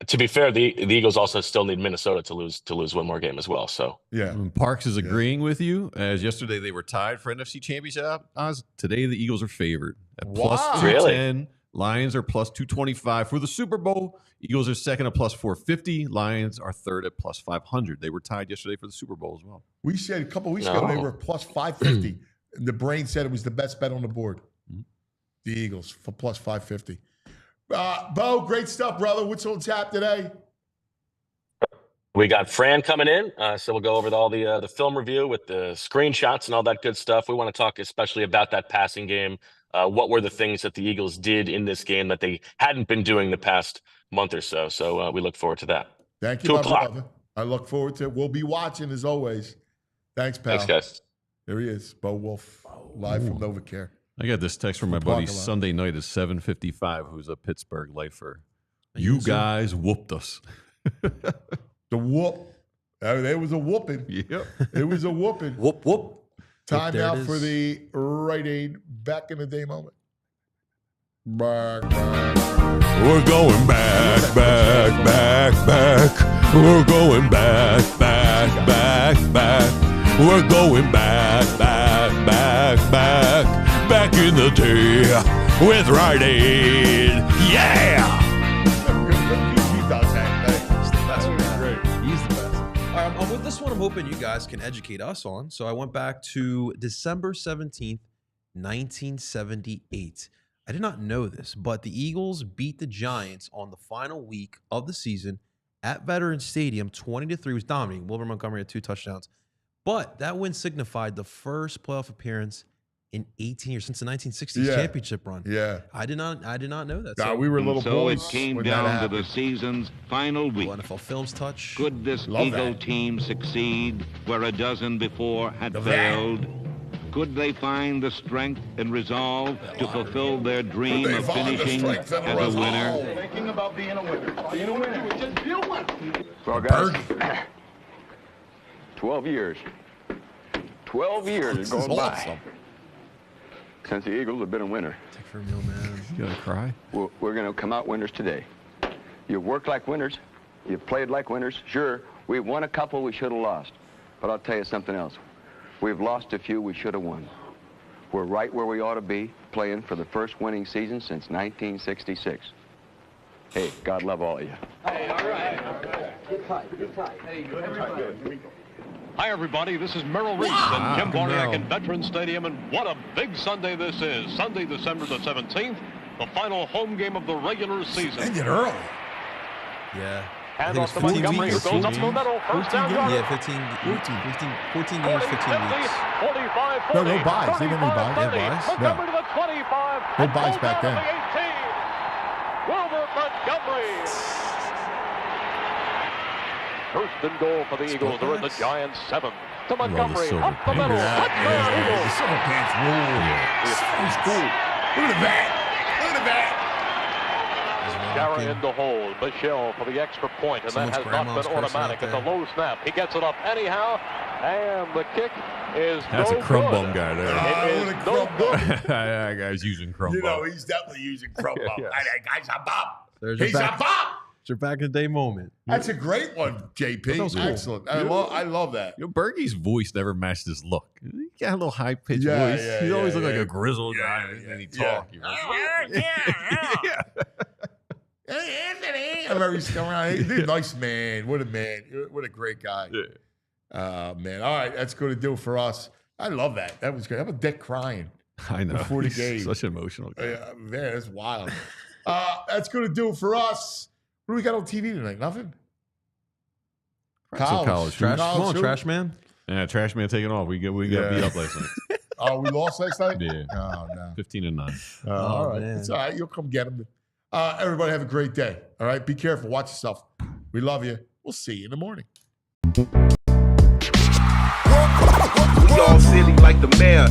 to be fair, the Eagles also still need Minnesota to lose one more game as well. So yeah, Parks is agreeing with you. As yesterday they were tied for NFC Championship odds. Today the Eagles are favored at plus 210. Really? Lions are plus 225 for the Super Bowl. Eagles are second at plus 450. Lions are third at plus 500. They were tied yesterday for the Super Bowl as well. We said a couple weeks ago they were plus 550. And the brain said it was the best bet on the board. The Eagles for plus 550. Bo, great stuff, brother. What's on tap today? we got Fran coming in, so we'll go over all the film review with the screenshots and all that good stuff. We want to talk especially about that passing game. What were the things that the Eagles did in this game that they hadn't been doing the past month or so? So we look forward to that. Thank you, 2 my o'clock. brother. I look forward to it. We'll be watching as always. Thanks, pal. Thanks, guys. There he is, Bo Wulf, live from NovaCare. I got this text from my buddy Sunday night at 7:55, who's a Pittsburgh lifer. You guys whooped us. The whoop. There was a whooping. Yep. It was a whooping. Whoop, whoop. Time out for the Rite Aid back in the day moment. Back. We're going back, back, back, back. We're going back, back, back, back. We're going back, back, back, back. Back in the day with Rite Aid. Yeah! He does that thing. He's the best. With this one, I'm hoping you guys can educate us on. So I went back to December 17th, 1978. I did not know this, but the Eagles beat the Giants on the final week of the season at Veterans Stadium, 20-3. It was dominating. Wilbur Montgomery had 2 touchdowns. But that win signified the first playoff appearance in 18 years since the 1960s championship run. Yeah. I did not know that. We were little boys. So it came down to the season's final week. NFL Films touch. Could this Eagle team succeed where a dozen before had failed? Could they find the strength and resolve to fulfill their dream of finishing as a winner? Thinking about being a winner. Being a winner. Just be a winner. So guys, 12 years. 12 years has gone by since the Eagles have been a winner. Take for a meal, man. You gonna cry? We're going to come out winners today. You've worked like winners. You've played like winners. Sure, we've won a couple we should have lost. But I'll tell you something else. We've lost a few we should have won. We're right where we ought to be, playing for the first winning season since 1966. Hey, God love all of you. Hey, all right. Get tight. Get tight. Hey, good. Hi, everybody. This is Merrill Reese and Jim Barniak in Veterans Stadium, and what a big Sunday this is. Sunday, December the 17th, the final home game of the regular season. Ended early. Yeah. Hand off to Montgomery, who goes up the middle. First down. Yeah, 14 years, 15 weeks. 45, 40, No buys. They didn't need buys. They had buys. Montgomery to the 25. No buys back then. Wilbur Montgomery. First and goal for the Eagles. They're in the Giants' 7th. To Montgomery, up the middle. Touchdown, The Eagles. Silver Pants rule. It's cool. Look at that. Look at that. Garrett in the hole. Michelle for the extra point, and that has not been automatic. It's a low snap. He gets it up anyhow, and the kick is That's no a crumb good. bum guy there. It is no good. That guy's using crumb You know, bum. he's definitely using crumb bum. Yes. That guy's a bum. There's He's a bum. your back in the day moment. That's a great one, JP. That was cool. Excellent. I love that. You know, Bergie's voice never matched his look. He got a little high-pitched Yeah, voice. yeah, He always yeah, looked like yeah. a grizzled guy, and he talked. You know? Yeah. Hey, Anthony. I remember he's coming around. He's a nice man. What a man. What a great guy. Man. All right. That's going to do it for us. I love that. That was great. I'm a dick crying. I know. Before the He's game. such an emotional guy. Man, that's wild. That's going to do it for us. What do we got on TV tonight? Nothing? College. Trash, College come on, too? Trash man. Yeah, trash man taking off. We got beat up last night. Oh, we lost last night? Yeah. Oh, no. 15-9. All right. man. It's all right. You'll come get them. Everybody have a great day. All right. Be careful. Watch yourself. We love you. We'll see you in the morning. We all silly like the mayor.